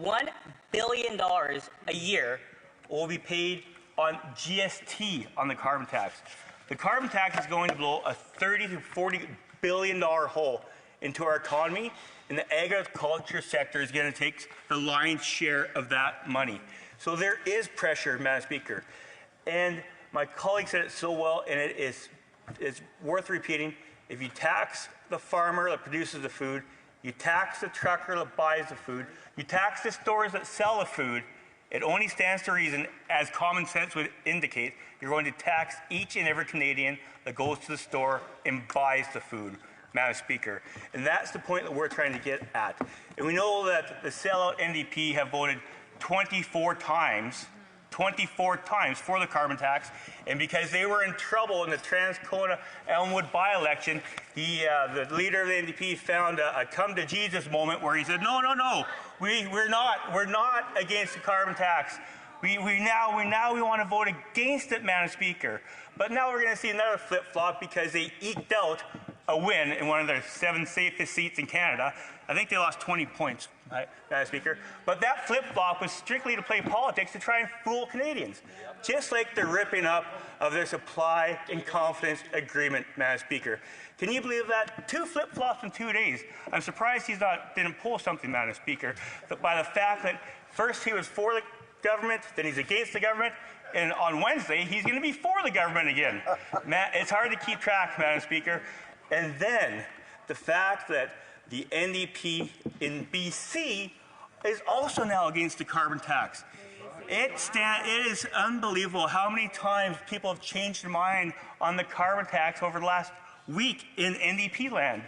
$1 billion a year will be paid on GST on the carbon tax. The carbon tax is going to blow a $30 to $40 billion hole into our economy, and the agriculture sector is going to take the lion's share of that money. So there is pressure, Madam Speaker. And my colleague said it so well, and it's worth repeating. If you tax the farmer that produces the food, you tax the trucker that buys the food, you tax the stores that sell the food, it only stands to reason, as common sense would indicate, you're going to tax each and every Canadian that goes to the store and buys the food, Madam Speaker. And that's the point that we're trying to get at. And we know that the sellout NDP have voted 24 times for the carbon tax, and because they were in trouble in the Transcona Elmwood by-election, the leader of the NDP found a come-to-Jesus moment where he said, no, we're not against the carbon tax. We want to vote against it, Madam Speaker. But now we're going to see another flip-flop because they eked out a win in one of their 7 safest seats in Canada. I think they lost 20 points, Madam Speaker. But that flip-flop was strictly to play politics to try and fool Canadians, just like the ripping up of their supply and confidence agreement, Madam Speaker. Can you believe that? 2 flip-flops in 2 days. I'm surprised didn't pull something, Madam Speaker, but by the fact that first he was for the government, then he's against the government, and on Wednesday he's going to be for the government again. It's hard to keep track, Madam Speaker. And then the fact that the NDP in BC is also now against the carbon tax. It is unbelievable how many times people have changed their mind on the carbon tax over the last week in NDP land.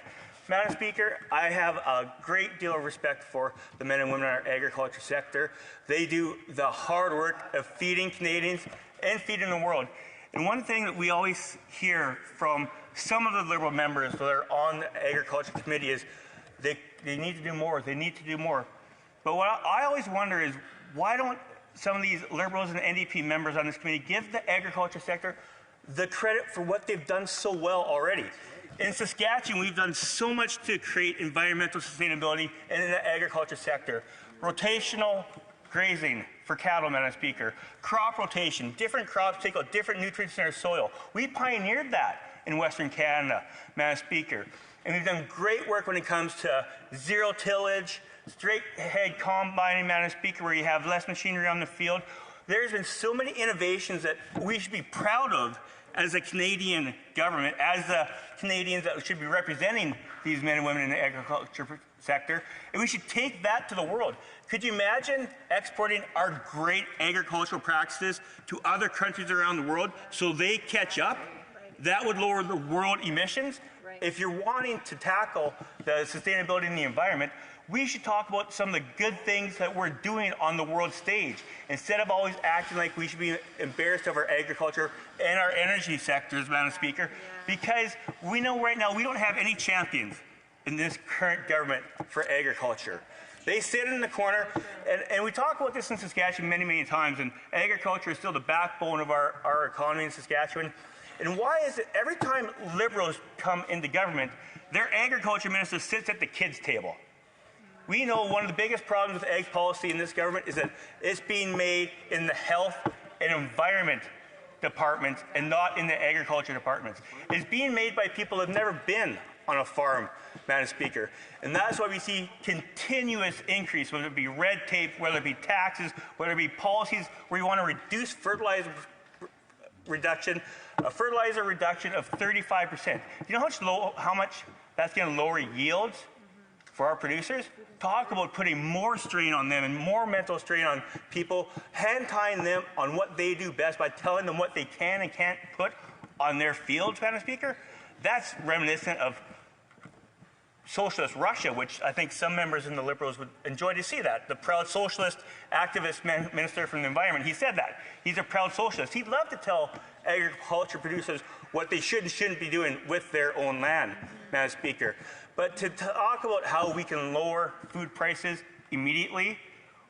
Madam Speaker, I have a great deal of respect for the men and women in our agriculture sector. They do the hard work of feeding Canadians and feeding the world. And one thing that we always hear from some of the Liberal members that are on the Agriculture Committee is they need to do more, they need to do more. But what I always wonder is, why don't some of these Liberals and NDP members on this committee give the agriculture sector the credit for what they've done so well already? In Saskatchewan, we've done so much to create environmental sustainability in the agriculture sector. Rotational grazing for cattle, Madam Speaker. Crop rotation, different crops take out different nutrients in our soil. We pioneered that in Western Canada, Madam Speaker. And we've done great work when it comes to zero tillage, straight head combining, Madam Speaker, where you have less machinery on the field. There's been so many innovations that we should be proud of as a Canadian government, as the Canadians that should be representing these men and women in the agriculture sector, and we should take that to the world. Could you imagine exporting our great agricultural practices to other countries around the world so they catch up? That would lower the world emissions. If you're wanting to tackle the sustainability in the environment, we should talk about some of the good things that we're doing on the world stage, instead of always acting like we should be embarrassed of our agriculture and our energy sectors, Madam Speaker, because we know right now we don't have any champions in this current government for agriculture. They sit in the corner, and we talk about this in Saskatchewan many times, and agriculture is still the backbone of our economy in Saskatchewan. And why is it every time Liberals come into government, their agriculture minister sits at the kids' table? We know one of the biggest problems with ag policy in this government is that it's being made in the health and environment departments and not in the agriculture departments. It's being made by people who have never been on a farm, Madam Speaker. And that's why we see continuous increase, whether it be red tape, whether it be taxes, whether it be policies where you want to reduce fertilizer reduction, a fertilizer reduction of 35%. Do you know how much that's going to lower yields for our producers? Talk about putting more strain on them and more mental strain on people, hand-tying them on what they do best by telling them what they can and can't put on their fields, Madam Speaker. That's reminiscent of socialist Russia, which I think some members in the Liberals would enjoy to see that. The proud socialist activist minister from the environment, he said that. He's a proud socialist. He'd love to tell agriculture producers what they should and shouldn't be doing with their own land, Madam Speaker. But to talk about how we can lower food prices immediately,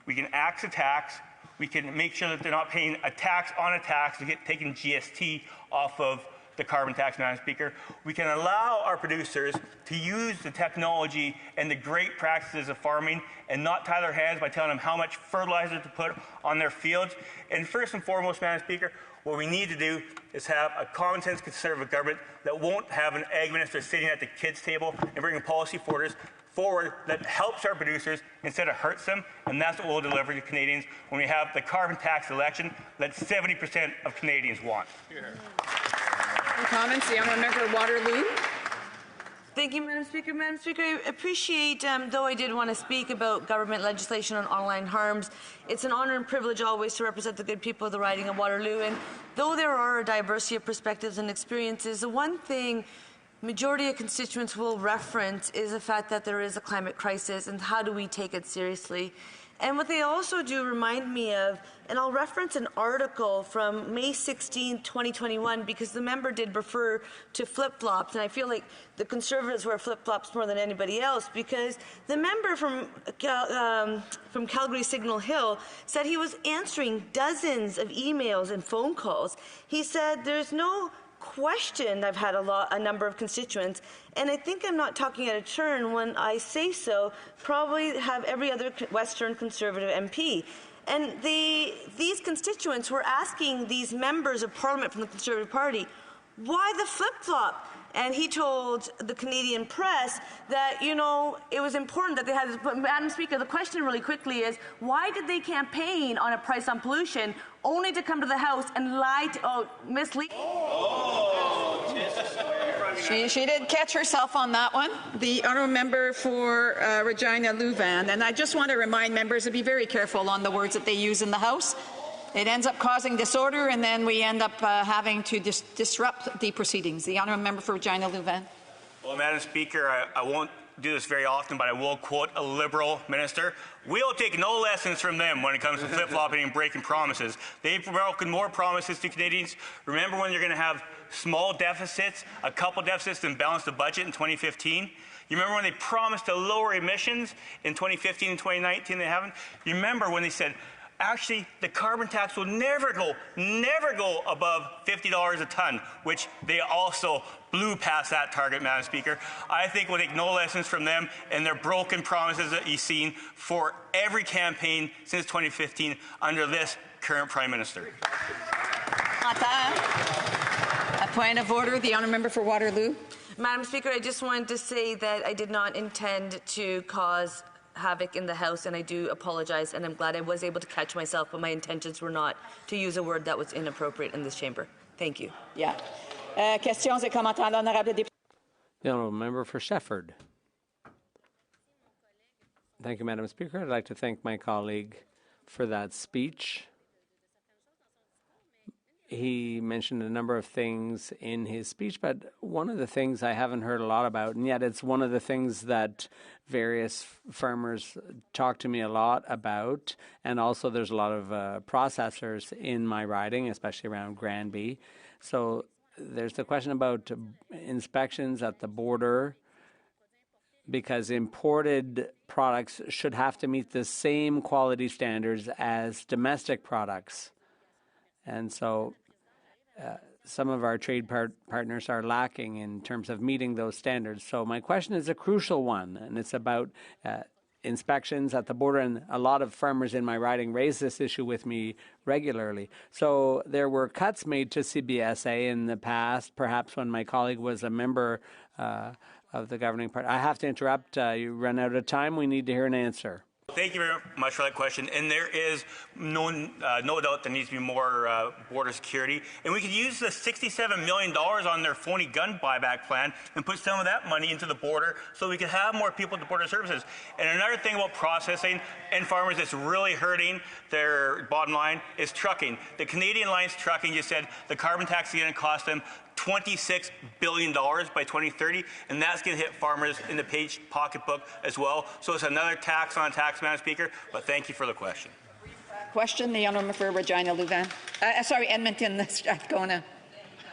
we can axe a tax, we can make sure that they're not paying a tax on a tax to get taking GST off of the carbon tax, Madam Speaker. We can allow our producers to use the technology and the great practices of farming and not tie their hands by telling them how much fertilizer to put on their fields. And first and foremost, Madam Speaker, what we need to do is have a common sense conservative government that won't have an ag minister sitting at the kids' table and bringing policy forward that helps our producers instead of hurts them, and that's what we'll deliver to Canadians when we have the carbon tax election that 70% of Canadians want. Comments, the honourable member Waterloo. Thank you, Madam Speaker. Madam Speaker, I appreciate, though I did want to speak about government legislation on online harms, it's an honour and privilege always to represent the good people of the riding of Waterloo. And though there are a diversity of perspectives and experiences, the one thing majority of constituents will reference is the fact that there is a climate crisis and how do we take it seriously. And what they also do remind me of, and I'll reference an article from May 16, 2021, because the member did refer to flip-flops, and I feel like the Conservatives wear flip-flops more than anybody else, because the member from Calgary Signal Hill said he was answering dozens of emails and phone calls. He said there's no question I've had a number of constituents, and I think I'm not talking out of turn when I say so, probably have every other Western Conservative MP. And these constituents were asking these members of Parliament from the Conservative Party, why the flip-flop? And he told the Canadian press that, you know, it was important that they had this. But, Madam Speaker, the question really quickly is, why did they campaign on a price on pollution only to come to the House and lie to, mislead? She did catch herself on that one. The honourable member for Regina Louvain. And I just want to remind members to be very careful on the words that they use in the House. It ends up causing disorder, and then we end up having to disrupt the proceedings. The honourable member for Regina Louvain. Well, Madam Speaker, I won't do this very often, but I will quote a Liberal minister. We'll take no lessons from them when it comes to flip-flopping and breaking promises. They've broken more promises to Canadians. Remember when you're going to have small deficits, a couple deficits, and balance the budget in 2015? You remember when they promised to lower emissions in 2015 and 2019? They haven't. You remember when they said, actually, the carbon tax will never go above $50 a ton, which they also blew past that target, Madam Speaker. I think we'll take no lessons from them and their broken promises that you've seen for every campaign since 2015 under this current Prime Minister. A point of order, the honourable member for Waterloo. Madam Speaker, I just wanted to say that I did not intend to cause havoc in the House, and I do apologize, and I'm glad I was able to catch myself, but my intentions were not to use a word that was inappropriate in this chamber. Thank you. Yeah. Questions et commentaires à l'honorable député. The honourable member for Shefford. Thank you, Madam Speaker. I'd like to thank my colleague for that speech. He mentioned a number of things in his speech, but one of the things I haven't heard a lot about, and yet it's one of the things that various farmers talk to me a lot about, and also there's a lot of processors in my riding, especially around Granby. So there's the question about inspections at the border, because imported products should have to meet the same quality standards as domestic products. And so some of our trade partners are lacking in terms of meeting those standards. So my question is a crucial one, and it's about inspections at the border. And a lot of farmers in my riding raise this issue with me regularly. So there were cuts made to CBSA in the past, perhaps when my colleague was a member of the governing party. I have to interrupt. You run out of time. We need to hear an answer. Thank you very much for that question. And there is no doubt there needs to be more border security. And we could use the $67 million on their phony gun buyback plan and put some of that money into the border so we could have more people at the border services. And another thing about processing and farmers that's really hurting their bottom line is trucking. The Canadian Alliance Trucking just said the carbon tax is going to cost them $26 billion by 2030, and that's going to hit farmers in the pocketbook as well. So it's another tax on tax, Madam Speaker, but thank you for the question. Question, the honourable for Regina Louvain. Sorry, Edmonton, Strathcona.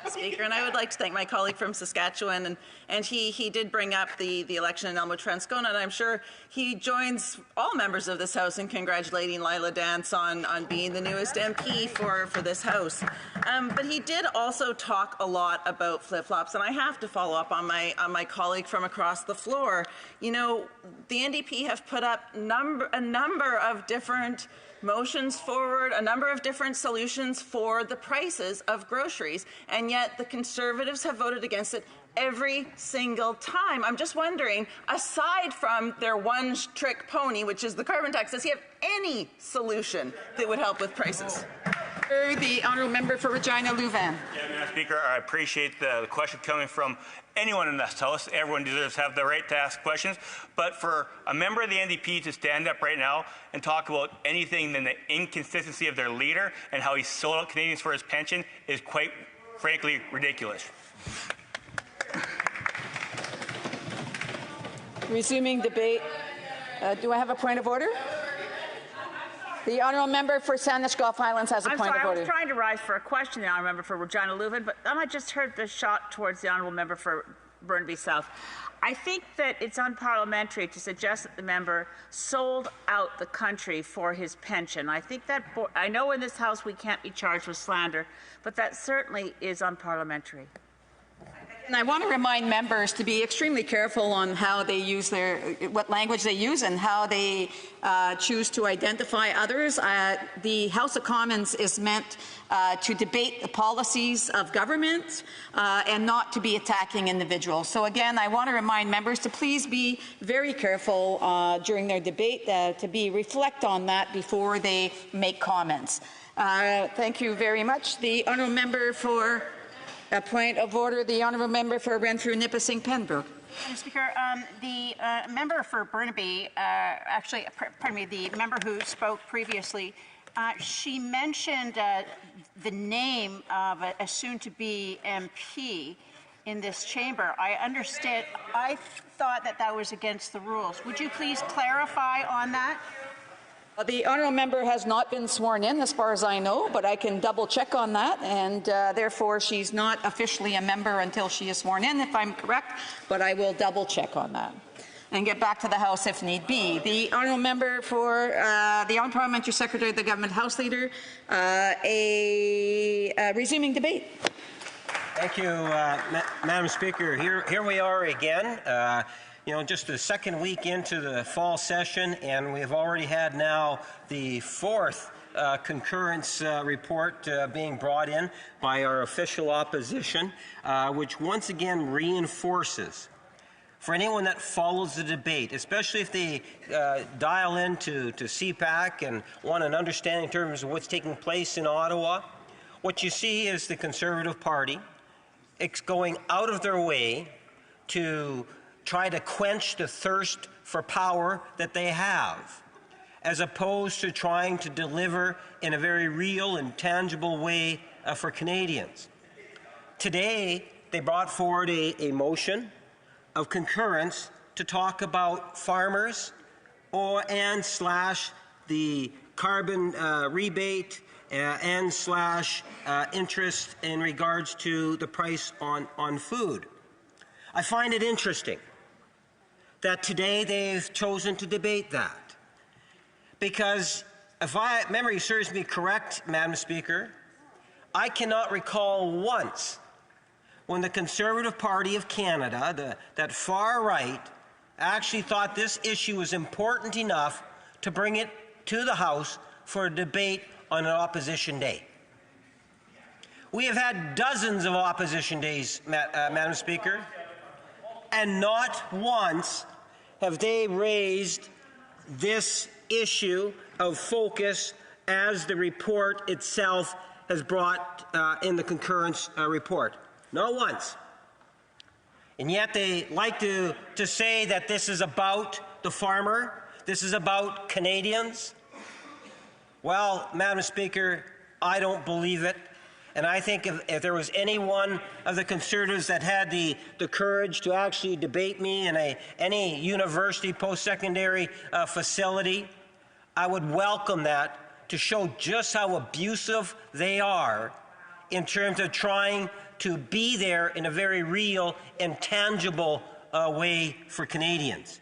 Speaker, and I would like to thank my colleague from Saskatchewan, and he did bring up the election in Elmwood Transcona, and I'm sure he joins all members of this House in congratulating Lila Dance on being the newest MP for this House. But he did also talk a lot about flip-flops, and I have to follow up on my colleague from across the floor. You know, the NDP have put up a number of different motions forward, a number of different solutions for the prices of groceries, and yet the Conservatives have voted against it every single time. I'm just wondering, aside from their one-trick pony, which is the carbon tax, does he have any solution that would help with prices? The honourable member for Regina Louvain. Yeah, Madam Speaker, I appreciate the question coming from anyone in this House. Everyone deserves to have the right to ask questions. But for a member of the NDP to stand up right now and talk about anything than the inconsistency of their leader and how he sold out Canadians for his pension is quite frankly ridiculous. Resuming debate. Do I have a point of order? The honourable member for Sandwich Gulf Highlands has a point of order. I was trying to rise for a question, the honourable member for Regina Louvain, but then I just heard the shot towards the honourable member for Burnaby South. I think that it's unparliamentary to suggest that the member sold out the country for his pension. I think that, I know in this House we can't be charged with slander, but that certainly is unparliamentary. And I want to remind members to be extremely careful on how they use what language they use and how they choose to identify others. The House of Commons is meant to debate the policies of government and not to be attacking individuals. So again, I want to remind members to please be very careful during their debate, to reflect on that before they make comments. Thank you very much. The honourable member for a point of order, the honourable member for Renfrew, Nipissing, Pembroke. Mr. Speaker, the member for Burnaby, the member who spoke previously, she mentioned the name of a soon-to-be MP in this chamber. I thought that was against the rules. Would you please clarify on that? The honourable member has not been sworn in, as far as I know, but I can double-check on that, and therefore she's not officially a member until she is sworn in, if I'm correct, but I will double-check on that and get back to the House if need be. The honourable member for the Honourable Parliamentary Secretary of the Government House Leader, resuming debate. Thank you, Madam Speaker. Here we are again. You know, just the second week into the fall session, and we've already had now the fourth concurrence report being brought in by our official opposition, which once again reinforces, for anyone that follows the debate, especially if they dial into CPAC and want an understanding in terms of what's taking place in Ottawa, what you see is the Conservative Party going out of their way to try to quench the thirst for power that they have, as opposed to trying to deliver in a very real and tangible way for Canadians. Today, they brought forward a motion of concurrence to talk about farmers and the carbon rebate and interest in regards to the price on food. I find it interesting that today they've chosen to debate that, because if memory serves me correct, Madam Speaker, I cannot recall once when the Conservative Party of Canada, that far right, actually thought this issue was important enough to bring it to the House for a debate on an opposition day. We have had dozens of opposition days, Madam Speaker, and not once have they raised this issue of focus as the report itself has brought in the concurrence report. Not once. And yet they like to say that this is about the farmer, this is about Canadians. Well, Madam Speaker, I don't believe it. And I think if there was any one of the Conservatives that had the courage to actually debate me in any university post-secondary facility, I would welcome that to show just how abusive they are in terms of trying to be there in a very real and tangible way for Canadians.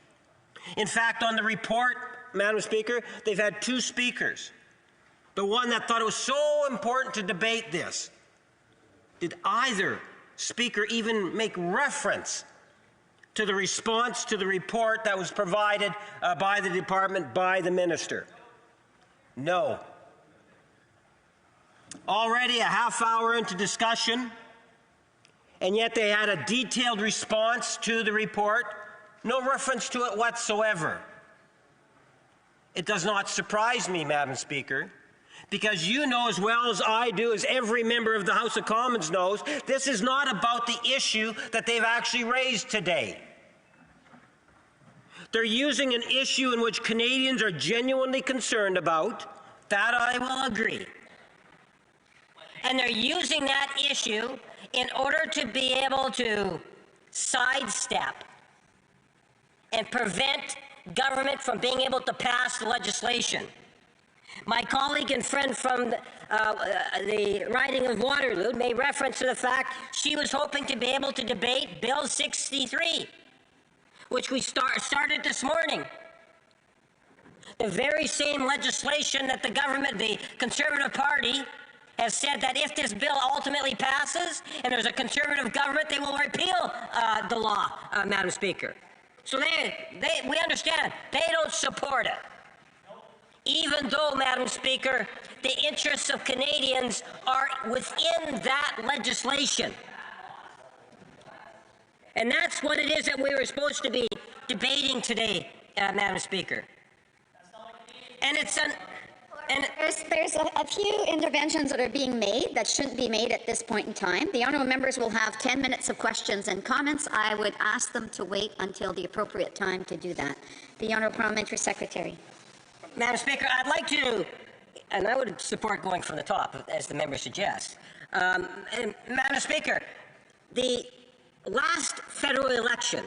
In fact, on the report, Madam Speaker, they've had two speakers. The one that thought it was so important to debate this. Did either speaker even make reference to the response to the report that was provided by the department, by the minister? No. Already a half hour into discussion, and yet they had a detailed response to the report. No reference to it whatsoever. It does not surprise me, Madam Speaker, because you know as well as I do, as every member of the House of Commons knows, this is not about the issue that they've actually raised today. They're using an issue in which Canadians are genuinely concerned about. That I will agree. And they're using that issue in order to be able to sidestep and prevent government from being able to pass legislation. My colleague and friend from the riding of Waterloo made reference to the fact she was hoping to be able to debate Bill 63, which we started this morning. The very same legislation that the government, the Conservative Party, has said that if this bill ultimately passes and there's a Conservative government, they will repeal the law, Madam Speaker. So we understand they don't support it. Even though, Madam Speaker, the interests of Canadians are within that legislation. And that's what it is that we were supposed to be debating today, Madam Speaker. And it's There's a few interventions that are being made that shouldn't be made at this point in time. The honourable members will have 10 minutes of questions and comments. I would ask them to wait until the appropriate time to do that. The Honourable Parliamentary Secretary. Madam Speaker, I'd like to, and I would support going from the top, as the member suggests. Madam Speaker, the last federal election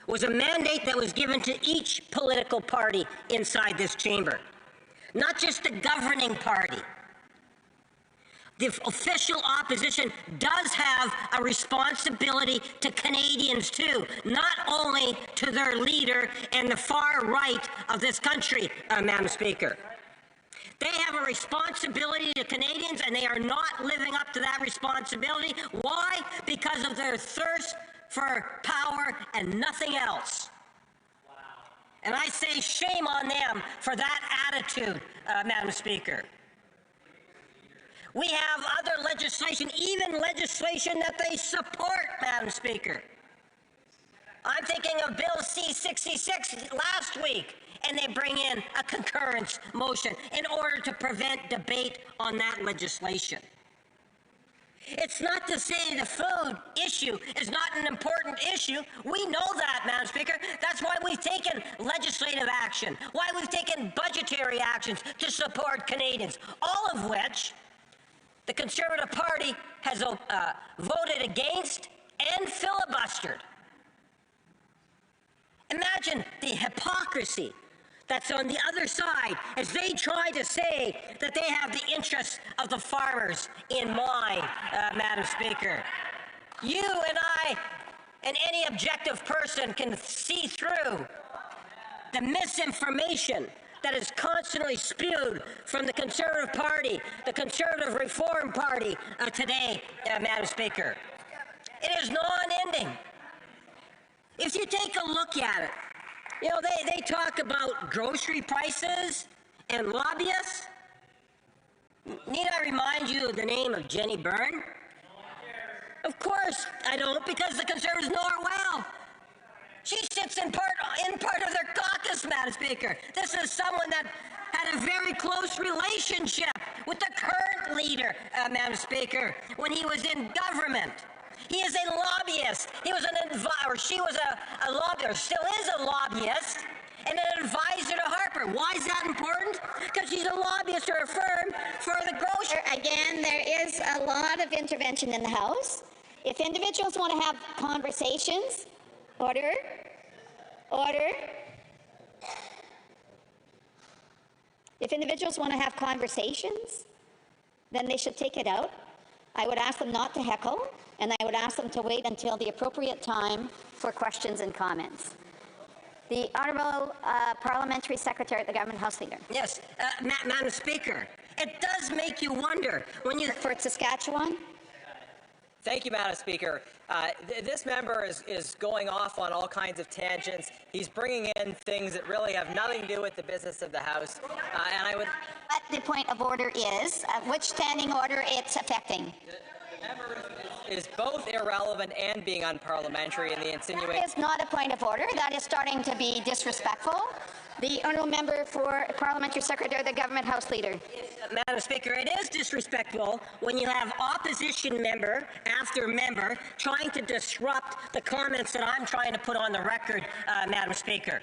was a mandate that was given to each political party inside this chamber. Not just the governing party. The official opposition does have a responsibility to Canadians too, not only to their leader and the far right of this country, Madam Speaker. They have a responsibility to Canadians, and they are not living up to that responsibility. Why? Because of their thirst for power and nothing else. And I say shame on them for that attitude, Madam Speaker. We have other legislation, even legislation that they support, Madam Speaker. I'm thinking of Bill C-66 last week, and they bring in a concurrence motion in order to prevent debate on that legislation. It's not to say the food issue is not an important issue. We know that, Madam Speaker. That's why we've taken legislative action, why we've taken budgetary actions to support Canadians, all of which the Conservative Party has voted against and filibustered. Imagine the hypocrisy that's on the other side as they try to say that they have the interests of the farmers in mind, Madam Speaker. You and I and any objective person can see through the misinformation that is constantly spewed from the Conservative Party, the Conservative Reform Party today, Madam Speaker. It is non-ending. If you take a look at it, you know, they talk about grocery prices and lobbyists. Need I remind you of the name of Jenny Byrne? Of course I don't, because the Conservatives know her well. She sits in part of their caucus, Madam Speaker. This is someone that had a very close relationship with the current leader, Madam Speaker, when he was in government. He is a lobbyist. He was she was a lobbyist, still is a lobbyist, and an advisor to Harper. Why is that important? Because she's a lobbyist for a firm for the grocery. Again, there is a lot of intervention in the House. If individuals want to have conversations, order. If individuals want to have conversations, then they should take it out I would ask them not to heckle, and I would ask them to wait until the appropriate time for questions and comments. The Honourable Parliamentary Secretary at the Government House Leader. Yes, Madam Speaker, it does make you wonder when you... For Saskatchewan. Thank you, Madam Speaker. This member is going off on all kinds of tangents. He's bringing in things that really have nothing to do with the business of the House. And I would... What the point of order is, which standing order it's affecting. The member is both irrelevant and being unparliamentary in the insinuation. That is not a point of order. That is starting to be disrespectful. The Honourable Member for Parliamentary Secretary of the Government House Leader. Madam Speaker, it is disrespectful when you have opposition member after member trying to disrupt the comments that I'm trying to put on the record, Madam Speaker.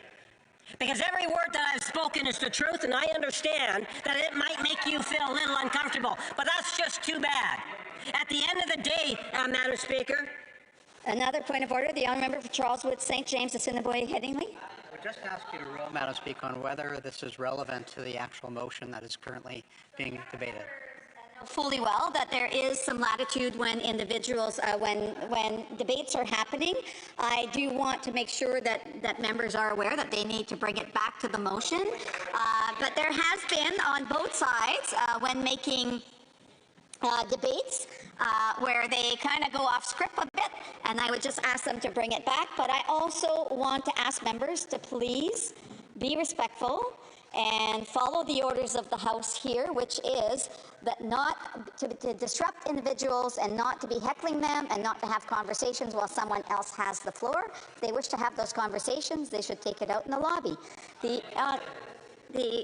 Because every word that I've spoken is the truth, and I understand that it might make you feel a little uncomfortable, but that's just too bad. At the end of the day, Madam Speaker. Another point of order, the Honourable Member for Charleswood, St. James, Assiniboia, Headingley. I would just ask you to rule, Madam Speaker, on whether this is relevant to the actual motion that is currently being debated. Fully well that there is some latitude when individuals, when debates are happening. I do want to make sure that members are aware that they need to bring it back to the motion. But there has been on both sides when making debates where they kind of go off script a bit, and I would just ask them to bring it back. But I also want to ask members to please be respectful and follow the orders of the House here, which is that not to disrupt individuals and not to be heckling them and not to have conversations while someone else has the floor. If they wish to have those conversations, they should take it out in the lobby.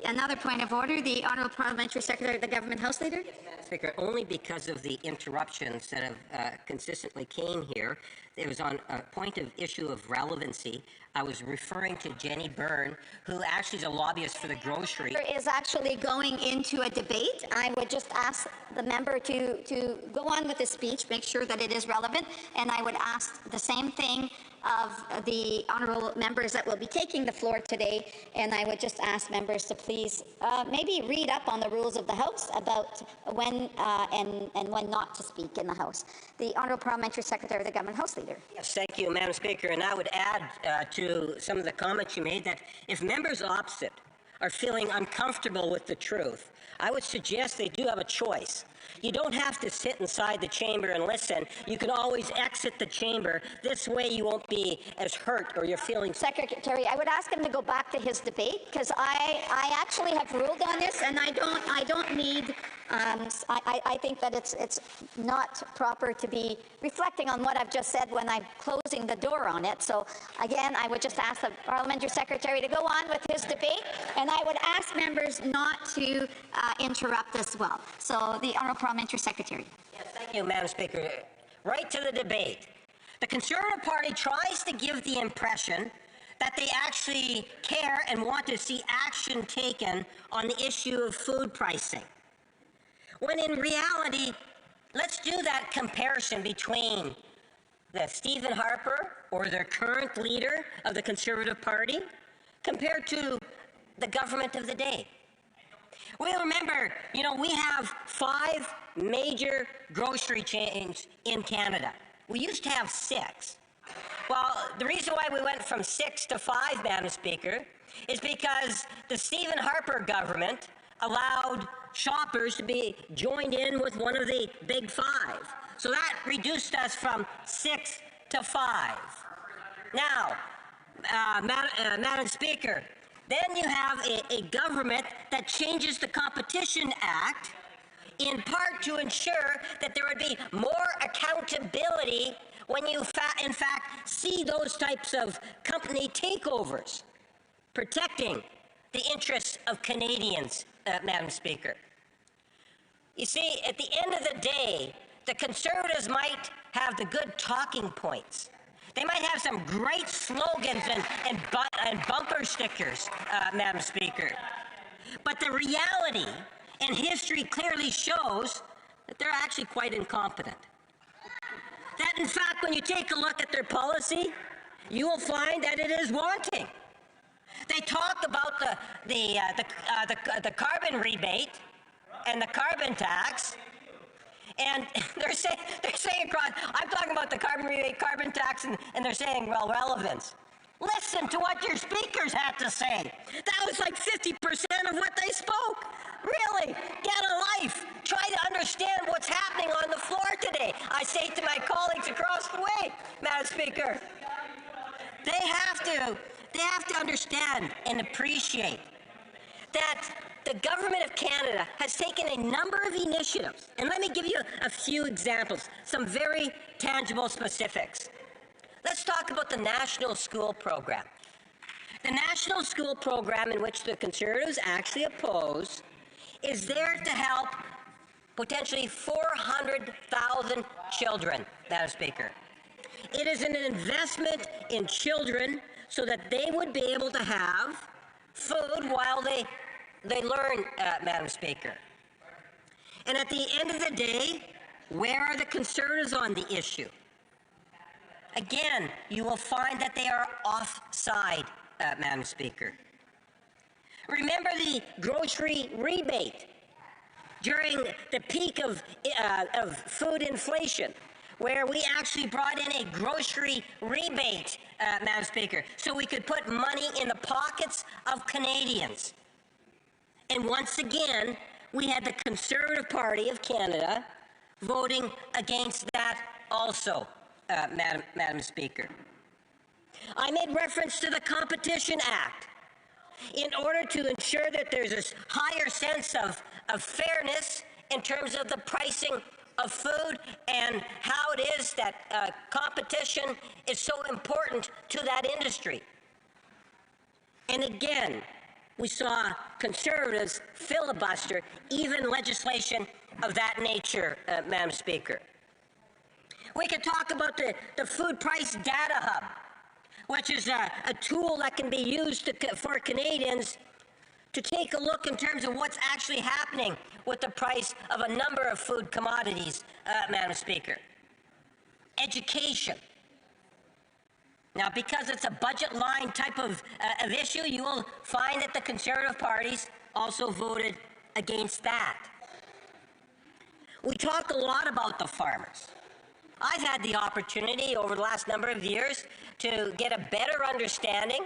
Another point of order, the Honourable Parliamentary Secretary of the Government House Leader. Speaker, only because of the interruptions that have consistently came here. It was on a point of issue of relevancy. I was referring to Jenny Byrne, who actually is a lobbyist for the grocery. Is actually going into a debate. I would just ask the member to go on with his speech, make sure that it is relevant, and I would ask the same thing of the honourable members that will be taking the floor today, and I would just ask members to please maybe read up on the rules of the House about when and when not to speak in the House. The Honourable Parliamentary Secretary of the Government House Leader. Yes, thank you, Madam Speaker. And I would add to some of the comments you made that if members opposite are feeling uncomfortable with the truth, I would suggest they do have a choice. You don't have to sit inside the chamber and listen. You can always exit the chamber. This way you won't be as hurt or you're feeling... Secretary, I would ask him to go back to his debate because I actually have ruled on this and I don't need... I think that it's not proper to be reflecting on what I've just said when I'm closing the door on it. So again, I would just ask the Parliamentary Secretary to go on with his debate, and I would ask members not to interrupt as well. So the Honourable Parliamentary Secretary. Yes, thank you, Madam Speaker. Right to the debate. The Conservative Party tries to give the impression that they actually care and want to see action taken on the issue of food pricing. When in reality, let's do that comparison between the Stephen Harper or the current leader of the Conservative Party compared to the government of the day. We remember, we have 5 major grocery chains in Canada. We used to have 6. Well, the reason why we went from 6 to 5, Madam Speaker, is because the Stephen Harper government allowed shoppers to be joined in with one of the big 5. So that reduced us from 6 to 5. Now, Madam Speaker, then you have a government that changes the Competition Act in part to ensure that there would be more accountability when you, in fact, see those types of company takeovers, protecting the interests of Canadians, Madam Speaker. You see, at the end of the day, the Conservatives might have the good talking points. They might have some great slogans and bumper stickers, Madam Speaker. But the reality, and history clearly shows, that they're actually quite incompetent. That, in fact, when you take a look at their policy, you will find that it is wanting. They talk about the carbon rebate and the carbon tax, And they're saying, I'm talking about the carbon rebate, carbon tax, and they're saying, well, relevance. Listen to what your speakers had to say. That was like 50% of what they spoke. Really, get a life. Try to understand what's happening on the floor today. I say to my colleagues across the way, Madam Speaker, they have to understand and appreciate that the Government of Canada has taken a number of initiatives. And let me give you a few examples, some very tangible specifics. Let's talk about the National School Program. The National School Program, in which the Conservatives actually oppose, is there to help potentially 400,000 children, Madam Speaker. It is an investment in children so that they would be able to have food while they learn, Madam Speaker. And at the end of the day, where are the Conservatives on the issue? Again, you will find that they are offside, Madam Speaker. Remember the grocery rebate during the peak of food inflation, where we actually brought in a grocery rebate, Madam Speaker, so we could put money in the pockets of Canadians. And once again, we had the Conservative Party of Canada voting against that also, Madam Speaker. I made reference to the Competition Act in order to ensure that there's a higher sense of fairness in terms of the pricing of food and how it is that competition is so important to that industry. And again, we saw Conservatives filibuster even legislation of that nature, Madam Speaker. We could talk about the Food Price Data Hub, which is a tool that can be used for Canadians to take a look in terms of what's actually happening with the price of a number of food commodities, Madam Speaker. Education. Now, because it's a budget line type of issue, you will find that the Conservative parties also voted against that. We talk a lot about the farmers. I've had the opportunity over the last number of years to get a better understanding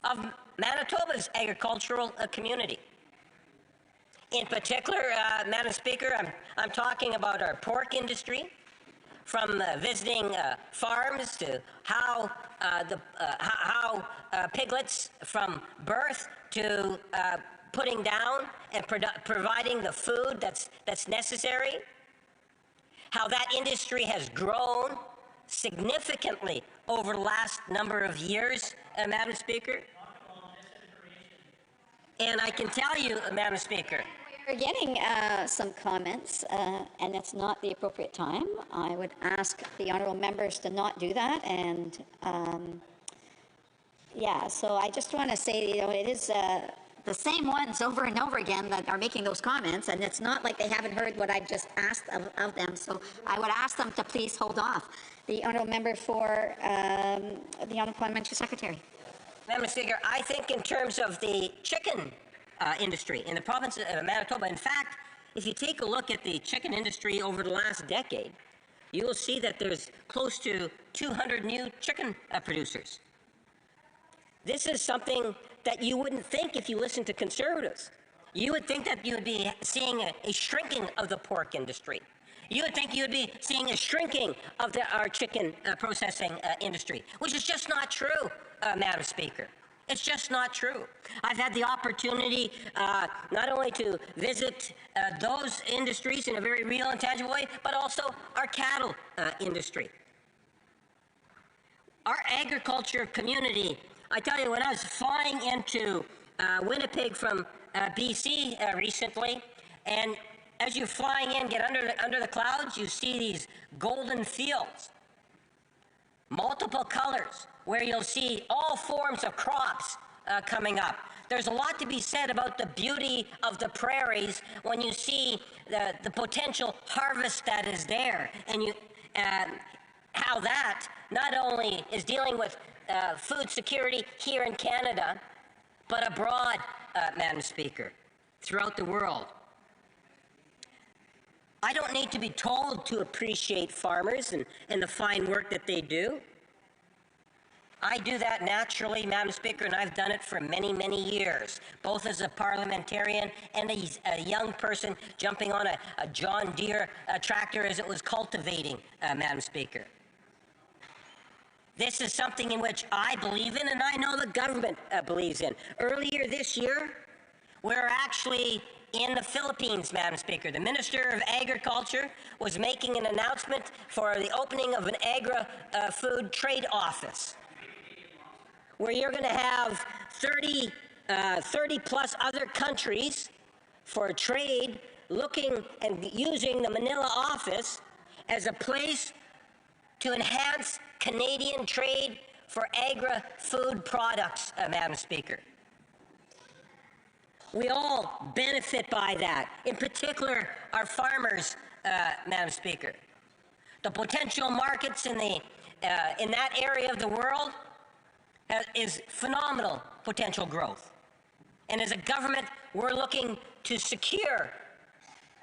of Manitoba's agricultural community. In particular, Madam Speaker, I'm talking about our pork industry, from visiting farms to how piglets from birth to putting down and providing the food that's necessary, how that industry has grown significantly over the last number of years, Madam Speaker. And I can tell you, Madam Speaker, we're getting some comments, and it's not the appropriate time. I would ask the honourable members to not do that. And yeah, so I just want to say, it is the same ones over and over again that are making those comments, and it's not like they haven't heard what I've just asked of them. So I would ask them to please hold off. The honourable member for the honourable parliamentary secretary. Madam Speaker, I think in terms of the chicken industry in the province of Manitoba, in fact, if you take a look at the chicken industry over the last decade, you will see that there's close to 200 new chicken producers. This is something that you wouldn't think if you listen to Conservatives. You would think that you would be seeing a shrinking of the pork industry. You would think you would be seeing a shrinking of our chicken processing industry, which is just not true, Madam Speaker. It's just not true. I've had the opportunity not only to visit those industries in a very real and tangible way, but also our cattle industry. Our agriculture community, I tell you, when I was flying into Winnipeg from BC recently, and as you're flying in, get under the clouds, you see these golden fields, multiple colors, where you'll see all forms of crops coming up. There's a lot to be said about the beauty of the prairies when you see the potential harvest that is there, and how that not only is dealing with food security here in Canada, but abroad, Madam Speaker, throughout the world. I don't need to be told to appreciate farmers and the fine work that they do. I do that naturally, Madam Speaker, and I've done it for many, many years, both as a parliamentarian and a young person jumping on a John Deere tractor as it was cultivating, Madam Speaker. This is something in which I believe in, and I know the government believes in. Earlier this year, we're actually in the Philippines, Madam Speaker. The Minister of Agriculture was making an announcement for the opening of an agri-food trade office, where you're going to have 30 plus other countries for trade looking and using the Manila office as a place to enhance Canadian trade for agri-food products, Madam Speaker. We all benefit by that, in particular our farmers, Madam Speaker. The potential markets in that area of the world is phenomenal potential growth. And as a government, we're looking to secure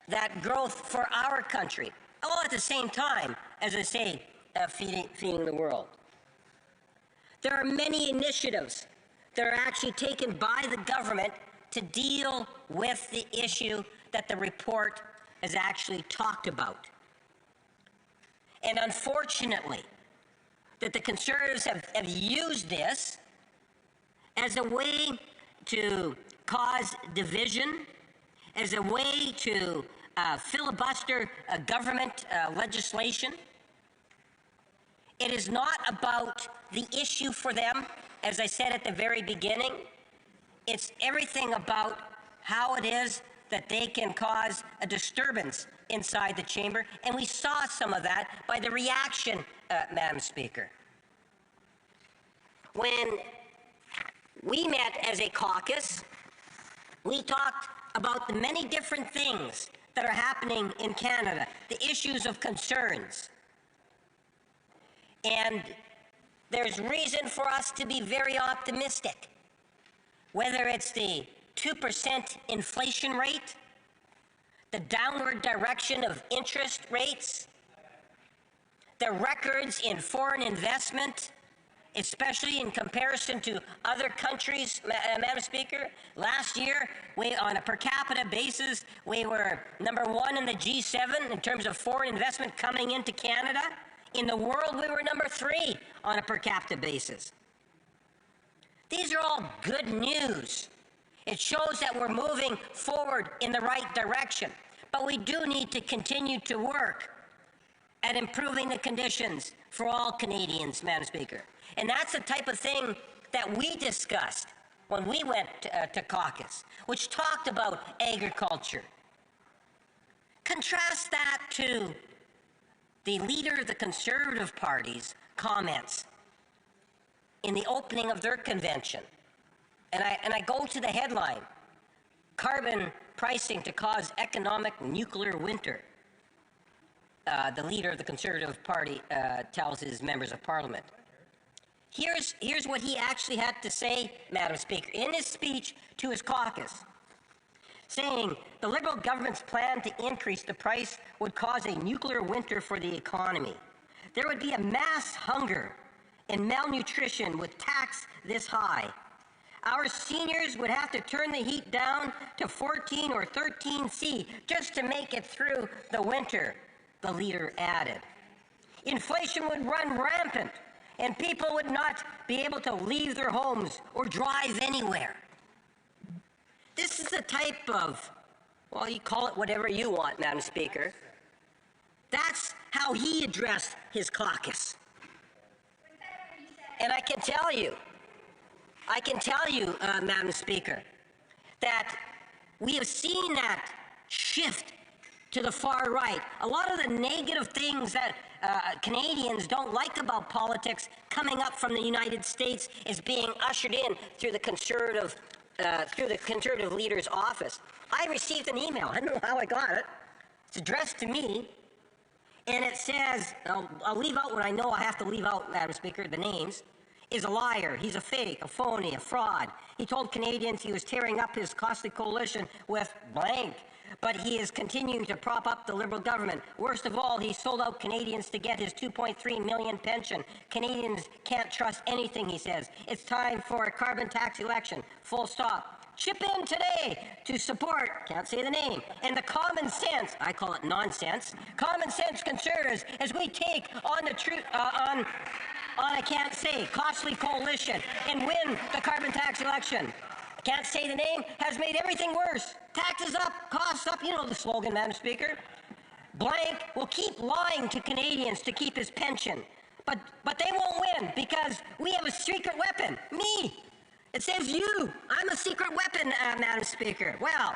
that growth for our country, all at the same time, as I say, feeding the world. There are many initiatives that are actually taken by the government to deal with the issue that the report has actually talked about. And unfortunately, that the Conservatives have used this as a way to cause division, as a way to filibuster government legislation. It is not about the issue for them, as I said at the very beginning. It's everything about how it is that they can cause a disturbance inside the chamber, and we saw some of that by the reaction, Madam Speaker. When we met as a caucus, we talked about the many different things that are happening in Canada, the issues of concerns. And there's reason for us to be very optimistic, whether it's the 2% inflation rate, the downward direction of interest rates, the records in foreign investment, especially in comparison to other countries, Madam Speaker. Last year, on a per capita basis, we were #1 in the G7 in terms of foreign investment coming into Canada. In the world, we were #3 on a per capita basis. These are all good news. It shows that we're moving forward in the right direction. But we do need to continue to work at improving the conditions for all Canadians, Madam Speaker. And that's the type of thing that we discussed when we went to caucus, which talked about agriculture. Contrast that to the leader of the Conservative Party's comments in the opening of their convention. And I go to the headline, carbon pricing to cause economic nuclear winter. The leader of the Conservative Party tells his members of Parliament. Here's what he actually had to say, Madam Speaker, in his speech to his caucus, saying the Liberal government's plan to increase the price would cause a nuclear winter for the economy. There would be a mass hunger and malnutrition with tax this high. Our seniors would have to turn the heat down to 14 or 13 C just to make it through the winter, the leader added. Inflation would run rampant, and people would not be able to leave their homes or drive anywhere. This is the type of, well, you call it whatever you want, Madam Speaker. That's how he addressed his caucus. And I can tell you, Madam Speaker, that we have seen that shift to the far right. A lot of the negative things that Canadians don't like about politics coming up from the United States is being ushered in through the Conservative leader's office. I received an email. I don't know how I got it. It's addressed to me, and it says, I'll leave out what I know I have to leave out, Madam Speaker, the names, is a liar. He's a fake, a phony, a fraud. He told Canadians he was tearing up his costly coalition with blank. but he is continuing to prop up the Liberal government. Worst of all, he sold out Canadians to get his $2.3 million pension. Canadians can't trust anything he says. It's time for a carbon tax election. Full stop. Chip in today to support, can't say the name, and the common sense, I call it nonsense, common sense Conservatives as we take on the I can't say, costly coalition and win the carbon tax election. Can't say the name, has made everything worse. Taxes up, costs up, you know the slogan, Madam Speaker. Blank will keep lying to Canadians to keep his pension. But they won't win because we have a secret weapon, me. It says you. I'm a secret weapon, Madam Speaker. Well,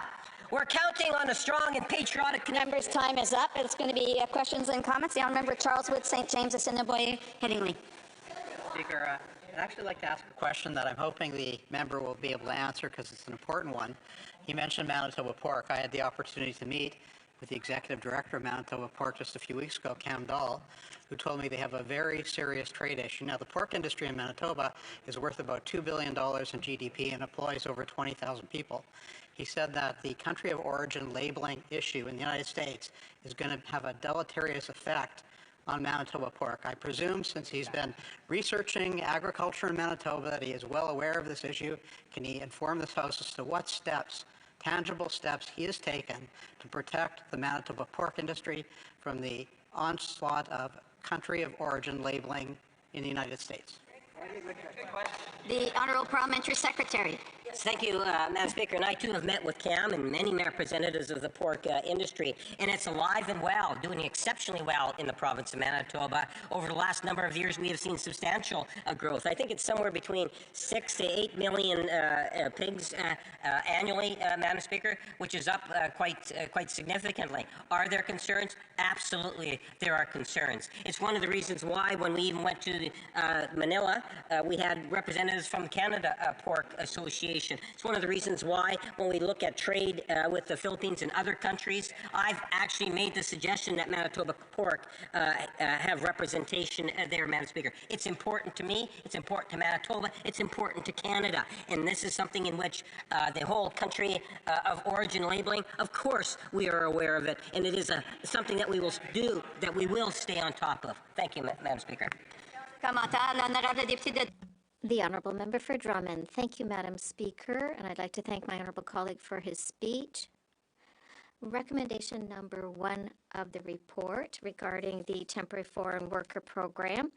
we're counting on a strong and patriotic... Members' time is up. It's going to be questions and comments. The Honourable Member Charles Wood, St. James, Assiniboia, Headingley. Speaker, I'd actually like to ask a question that I'm hoping the member will be able to answer because it's an important one. He mentioned Manitoba Pork. I had the opportunity to meet with the executive director of Manitoba Pork just a few weeks ago, Cam Dahl, who told me they have a very serious trade issue. Now, the pork industry in Manitoba is worth about $2 billion in GDP and employs over 20,000 people. He said that the country of origin labeling issue in the United States is going to have a deleterious effect on Manitoba pork. I presume, since he's been researching agriculture in Manitoba, that he is well aware of this issue. Can he inform this House as to what steps, tangible steps, he has taken to protect the Manitoba pork industry from the onslaught of country of origin labeling in the United States? The Honourable Parliamentary Secretary. Yes, thank you, Madam Speaker. And I, too, have met with Cam and many representatives of the pork industry, and it's alive and well, doing exceptionally well in the province of Manitoba. Over the last number of years, we have seen substantial growth. I think it's somewhere between 6 to 8 million pigs annually, Madam Speaker, which is up quite significantly. Are there concerns? Absolutely, there are concerns. It's one of the reasons why, when we even went to Manila, we had representatives from Canada Pork Association. It's one of the reasons why, when we look at trade with the Philippines and other countries, I've actually made the suggestion that Manitoba Pork have representation there, Madam Speaker. It's important to me, it's important to Manitoba, it's important to Canada, and this is something in which the whole country of origin labeling, of course we are aware of it, and it is something that we will do, that we will stay on top of. Thank you, Madam Speaker. The Honourable Member for Drummond. Thank you, Madam Speaker, and I'd like to thank my Honourable colleague for his speech. Recommendation number 1 of the report regarding the Temporary Foreign Worker Program.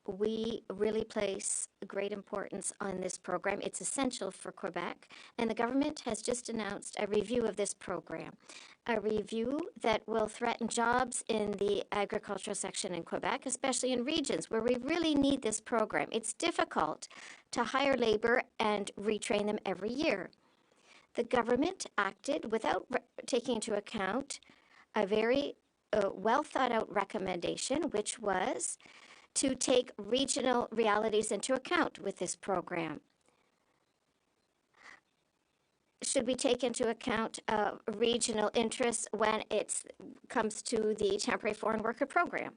We really place great importance on this program. It's essential for Quebec, and the government has just announced a review of this program, a review that will threaten jobs in the agricultural section in Quebec, especially in regions where we really need this program. It's difficult to hire labor and retrain them every year. The government acted without taking into account a very well thought out recommendation, which was to take regional realities into account with this program. Should we take into account regional interests when it comes to the Temporary Foreign Worker Program?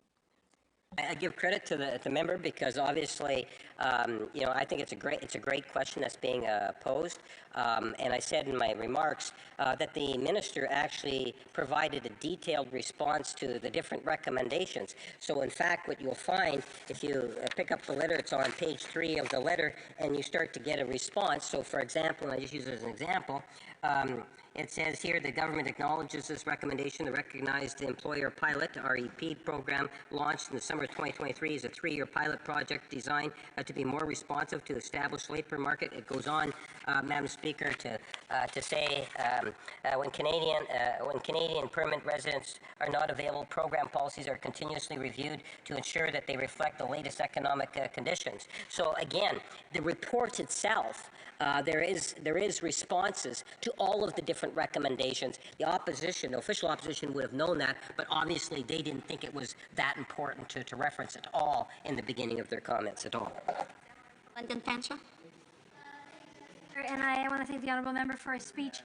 I give credit to the member because obviously, I think it's a great question that's being posed. And I said in my remarks that the minister actually provided a detailed response to the different recommendations. So in fact, what you'll find if you pick up the letter, it's on page 3 of the letter, and you start to get a response. So for example, and I just use it as an example, it says here the government acknowledges this recommendation. The Recognized Employer Pilot, REP program, launched in the summer of 2023 is a 3-year pilot project designed to be more responsive to the established labor market. It goes on, Madam Speaker, to say when Canadian permanent residents are not available, program policies are continuously reviewed to ensure that they reflect the latest economic conditions. So again, the report itself, there is responses to all of the different recommendations. The opposition, the official opposition, would have known that, but obviously they didn't think it was that important to reference at all in the beginning of their comments at all. London Fanshawe. And I want to thank the honourable member for his speech.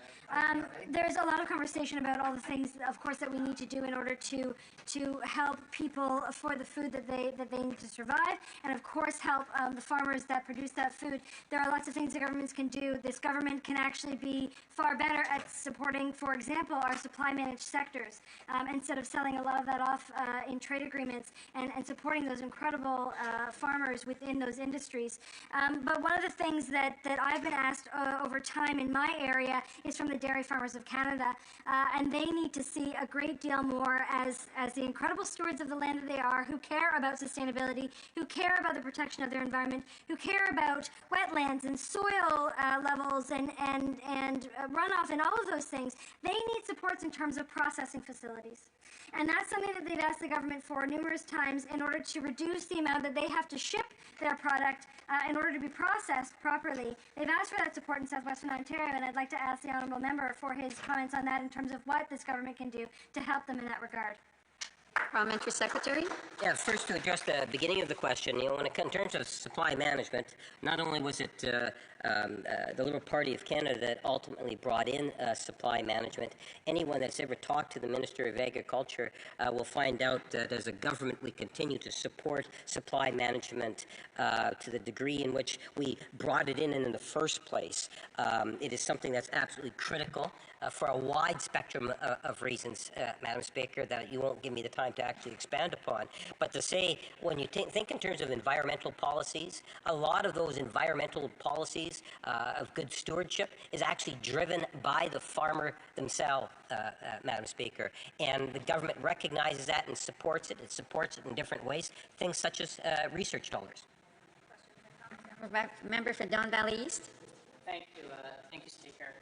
There's a lot of conversation about all the things, of course, that we need to do in order to help people afford the food that they need to survive, and of course help the farmers that produce that food. There are lots of things that governments can do. This government can actually be far better at supporting, for example, our supply managed sectors, instead of selling a lot of that off in trade agreements, and supporting those incredible farmers within those industries. But one of the things that I've been asked over time in my area is from the Dairy Farmers of Canada, and they need to see a great deal more as the incredible stewards of the land that they are, who care about sustainability, who care about the protection of their environment, who care about wetlands and soil levels and runoff and all of those things. They need supports in terms of processing facilities. And that's something that they've asked the government for numerous times in order to reduce the amount that they have to ship their product in order to be processed properly. They've asked for that support in southwestern Ontario, and I'd like to ask the honourable member for his comments on that in terms of what this government can do to help them in that regard. Parliamentary Secretary. Yeah, first to address the beginning of the question, when it comes in terms of supply management, not only was it the Liberal Party of Canada that ultimately brought in supply management, anyone that's ever talked to the Minister of Agriculture will find out that as a government we continue to support supply management to the degree in which we brought it in the first place. It is something that's absolutely critical for a wide spectrum of reasons, Madam Speaker, that you won't give me the time to actually expand upon. But to say, when you think in terms of environmental policies, a lot of those environmental policies of good stewardship is actually driven by the farmer themselves, Madam Speaker. And the government recognizes that and supports it. It supports it in different ways, things such as research dollars. Member for Don Valley East. Thank you, Speaker.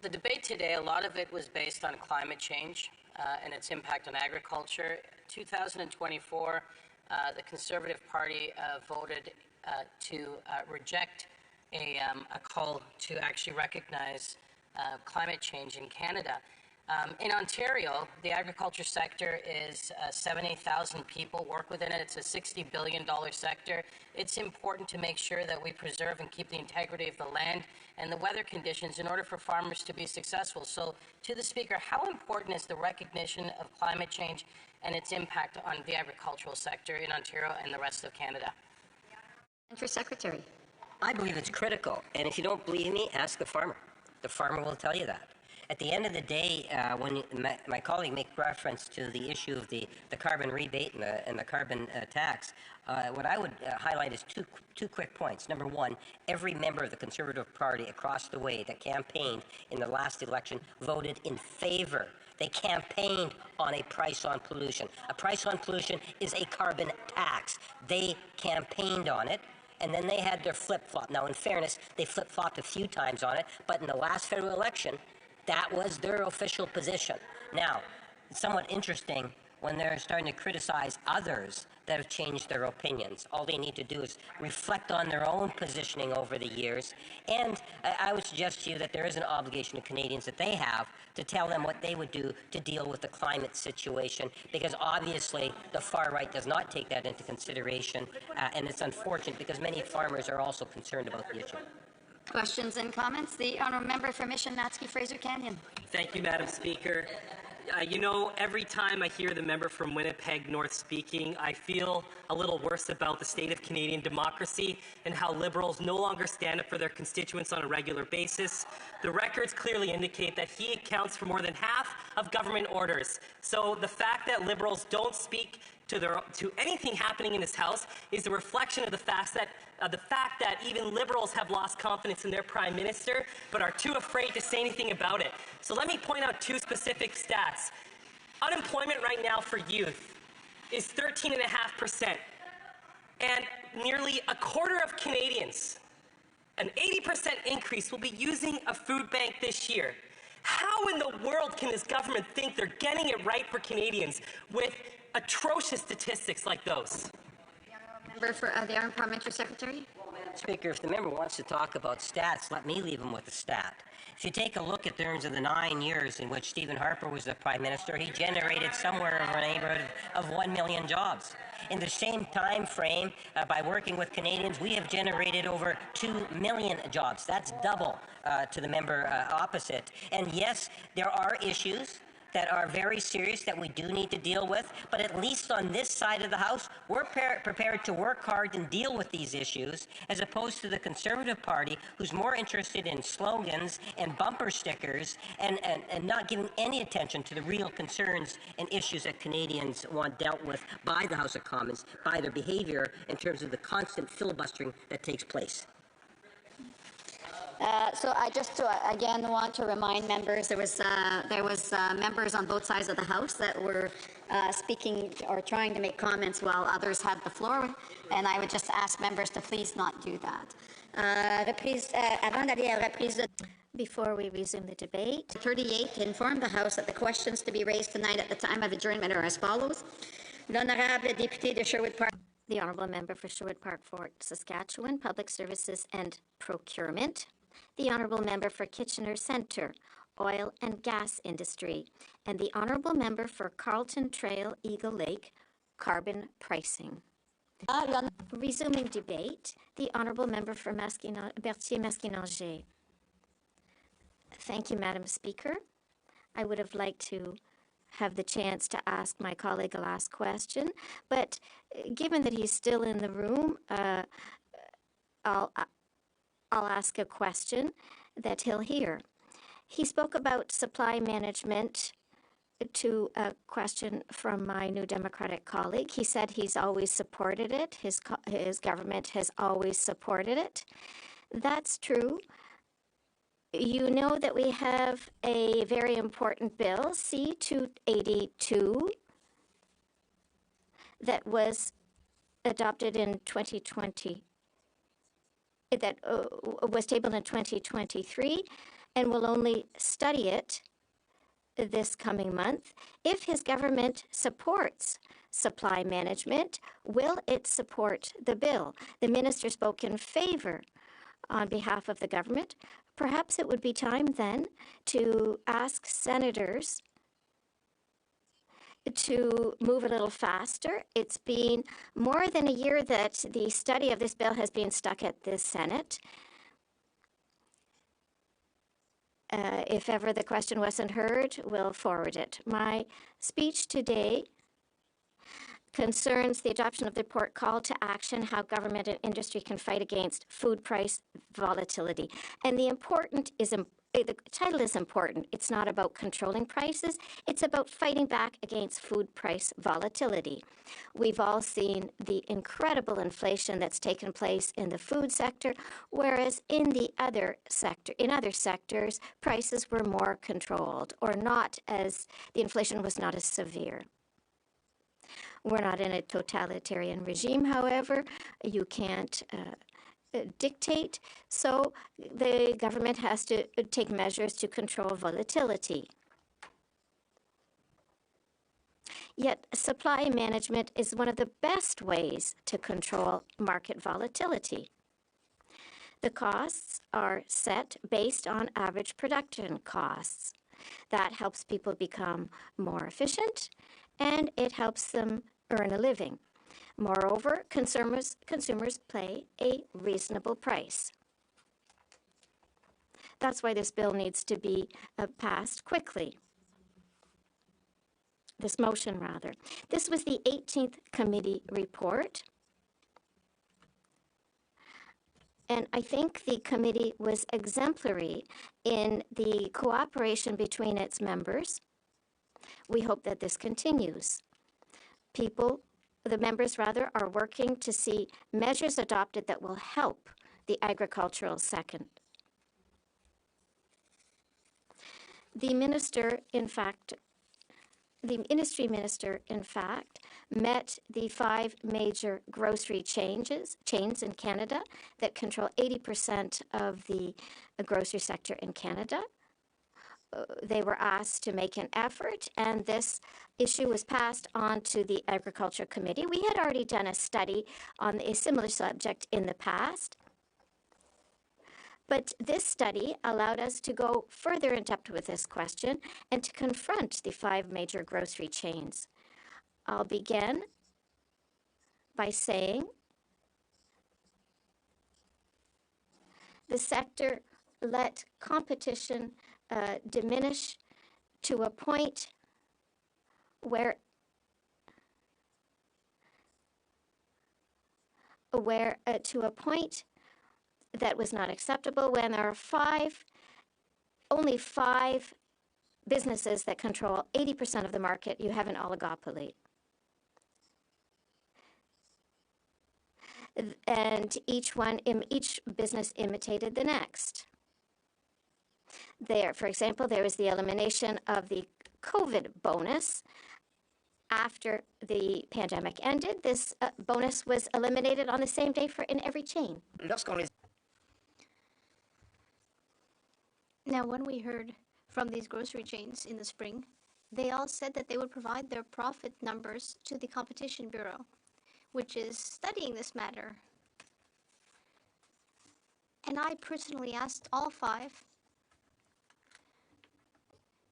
The debate today, a lot of it was based on climate change and its impact on agriculture. 2024, the Conservative Party voted to reject a call to actually recognize climate change in Canada. In Ontario, the agriculture sector is 70,000 people work within it. It's a $60 billion sector. It's important to make sure that we preserve and keep the integrity of the land and the weather conditions in order for farmers to be successful. So, to the Speaker, how important is the recognition of climate change and its impact on the agricultural sector in Ontario and the rest of Canada? And for Secretary. I believe it's critical. And if you don't believe me, ask the farmer. The farmer will tell you that. At the end of the day, when my colleague made reference to the issue of the carbon rebate and the carbon tax, what I would highlight is two quick points. Number one, every member of the Conservative Party across the way that campaigned in the last election voted in favor. They campaigned on a price on pollution. A price on pollution is a carbon tax. They campaigned on it. And then they had their flip-flop. Now, in fairness, they flip-flopped a few times on it, but in the last federal election, that was their official position. Now, it's somewhat interesting when they're starting to criticize others that have changed their opinions. All they need to do is reflect on their own positioning over the years. And I would suggest to you that there is an obligation to Canadians that they have to tell them what they would do to deal with the climate situation, because obviously the far right does not take that into consideration. And it's unfortunate because many farmers are also concerned about the issue. Questions and comments? The honourable member for Mission Natsky Fraser Canyon. Thank you, Madam Speaker. Every time I hear the member from Winnipeg North speaking, I feel a little worse about the state of Canadian democracy and how Liberals no longer stand up for their constituents on a regular basis. The records clearly indicate that he accounts for more than half of government orders. So the fact that Liberals don't speak to anything happening in this House is a reflection of the fact that even Liberals have lost confidence in their Prime Minister, but are too afraid to say anything about it. So let me point out two specific stats. Unemployment right now for youth is 13.5%, and nearly a quarter of Canadians, an 80% increase, will be using a food bank this year. How in the world can this government think they're getting it right for Canadians with atrocious statistics like those? Member for the Honourable Parliamentary Secretary. Well, Madam Speaker, if the member wants to talk about stats, let me leave him with a stat. If you take a look at terms of the 9 years in which Stephen Harper was the Prime Minister, he generated somewhere in the neighborhood of 1 million jobs. In the same time frame, by working with Canadians, we have generated over 2 million jobs. That's double to the member opposite. And yes, there are issues that are very serious that we do need to deal with, but at least on this side of the House, we're prepared to work hard and deal with these issues, as opposed to the Conservative Party, who's more interested in slogans and bumper stickers and not giving any attention to the real concerns and issues that Canadians want dealt with by the House of Commons, by their behavior in terms of the constant filibustering that takes place. So I just again want to remind members there was members on both sides of the House that were speaking or trying to make comments while others had the floor, and I would just ask members to please not do that. Before we resume the debate, 38 to inform the House that the questions to be raised tonight at the time of adjournment are as follows. L'honorable député de Sherwood Park. The honourable member for Sherwood Park, Fort Saskatchewan, Public Services and Procurement. The honourable member for Kitchener Centre, Oil and Gas Industry, and the honourable member for Carlton Trail, Eagle Lake, Carbon Pricing. Resuming debate, the honourable member for Berthier-Maskinangé. Thank you, Madam Speaker. I would have liked to have the chance to ask my colleague a last question, but given that he's still in the room, I'll ask a question that he'll hear. He spoke about supply management to a question from my New Democratic colleague. He said he's always supported it. His government has always supported it. That's true. You know that we have a very important bill, C-282, that was adopted in 2020. That was tabled in 2023 and will only study it this coming month. If his government supports supply management, will it support the bill? The minister spoke in favor on behalf of the government. Perhaps it would be time then to ask senators to move a little faster. It's been more than a year that the study of this bill has been stuck at the Senate. If ever the question wasn't heard, we'll forward it. My speech today concerns the adoption of the report Call to Action, How Government and Industry Can Fight Against Food Price Volatility. And the title is important. It's not about controlling prices. It's about fighting back against food price volatility. We've all seen the incredible inflation that's taken place in the food sector, whereas in other sectors, prices were more controlled or not as, the inflation was not as severe. We're not in a totalitarian regime, however. You can't dictate, so the government has to take measures to control volatility. Yet supply management is one of the best ways to control market volatility. The costs are set based on average production costs. That helps people become more efficient, and it helps them earn a living. Moreover, consumers pay a reasonable price. That's why this bill needs to be passed quickly. This motion, rather. This was the 18th committee report. And I think the committee was exemplary in the cooperation between its members. We hope that this continues. The members are working to see measures adopted that will help the agricultural sector. The industry minister, in fact, met the 5 major grocery chains in Canada that control 80% of the grocery sector in Canada. They were asked to make an effort, and this issue was passed on to the Agriculture Committee. We had already done a study on a similar subject in the past. But this study allowed us to go further in depth with this question and to confront the 5 major grocery chains. I'll begin by saying the sector let competition diminish to a point where that was not acceptable when there are only 5 businesses that control 80% of the market. You have an oligopoly. And each business imitated the next. For example, there was the elimination of the COVID bonus. After the pandemic ended, this bonus was eliminated on the same day in every chain. Now, when we heard from these grocery chains in the spring, they all said that they would provide their profit numbers to the Competition Bureau, which is studying this matter. And I personally asked all 5,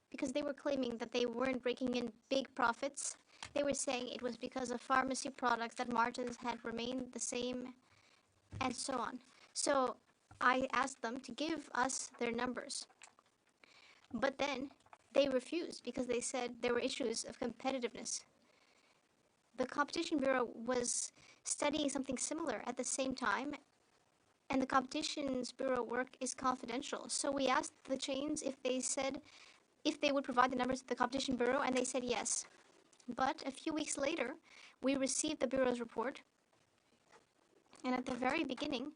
because they were claiming that they weren't breaking in big profits. They were saying it was because of pharmacy products that margins had remained the same, and so on. So I asked them to give us their numbers. But then they refused because they said there were issues of competitiveness. The Competition Bureau was studying something similar at the same time, and the Competition Bureau work is confidential. So we asked the chains if they would provide the numbers to the Competition Bureau, and they said yes. But a few weeks later, we received the Bureau's report, and at the very beginning,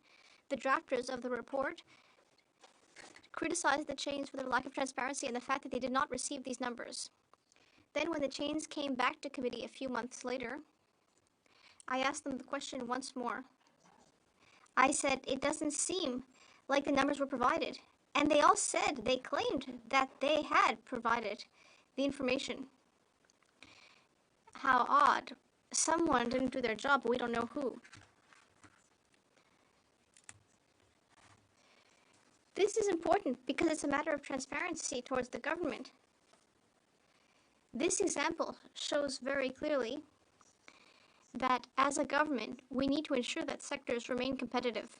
the drafters of the report criticized the chains for their lack of transparency and the fact that they did not receive these numbers. Then when the chains came back to committee a few months later, I asked them the question once more. I said, it doesn't seem like the numbers were provided. And they all said, they claimed that they had provided the information. How odd. Someone didn't do their job, but we don't know who. This is important because it's a matter of transparency towards the government. This example shows very clearly that as a government, we need to ensure that sectors remain competitive.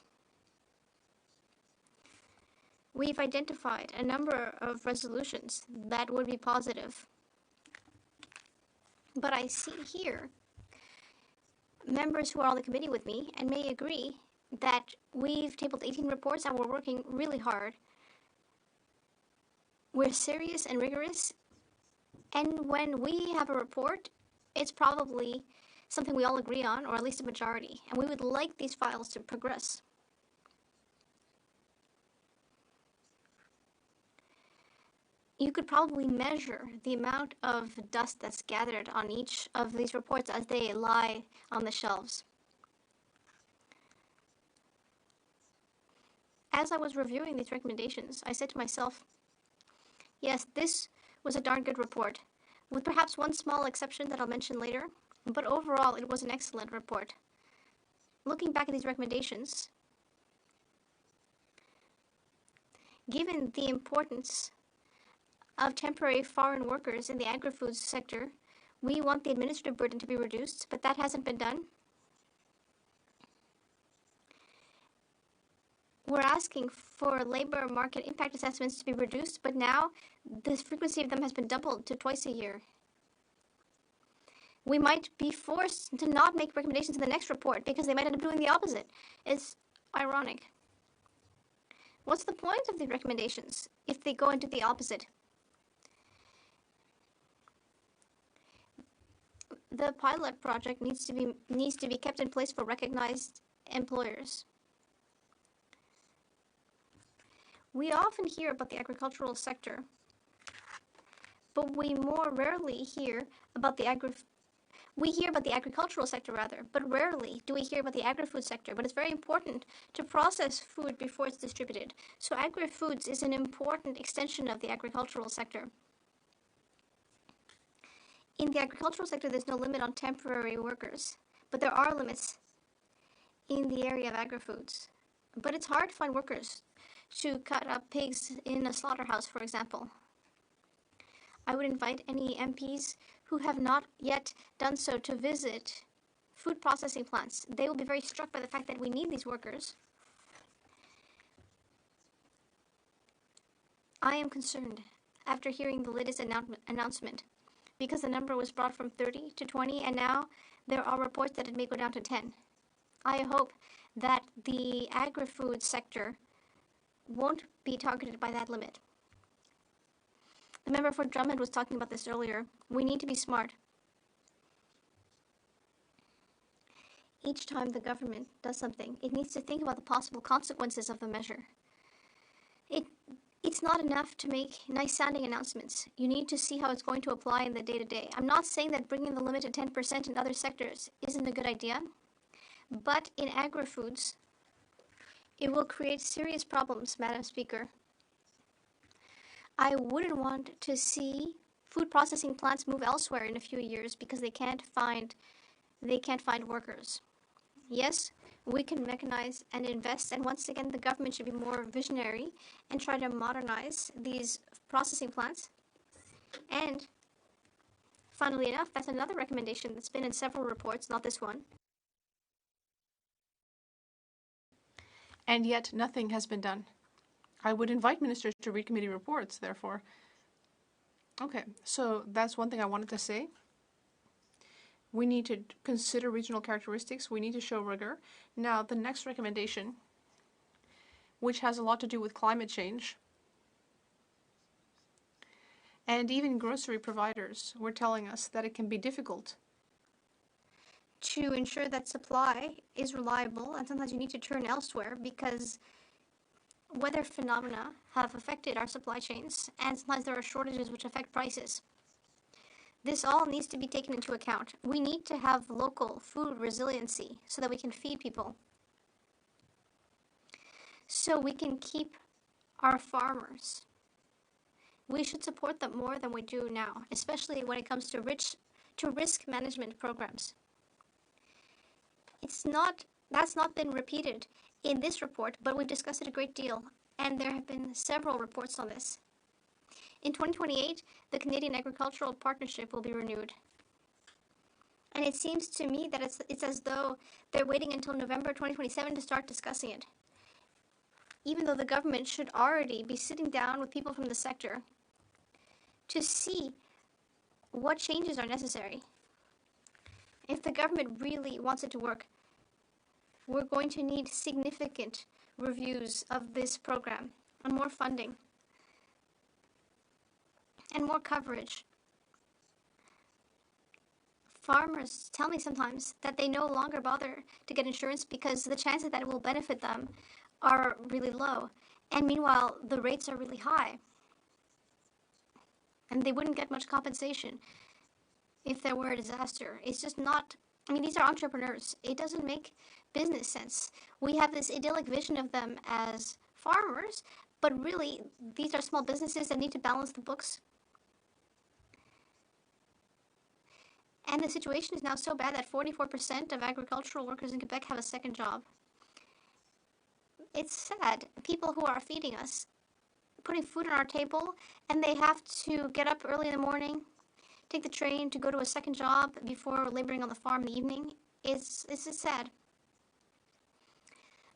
We've identified a number of resolutions that would be positive. But I see here members who are on the committee with me and may agree that we've tabled 18 reports and we're working really hard. We're serious and rigorous, and when we have a report, it's probably something we all agree on, or at least a majority, and we would like these files to progress. You could probably measure the amount of dust that's gathered on each of these reports as they lie on the shelves. As I was reviewing these recommendations, I said to myself, yes, this was a darn good report, with perhaps one small exception that I'll mention later, but overall it was an excellent report. Looking back at these recommendations, given the importance of temporary foreign workers in the agri-foods sector, we want the administrative burden to be reduced, but that hasn't been done. We're asking for labor market impact assessments to be reduced, but now the frequency of them has been doubled to twice a year. We might be forced to not make recommendations in the next report because they might end up doing the opposite. It's ironic. What's the point of the recommendations if they go into the opposite? The pilot project needs to be kept in place for recognized employers. We often hear about the agricultural sector, but we more rarely hear about the agricultural sector rather, but rarely do we hear about the agri-food sector. But it's very important to process food before it's distributed. So agri-foods is an important extension of the agricultural sector. In the agricultural sector, there's no limit on temporary workers, but there are limits in the area of agri-foods. But it's hard to find workers to cut up pigs in a slaughterhouse, for example. I would invite any MPs who have not yet done so to visit food processing plants. They will be very struck by the fact that we need these workers. I am concerned after hearing the latest announcement because the number was brought from 30 to 20 and now there are reports that it may go down to 10. I hope that the agri-food sector won't be targeted by that limit. The member for Drummond was talking about this earlier. We need to be smart. Each time the government does something, it needs to think about the possible consequences of the measure. It's not enough to make nice-sounding announcements. You need to see how it's going to apply in the day-to-day. I'm not saying that bringing the limit to 10% in other sectors isn't a good idea, but in agri-foods, it will create serious problems, Madam Speaker. I wouldn't want to see food processing plants move elsewhere in a few years because they can't find workers. Yes, we can mechanize and invest, and once again, the government should be more visionary and try to modernize these processing plants. And funnily enough, that's another recommendation that's been in several reports, not this one. And yet nothing has been done. I would invite ministers to read committee reports, therefore. Okay, so that's one thing I wanted to say. We need to consider regional characteristics. We need to show rigor. Now, the next recommendation, which has a lot to do with climate change, and even grocery providers were telling us that it can be difficult to ensure that supply is reliable, and sometimes you need to turn elsewhere because weather phenomena have affected our supply chains, and sometimes there are shortages which affect prices. This all needs to be taken into account. We need to have local food resiliency so that we can feed people. So we can keep our farmers. We should support them more than we do now, especially when it comes to risk management programs. That's not been repeated in this report, but we've discussed it a great deal, and there have been several reports on this. In 2028, the Canadian Agricultural Partnership will be renewed. And it seems to me that it's as though they're waiting until November 2027 to start discussing it. Even though the government should already be sitting down with people from the sector to see what changes are necessary. If the government really wants it to work, we're going to need significant reviews of this program and more funding and more coverage. Farmers tell me sometimes that they no longer bother to get insurance because the chances that it will benefit them are really low. And meanwhile, the rates are really high. And they wouldn't get much compensation if there were a disaster. It's just not, these are entrepreneurs. It doesn't make business sense. We have this idyllic vision of them as farmers, but really, these are small businesses that need to balance the books. And the situation is now so bad that 44% of agricultural workers in Quebec have a second job. It's sad. People who are feeding us, putting food on our table, and they have to get up early in the morning, take the train to go to a second job before laboring on the farm in the evening. It's sad.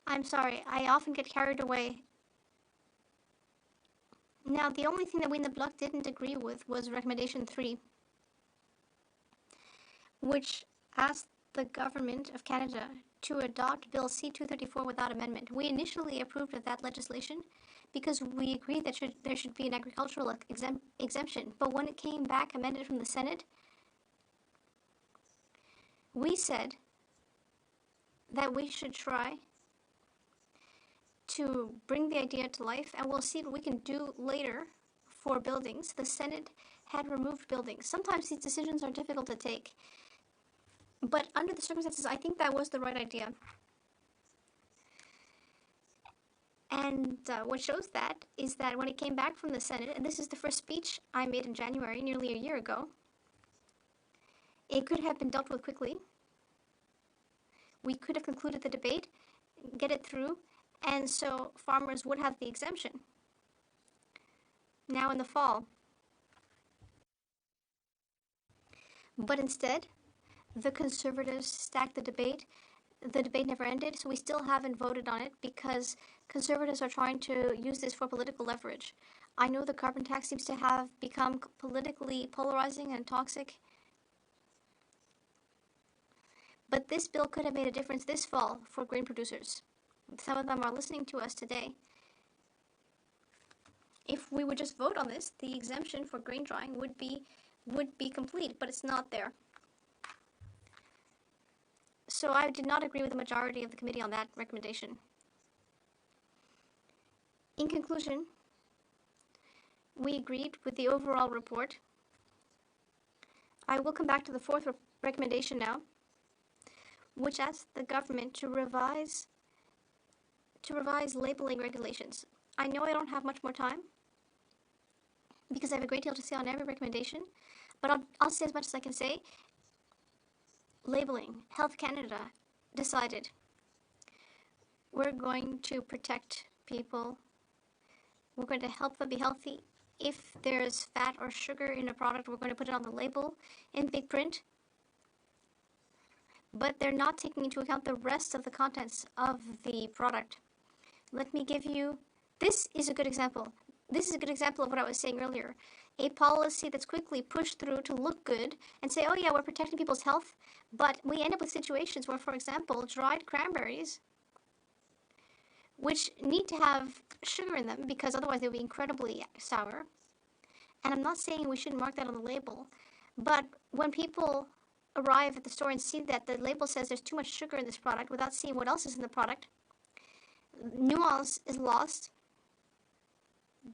I'm sorry, I often get carried away. Now, the only thing that we in the Bloc didn't agree with was recommendation 3, which asked the Government of Canada to adopt Bill C-234 without amendment. We initially approved of that legislation because we agreed that there should be an agricultural exemption. But when it came back amended from the Senate, we said that we should try to bring the idea to life, and we'll see what we can do later for buildings. The Senate had removed buildings. Sometimes these decisions are difficult to take. But under the circumstances, I think that was the right idea. And what shows that is that when it came back from the Senate, and this is the first speech I made in January, nearly a year ago, it could have been dealt with quickly. We could have concluded the debate, get it through, And so farmers would have the exemption. Now in the fall. But instead, the Conservatives stacked the debate. The debate never ended, so we still haven't voted on it because Conservatives are trying to use this for political leverage. I know the carbon tax seems to have become politically polarizing and toxic, but this bill could have made a difference this fall for grain producers. Some of them are listening to us today. If we would just vote on this, the exemption for grain drying would be complete, but it's not there. So I did not agree with the majority of the committee on that recommendation. In conclusion, we agreed with the overall report. I will come back to the fourth recommendation now, which asks the government to revise labeling regulations. I know I don't have much more time because I have a great deal to say on every recommendation, but I'll say as much as I can say. Labeling. Health Canada decided we're going to protect people. We're going to help them be healthy. If there's fat or sugar in a product, we're going to put it on the label in big print. But they're not taking into account the rest of the contents of the product. Let me give you, this is a good example. This is a good example of what I was saying earlier. A policy that's quickly pushed through to look good and say, oh yeah, we're protecting people's health, but we end up with situations where, for example, dried cranberries, which need to have sugar in them because otherwise they'll be incredibly sour. And I'm not saying we shouldn't mark that on the label, but when people arrive at the store and see that the label says there's too much sugar in this product without seeing what else is in the product, nuance is lost.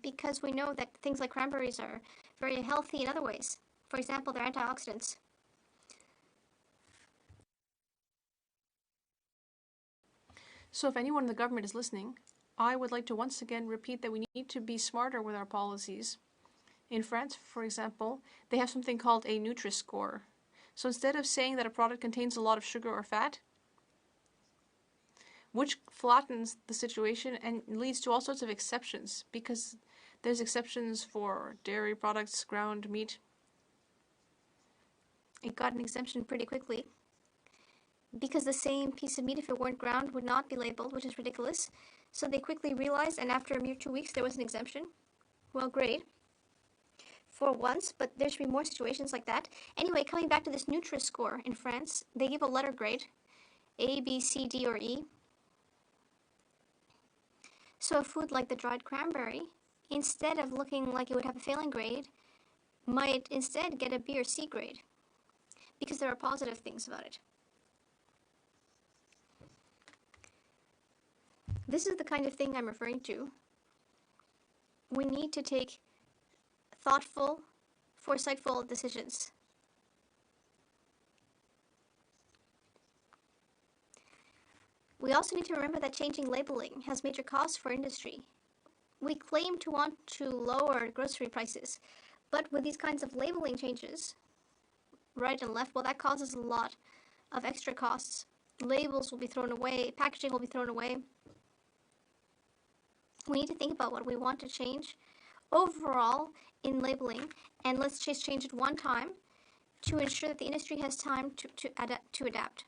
Because we know that things like cranberries are very healthy in other ways. For example, they're antioxidants. So if anyone in the government is listening, I would like to once again repeat that we need to be smarter with our policies. In France, for example, they have something called a Nutri-Score. So instead of saying that a product contains a lot of sugar or fat, which flattens the situation and leads to all sorts of exceptions, because there's exceptions for dairy products, ground meat. It got an exemption pretty quickly, because the same piece of meat, if it weren't ground, would not be labeled, which is ridiculous. So they quickly realized, and after a mere 2 weeks, there was an exemption. Well, great. For once, but there should be more situations like that. Anyway, coming back to this Nutri-Score in France, they give a letter grade, A, B, C, D, or E. So a food like the dried cranberry, instead of looking like it would have a failing grade, might instead get a B or C grade, because there are positive things about it. This is the kind of thing I'm referring to. We need to take thoughtful, foresightful decisions. We also need to remember that changing labeling has major costs for industry. We claim to want to lower grocery prices, but with these kinds of labeling changes, right and left, well, that causes a lot of extra costs. Labels will be thrown away, packaging will be thrown away. We need to think about what we want to change overall in labeling, and let's just change it one time to ensure that the industry has time to adapt.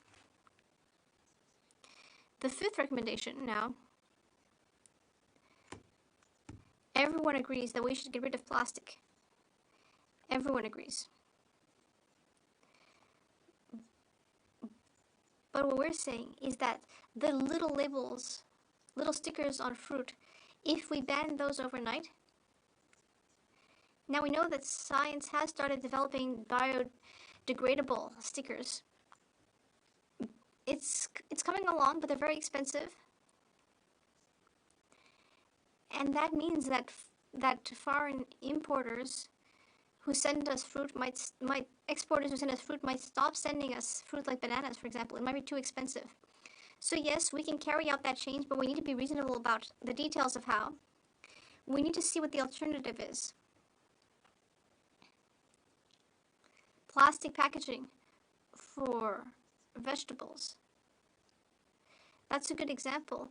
The fifth recommendation now. Everyone agrees that we should get rid of plastic. Everyone agrees. But what we're saying is that the little labels, little stickers on fruit, if we ban those overnight, now we know that science has started developing biodegradable stickers. It's coming along, but they're very expensive. And that means that foreign importers who send us fruit exporters who send us fruit might stop sending us fruit like bananas, for example. It might be too expensive. So yes, we can carry out that change, but we need to be reasonable about the details of how. We need to see what the alternative is. Plastic packaging for vegetables. That's a good example.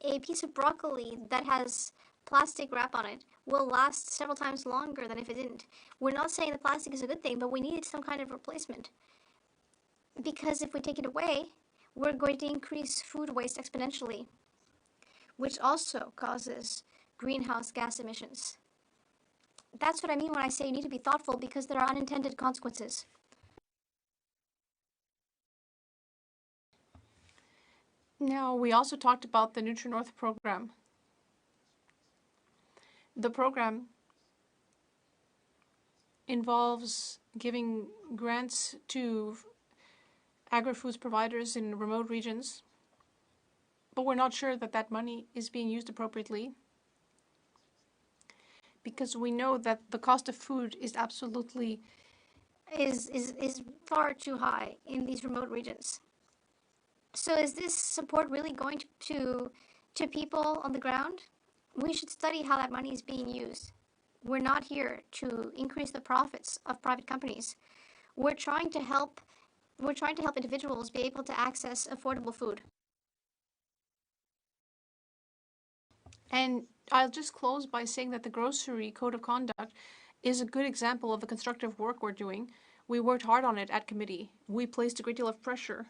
a piece of broccoli that has plastic wrap on it will last several times longer than if it didn't. We're not saying that plastic is a good thing, but we need some kind of replacement. Because if we take it away, we're going to increase food waste exponentially, which also causes greenhouse gas emissions. That's what I mean when I say you need to be thoughtful, because there are unintended consequences. Now, we also talked about the Nutri-North program. The program involves giving grants to agri-foods providers in remote regions, but we're not sure that that money is being used appropriately, because we know that the cost of food is absolutely is far too high in these remote regions. So is this support really going to people on the ground? We should study how that money is being used. We're not here to increase the profits of private companies. We're trying to help individuals be able to access affordable food. And I'll just close by saying that the Grocery Code of Conduct is a good example of the constructive work we're doing. We worked hard on it at committee. We placed a great deal of pressure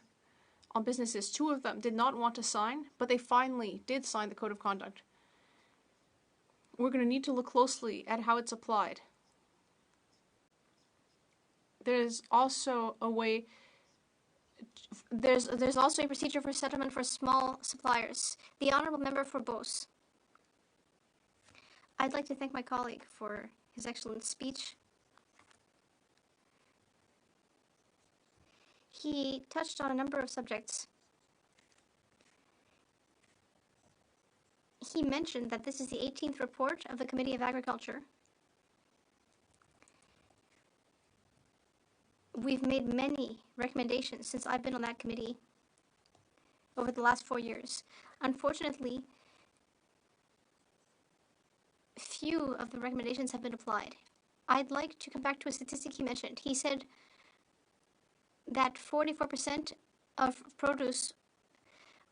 on businesses. 2 of them did not want to sign, but they finally did sign the Code of Conduct. We're going to need to look closely at how it's applied. There's also a way, there's also a procedure for settlement for small suppliers. The Honourable Member for Beauce. I'd like to thank my colleague for his excellent speech. He touched on a number of subjects. He mentioned that this is the 18th report of the Committee of Agriculture. We've made many recommendations since I've been on that committee over the last 4 years. Unfortunately, few of the recommendations have been applied. I'd like to come back to a statistic he mentioned. He said that 44% of produce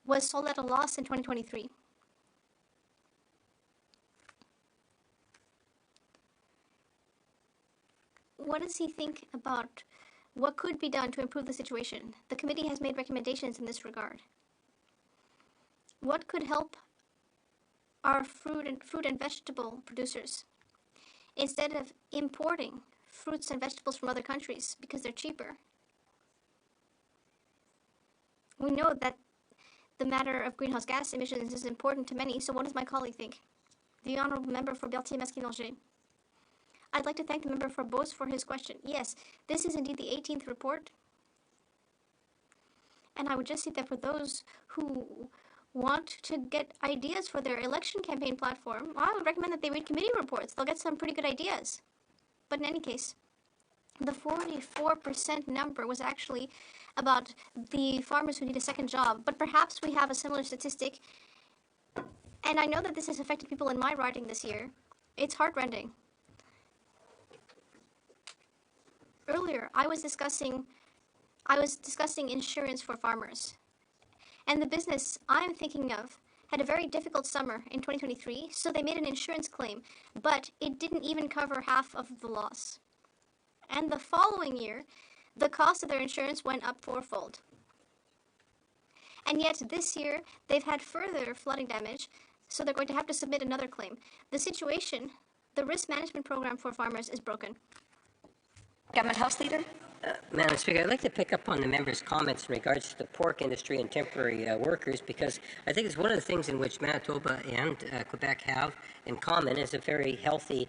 was sold at a loss in 2023. What does he think about what could be done to improve the situation? The committee has made recommendations in this regard. What could help our fruit and vegetable producers instead of importing fruits and vegetables from other countries because they're cheaper? We know that the matter of greenhouse gas emissions is important to many, so what does my colleague think? The Honourable Member for Berthier-Masquinongé. I'd like to thank the member for Beauce for his question. Yes, this is indeed the 18th report. And I would just say that for those who want to get ideas for their election campaign platform, I would recommend that they read committee reports. They'll get some pretty good ideas. But in any case, the 44% number was actually about the farmers who need a second job. But perhaps we have a similar statistic. And I know that this has affected people in my riding this year. It's heartrending. Earlier, I was discussing insurance for farmers. And the business I'm thinking of had a very difficult summer in 2023, so they made an insurance claim, but it didn't even cover half of the loss. And the following year, the cost of their insurance went up 4-fold. And yet this year, they've had further flooding damage, so they're going to have to submit another claim. The situation, the risk management program for farmers is broken. Government House Leader. Madam Speaker, I'd like to pick up on the member's comments in regards to the pork industry and temporary workers, because I think it's one of the things in which Manitoba and Quebec have in common is a very healthy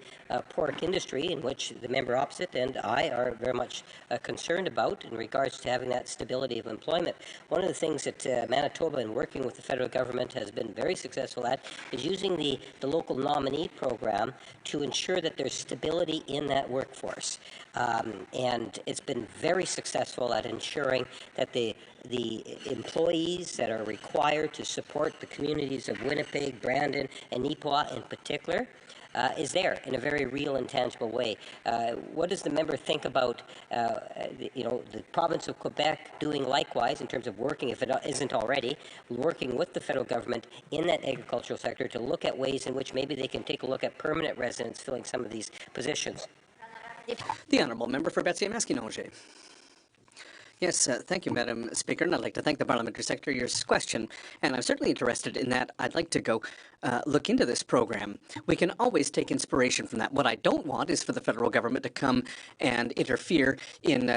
pork industry, in which the member opposite and I are very much concerned about in regards to having that stability of employment. One of the things that Manitoba, in working with the federal government, has been very successful at is using the local nominee program to ensure that there's stability in that workforce. And it's been very successful at ensuring that the employees that are required to support the communities of Winnipeg, Brandon, and Neepawa in particular is there in a very real and tangible way. What does the member think about, the province of Quebec doing likewise in terms of working, if it isn't already, working with the federal government in that agricultural sector to look at ways in which maybe they can take a look at permanent residents filling some of these positions? The Honourable Member for Berthier-Maskinongé. Yes, thank you, Madam Speaker, and I'd like to thank the Parliamentary Secretary for your question, and I'm certainly interested in that. I'd like to go look into this program. We can always take inspiration from that. What I don't want is for the federal government to come and interfere in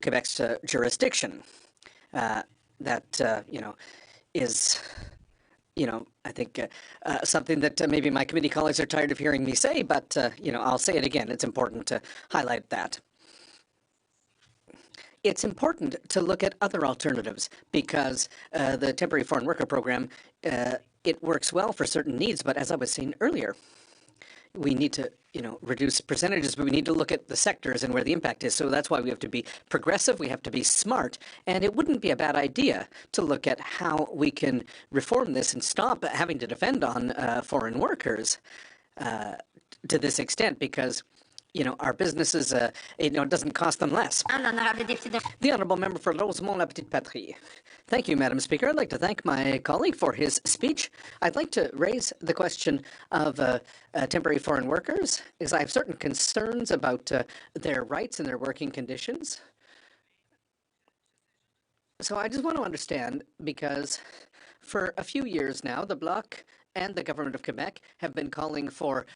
Quebec's jurisdiction. Is I think something that maybe my committee colleagues are tired of hearing me say, but, I'll say it again. It's important to highlight that. It's important to look at other alternatives because the temporary foreign worker program, it works well for certain needs, but as I was saying earlier, we need to, reduce percentages, but we need to look at the sectors and where the impact is. So that's why we have to be progressive, we have to be smart, and it wouldn't be a bad idea to look at how we can reform this and stop having to depend on foreign workers to this extent, because our businesses, it doesn't cost them less. The Honourable Member for Rosemont-La Petite Patrie. Thank you, Madam Speaker. I'd like to thank my colleague for his speech. I'd like to raise the question of temporary foreign workers, because I have certain concerns about their rights and their working conditions. So I just want to understand, because for a few years now, the Bloc and the government of Quebec have been calling for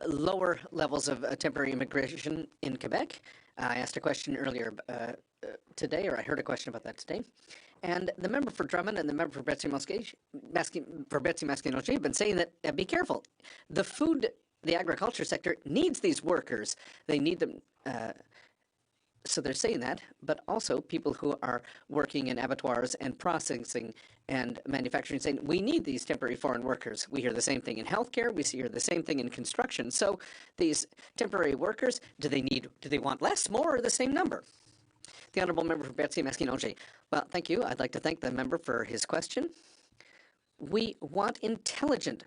lower levels of temporary immigration in Quebec. I asked a question earlier today, or I heard a question about that today. And the member for Drummond and the member for Berthier-Maskinongé have been saying that, be careful. The agriculture sector needs these workers. They need them. So they're saying that, but also people who are working in abattoirs and processing and manufacturing saying, we need these temporary foreign workers. We hear the same thing in healthcare. We hear the same thing in construction. So these temporary workers, do they want less, more, or the same number? The Honourable Member for Berthier-Maskinongé. Well, thank you. I'd like to thank the member for his question. We want intelligent,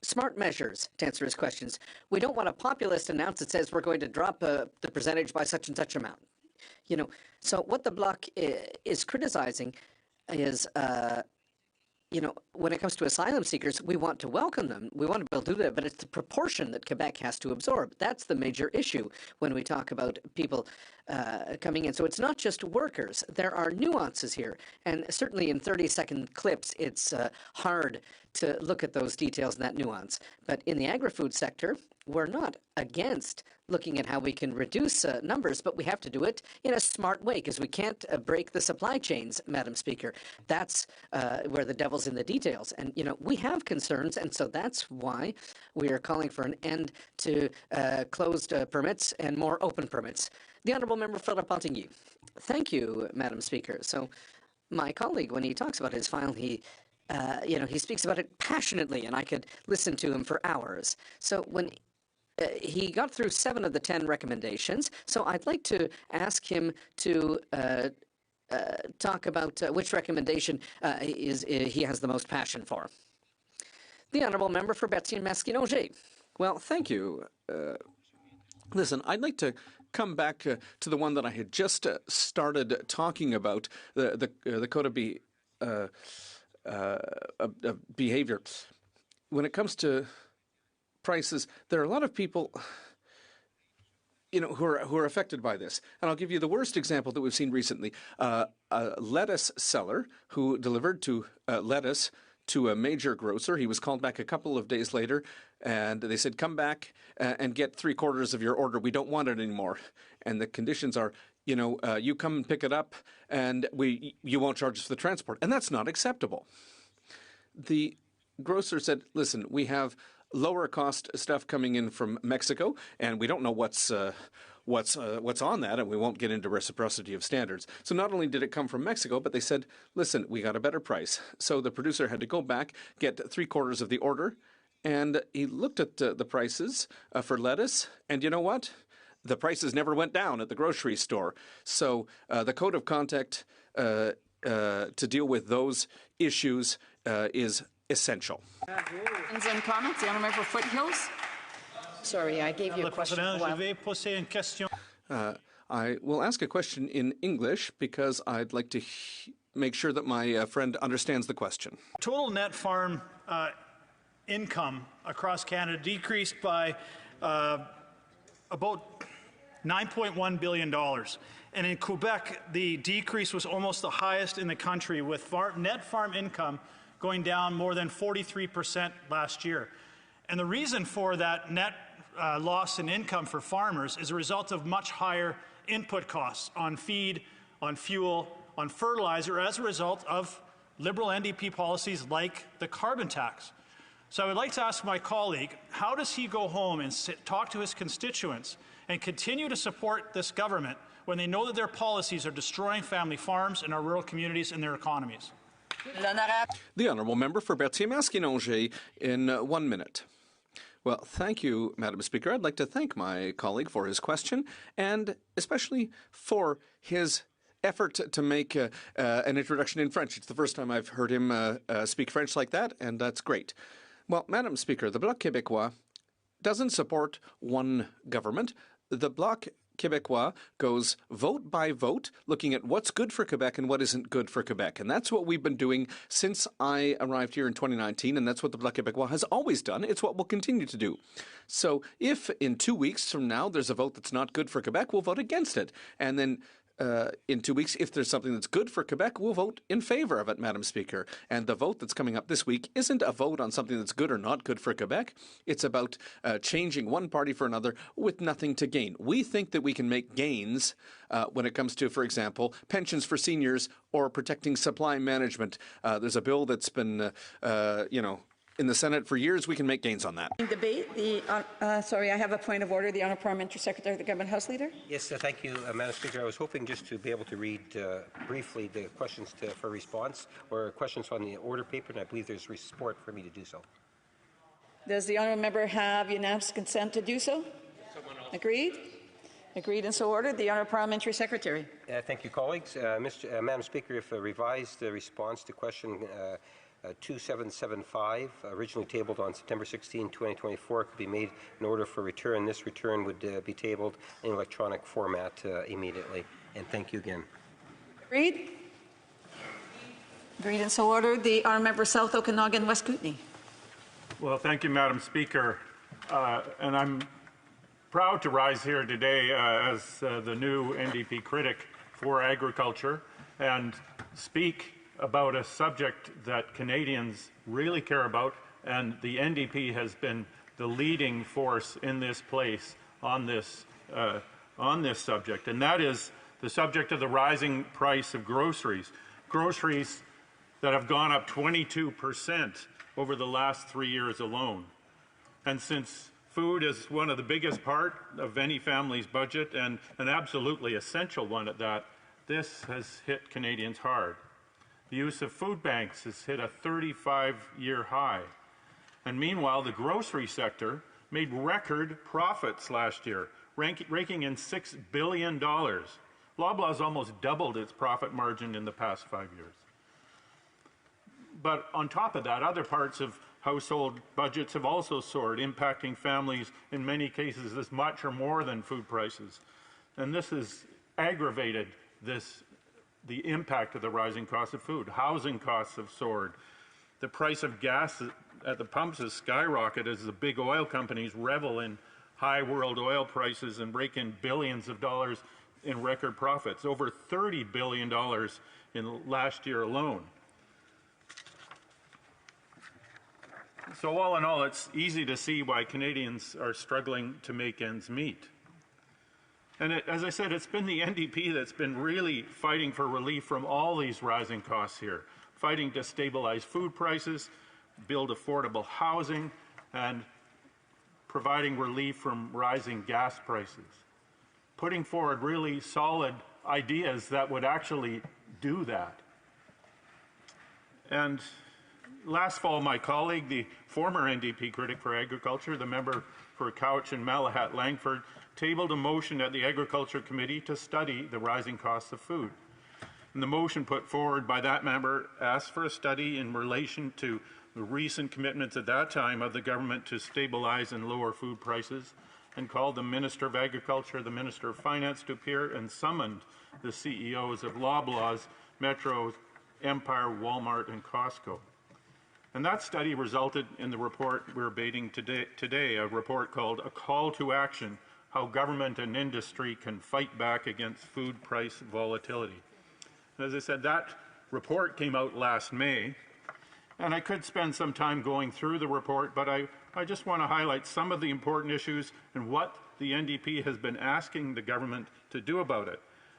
smart measures to answer his questions. We don't want a populist announce that says we're going to drop the percentage by such and such amount. So what the Bloc is criticizing is, when it comes to asylum seekers, we want to welcome them. We want to be able to do that, but it's the proportion that Quebec has to absorb. That's the major issue when we talk about people coming in. So it's not just workers. There are nuances here. And certainly in 30-second clips, it's hard to look at those details and that nuance. But in the agri-food sector, we're not against looking at how we can reduce numbers, but we have to do it in a smart way, because we can't break the supply chains, Madam Speaker. That's where the devil's in the details. And, we have concerns, and so that's why we are calling for an end to closed permits and more open permits. The Honourable Member Philip Pontigny. Thank you, Madam Speaker. So my colleague, when he talks about his file, he speaks about it passionately, and I could listen to him for hours. So when he got through 7 of the 10 recommendations, so I'd like to ask him to talk about which recommendation he has the most passion for. The Honourable Member for Berthier-Maskinongé. Well, thank you. Listen, I'd like to come back to the one that I had just started talking about, the code of behavior. When it comes to prices, there are a lot of people, who are affected by this. And I'll give you the worst example that we've seen recently. A lettuce seller who delivered lettuce to a major grocer. He was called back a couple of days later, and they said, come back and get 3/4 of your order. We don't want it anymore. And the conditions are, you come and pick it up, and you won't charge us for the transport. And that's not acceptable. The grocer said, listen, we have lower cost stuff coming in from Mexico, and we don't know what's on that, and we won't get into reciprocity of standards. So not only did it come from Mexico, but they said, listen, we got a better price. So the producer had to go back, get 3/4 of the order, and he looked at the prices for lettuce, and you know what? The prices never went down at the grocery store. So the code of conduct to deal with those issues is essential. And comments, the Honourable Member for Foothills. Sorry, I gave you a question. I will ask a question in English because I'd like to make sure that my friend understands the question. Total net farm income across Canada decreased by about $9.1 billion. And in Quebec, the decrease was almost the highest in the country, with net farm income going down more than 43% last year. And the reason for that net loss in income for farmers is a result of much higher input costs on feed, on fuel, on fertilizer, as a result of Liberal NDP policies like the carbon tax. So I would like to ask my colleague, how does he go home and talk to his constituents and continue to support this government when they know that their policies are destroying family farms and our rural communities and their economies? The Honourable Member for Berthier-Masquinongé in 1 minute. Well, thank you, Madam Speaker. I'd like to thank my colleague for his question and especially for his effort to make an introduction in French. It's the first time I've heard him speak French like that, and that's great. Well, Madam Speaker, the Bloc Québécois doesn't support one government. The Bloc Québécois goes vote by vote, looking at what's good for Quebec and what isn't good for Quebec. And that's what we've been doing since I arrived here in 2019, and that's what the Bloc Québécois has always done. It's what we'll continue to do. So if in 2 weeks from now there's a vote that's not good for Quebec, we'll vote against it. And then in 2 weeks, if there's something that's good for Quebec, we'll vote in favor of it, Madam Speaker. And the vote that's coming up this week isn't a vote on something that's good or not good for Quebec. It's about changing one party for another with nothing to gain. We think that we can make gains when it comes to, for example, pensions for seniors or protecting supply management. There's a bill that's been, in the Senate for years. We can make gains on that. Debate. Sorry, I have a point of order. The Honourable Parliamentary Secretary of the Government House Leader. Yes, thank you, Madam Speaker. I was hoping just to be able to read briefly the questions for response or questions on the order paper, and I believe there's support for me to do so. Does the Honourable Member have unanimous consent to do so? Agreed? Agreed and so ordered. The Honourable Parliamentary Secretary. Thank you, colleagues. Madam Speaker, if a revised response to question 2775, originally tabled on September 16, 2024, could be made in order for return. This return would be tabled in electronic format immediately. And thank you again. Agreed? Agreed and so ordered. The Honourable Member South Okanagan West Kootenay. Well, thank you, Madam Speaker. And I'm proud to rise here today as the new NDP critic for agriculture and speak about a subject that Canadians really care about, and the NDP has been the leading force in this place on this subject, and that is the subject of the rising price of groceries. Groceries that have gone up 22% over the last 3 years alone. And since food is one of the biggest part of any family's budget, and an absolutely essential one at that, this has hit Canadians hard. The use of food banks has hit a 35-year high. And meanwhile, the grocery sector made record profits last year, raking in $6 billion. Loblaws almost doubled its profit margin in the past 5 years. But on top of that, other parts of household budgets have also soared, impacting families in many cases as much or more than food prices. And this has aggravated the impact of the rising cost of food. Housing costs have soared. The price of gas at the pumps has skyrocketed as the big oil companies revel in high world oil prices and rake in billions of dollars in record profits, over $30 billion in last year alone. So all in all, it's easy to see why Canadians are struggling to make ends meet. And as I said, it's been the NDP that's been really fighting for relief from all these rising costs here, fighting to stabilize food prices, build affordable housing, and providing relief from rising gas prices, putting forward really solid ideas that would actually do that. And last fall, my colleague, the former NDP critic for agriculture, the member for Couch and Malahat Langford, tabled a motion at the Agriculture Committee to study the rising costs of food. And the motion put forward by that member asked for a study in relation to the recent commitments at that time of the government to stabilize and lower food prices, and called the Minister of Agriculture, the Minister of Finance to appear, and summoned the CEOs of Loblaws, Metro, Empire, Walmart, and Costco. And that study resulted in the report we're debating today, a report called A Call to Action, How Government and Industry Can Fight Back Against Food Price Volatility. And as I said, that report came out last May, and I could spend some time going through the report, but I just want to highlight some of the important issues and what the NDP has been asking the government to do about it.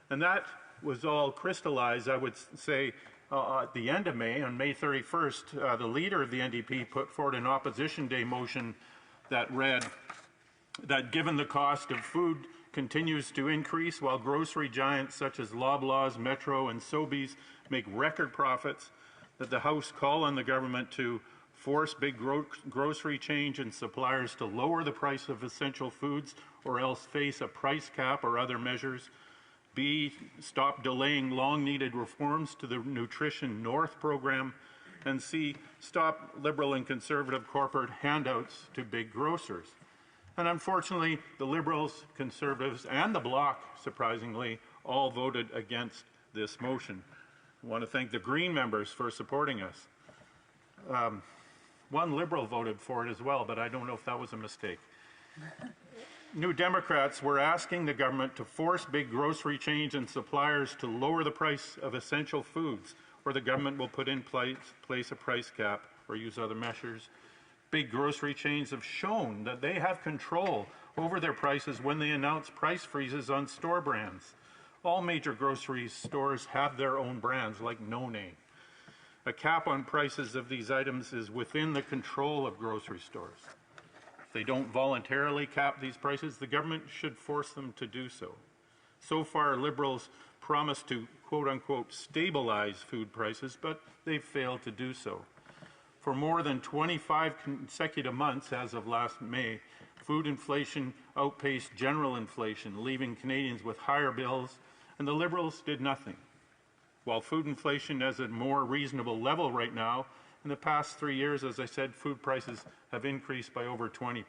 And that was all crystallized, I would say, at the end of May. On May 31st, the leader of the NDP put forward an opposition day motion that read that given the cost of food continues to increase while grocery giants such as Loblaws, Metro, and Sobeys make record profits, that the House call on the government to force big grocery chains and suppliers to lower the price of essential foods or else face a price cap or other measures. B, stop delaying long-needed reforms to the Nutrition North program. And C, stop Liberal and Conservative corporate handouts to big grocers. And unfortunately, the Liberals, Conservatives, and the Bloc, surprisingly, all voted against this motion. I want to thank the Green members for supporting us. One Liberal voted for it as well, but I don't know if that was a mistake. New Democrats were asking the government to force big grocery chains and suppliers to lower the price of essential foods, or the government will put in place a price cap or use other measures. Big grocery chains have shown that they have control over their prices when they announce price freezes on store brands. All major grocery stores have their own brands, like No Name. A cap on prices of these items is within the control of grocery stores. If they don't voluntarily cap these prices, the government should force them to do so. So far, Liberals promised to, quote-unquote, stabilize food prices, but they've failed to do so. For more than 25 consecutive months, as of last May, food inflation outpaced general inflation, leaving Canadians with higher bills, and the Liberals did nothing. While food inflation is at a more reasonable level right now, in the past 3 years, as I said, food prices have increased by over 20%.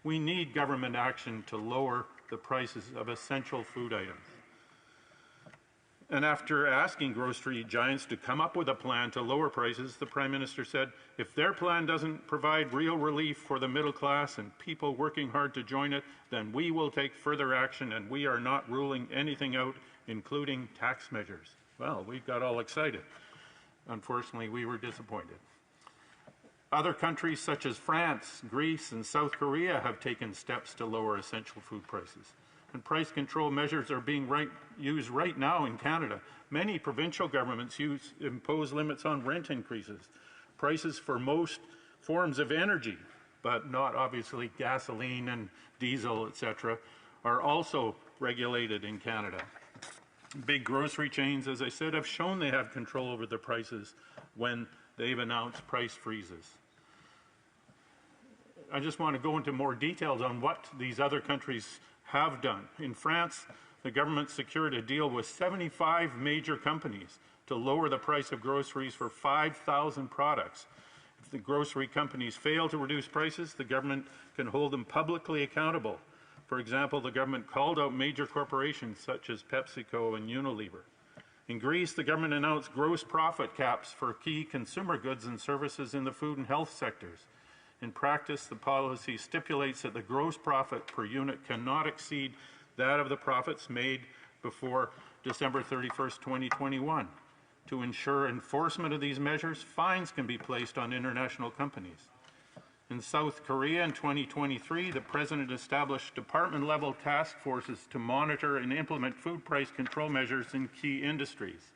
We need government action to lower the prices of essential food items. And after asking grocery giants to come up with a plan to lower prices, the Prime Minister said, if their plan doesn't provide real relief for the middle class and people working hard to join it, then we will take further action, and we are not ruling anything out, including tax measures. Well, we got all excited. Unfortunately, we were disappointed. Other countries such as France, Greece, and South Korea have taken steps to lower essential food prices. And price control measures are being used right now in Canada. Many provincial governments impose limits on rent increases, prices for most forms of energy, but not obviously gasoline and diesel, etc., are also regulated in Canada. Big grocery chains, as I said, have shown they have control over the prices when they've announced price freezes. I just want to go into more details on what these other countries have done. In France, the government secured a deal with 75 major companies to lower the price of groceries for 5,000 products. If the grocery companies fail to reduce prices, the government can hold them publicly accountable. For example, the government called out major corporations such as PepsiCo and Unilever. In Greece, the government announced gross profit caps for key consumer goods and services in the food and health sectors. In practice, the policy stipulates that the gross profit per unit cannot exceed that of the profits made before December 31st, 2021. To ensure enforcement of these measures, fines can be placed on international companies. In South Korea in 2023, the President established department-level task forces to monitor and implement food price control measures in key industries.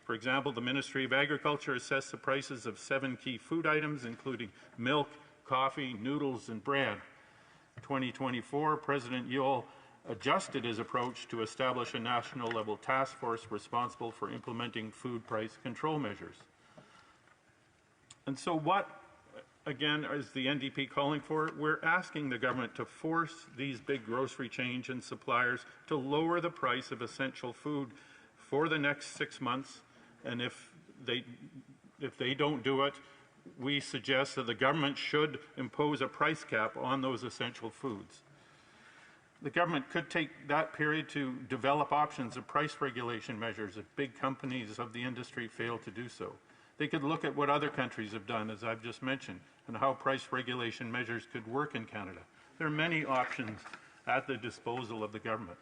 For example, the Ministry of Agriculture assessed the prices of 7 key food items, including milk, coffee, noodles, and bread. In 2024, President Yule adjusted his approach to establish a national-level task force responsible for implementing food price control measures. And so what, again, is the NDP calling for? We're asking the government to force these big grocery chains and suppliers to lower the price of essential food for the next 6 months, and if they don't do it, we suggest that the government should impose a price cap on those essential foods. The government could take that period to develop options of price regulation measures if big companies of the industry fail to do so. They could look at what other countries have done, as I've just mentioned, and how price regulation measures could work in Canada. There are many options at the disposal of the government.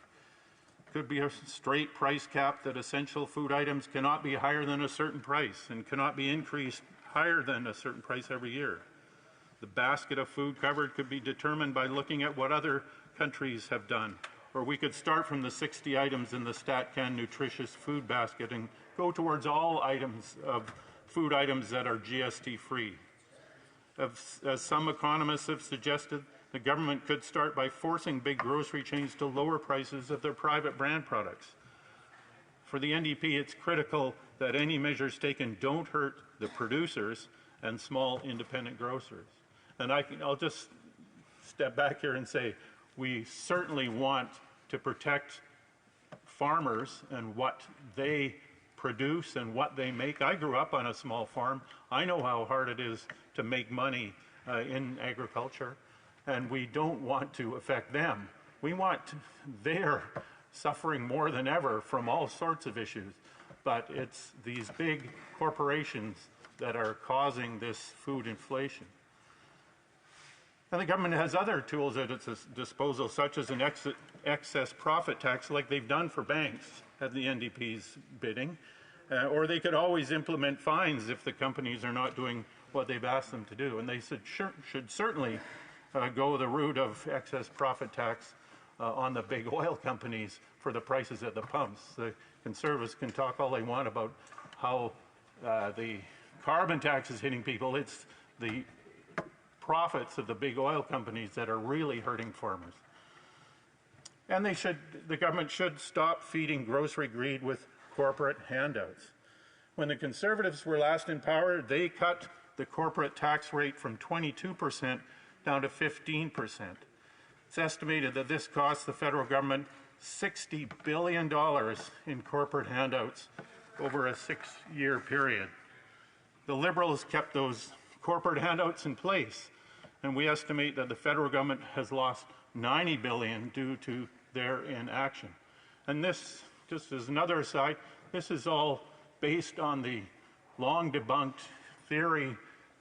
Could be a straight price cap that essential food items cannot be higher than a certain price and cannot be increased higher than a certain price every year. The basket of food covered could be determined by looking at what other countries have done. Or we could start from the 60 items in the StatCan nutritious food basket and go towards all items of food items that are GST free. As some economists have suggested, the government could start by forcing big grocery chains to lower prices of their private brand products. For the NDP, it's critical that any measures taken don't hurt the producers and small independent grocers. And I'll just step back here and say, we certainly want to protect farmers and what they produce and what they make. I grew up on a small farm. I know how hard it is to make money in agriculture, and we don't want to affect them. We want their suffering more than ever from all sorts of issues, but it's these big corporations that are causing this food inflation. And the government has other tools at its disposal, such as an excess profit tax, like they've done for banks at the NDP's bidding, or they could always implement fines if the companies are not doing what they've asked them to do. And they should certainly go the route of excess profit tax on the big oil companies for the prices at the pumps. The Conservatives can talk all they want about how the carbon tax is hitting people. It's the profits of the big oil companies that are really hurting farmers. And the government should stop feeding grocery greed with corporate handouts. When the Conservatives were last in power, they cut the corporate tax rate from 22% down to 15%. It's estimated that this cost the federal government $60 billion in corporate handouts over a 6-year period. The Liberals kept those corporate handouts in place, and we estimate that the federal government has lost $90 billion due to their inaction. And this, just as another aside, this is all based on the long debunked theory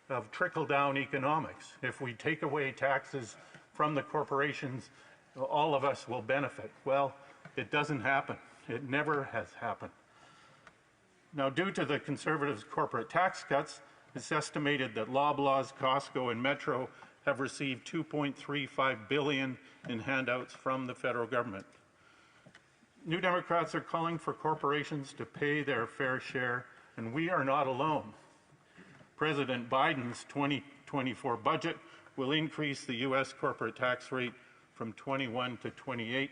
of trickle-down economics. If we take away taxes from the corporations, all of us will benefit. Well, it doesn't happen. It never has happened. Now, due to the Conservatives' corporate tax cuts, it's estimated that Loblaws, Costco, and Metro have received $2.35 billion in handouts from the federal government. New Democrats are calling for corporations to pay their fair share, and we are not alone. President Biden's 2024 budget will increase the U.S. corporate tax rate from 21 to 28%.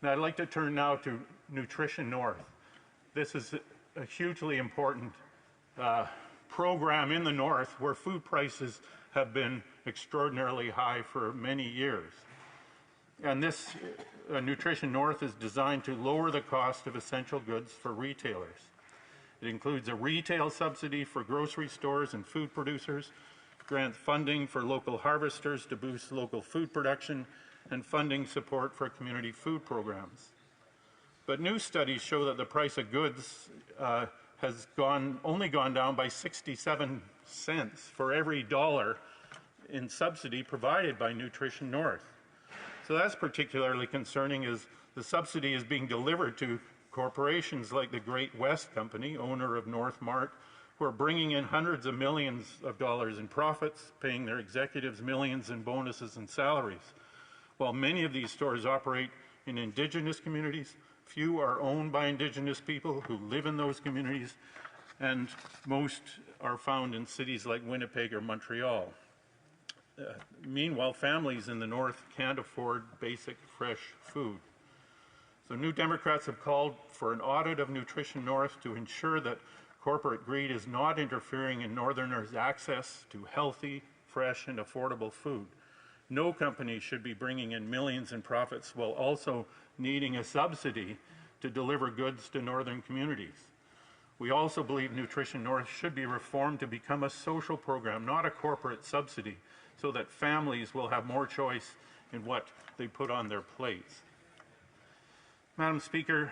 Now, I'd like to turn now to Nutrition North. This is a hugely important program in the North where food prices have been extraordinarily high for many years. And this Nutrition North is designed to lower the cost of essential goods for retailers. It includes a retail subsidy for grocery stores and food producers, grants funding for local harvesters to boost local food production, and funding support for community food programs. But new studies show that the price of goods has only gone down by 67 cents for every dollar in subsidy provided by Nutrition North. So that's particularly concerning, as the subsidy is being delivered to corporations like the Great West Company, owner of North Mart, who are bringing in hundreds of millions of dollars in profits, paying their executives millions in bonuses and salaries. While many of these stores operate in Indigenous communities, few are owned by Indigenous people who live in those communities, and most are found in cities like Winnipeg or Montreal. Meanwhile, families in the North can't afford basic fresh food. So New Democrats have called for an audit of Nutrition North to ensure that corporate greed is not interfering in Northerners' access to healthy, fresh, and affordable food. No company should be bringing in millions in profits while also needing a subsidy to deliver goods to northern communities. We also believe Nutrition North should be reformed to become a social program, not a corporate subsidy, so that families will have more choice in what they put on their plates. Madam Speaker,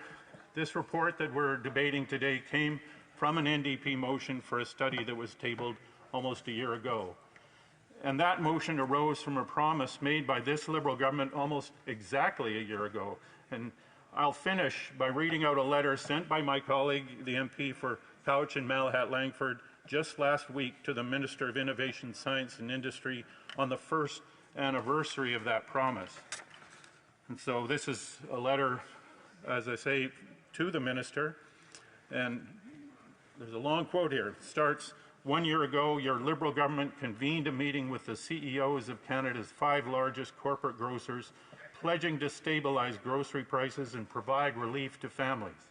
this report that we're debating today came from an NDP motion for a study that was tabled almost a year ago. And that motion arose from a promise made by this Liberal government almost exactly a year ago. And I'll finish by reading out a letter sent by my colleague, the MP for Couch and Malahat Langford, just last week to the Minister of Innovation, Science and Industry on the first anniversary of that promise. And so this is a letter, as I say, to the Minister. And there's a long quote here. It starts, "1 year ago, your Liberal government convened a meeting with the CEOs of Canada's 5 largest corporate grocers, pledging to stabilize grocery prices and provide relief to families.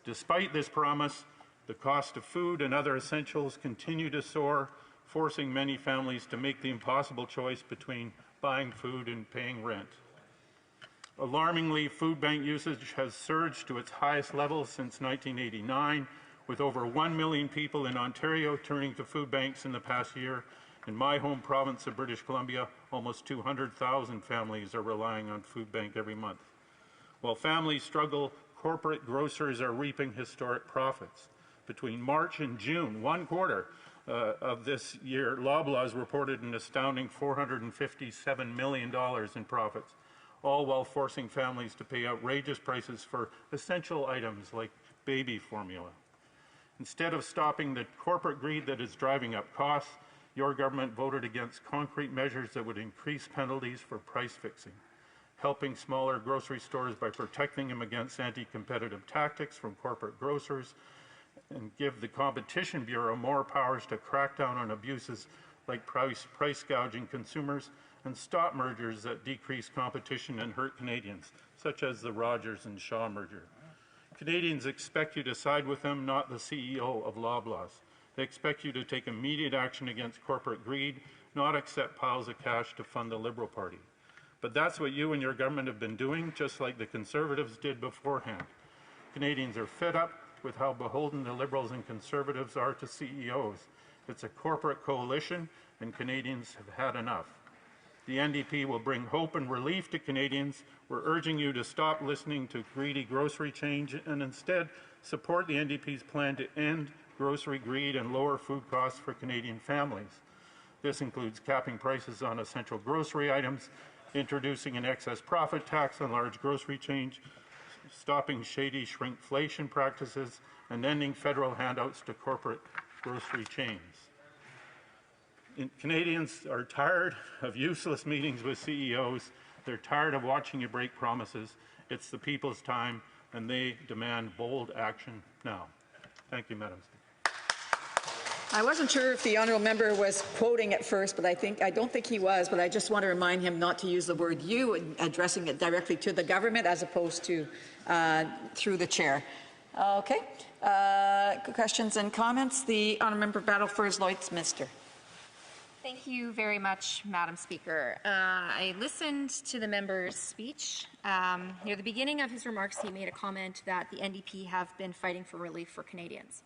Despite this promise, the cost of food and other essentials continue to soar, forcing many families to make the impossible choice between buying food and paying rent. Alarmingly, food bank usage has surged to its highest level since 1989, with over 1 million people in Ontario turning to food banks in the past year. In my home province of British Columbia, almost 200,000 families are relying on food bank every month. While families struggle, corporate grocers are reaping historic profits. Between March and June, 1 quarter of this year, Loblaws reported an astounding $457 million in profits, all while forcing families to pay outrageous prices for essential items like baby formula. Instead of stopping the corporate greed that is driving up costs, your government voted against concrete measures that would increase penalties for price fixing, helping smaller grocery stores by protecting them against anti-competitive tactics from corporate grocers, and give the Competition Bureau more powers to crack down on abuses like price gouging consumers, and stop mergers that decrease competition and hurt Canadians, such as the Rogers and Shaw merger. Canadians expect you to side with them, not the CEO of Loblaws. They expect you to take immediate action against corporate greed, not accept piles of cash to fund the Liberal Party. But that's what you and your government have been doing, just like the Conservatives did beforehand. Canadians are fed up with how beholden the Liberals and Conservatives are to CEOs. It's a corporate coalition, and Canadians have had enough. The NDP will bring hope and relief to Canadians. We're urging you to stop listening to greedy grocery chains and instead support the NDP's plan to end grocery greed and lower food costs for Canadian families. This includes capping prices on essential grocery items, introducing an excess profit tax on large grocery chains, stopping shady shrinkflation practices, and ending federal handouts to corporate grocery chains. Canadians are tired of useless meetings with CEOs. They're tired of watching you break promises. It's the people's time, and they demand bold action now. Thank you, Madam Speaker. I wasn't sure if the honourable member was quoting at first, but I don't think he was, but I just want to remind him not to use the word you, addressing it directly to the government as opposed to through the chair. Okay. Questions and comments? The honourable member Battleford Lloydminster. Thank you very much, Madam Speaker. I listened to the member's speech. Near the beginning of his remarks, he made a comment that the NDP have been fighting for relief for Canadians.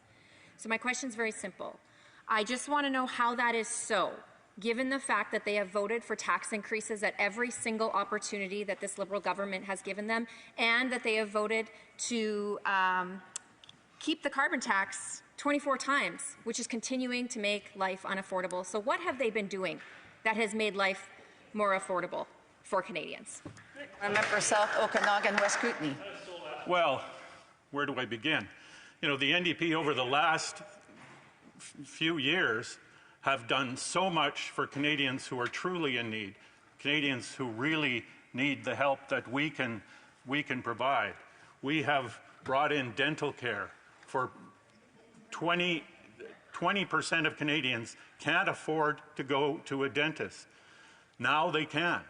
So my question is very simple. I just want to know how that is so, given the fact that they have voted for tax increases at every single opportunity that this Liberal government has given them, and that they have voted to keep the carbon tax 24 times, which is continuing to make life unaffordable. So what have they been doing that has made life more affordable for Canadians? Member South Okanagan, West Kootenay. Well, where do I begin? You know, the NDP over the last few years have done so much for Canadians who are truly in need, Canadians who really need the help that we can provide. We have brought in dental care for 20% of Canadians can't afford to go to a dentist. Now they can.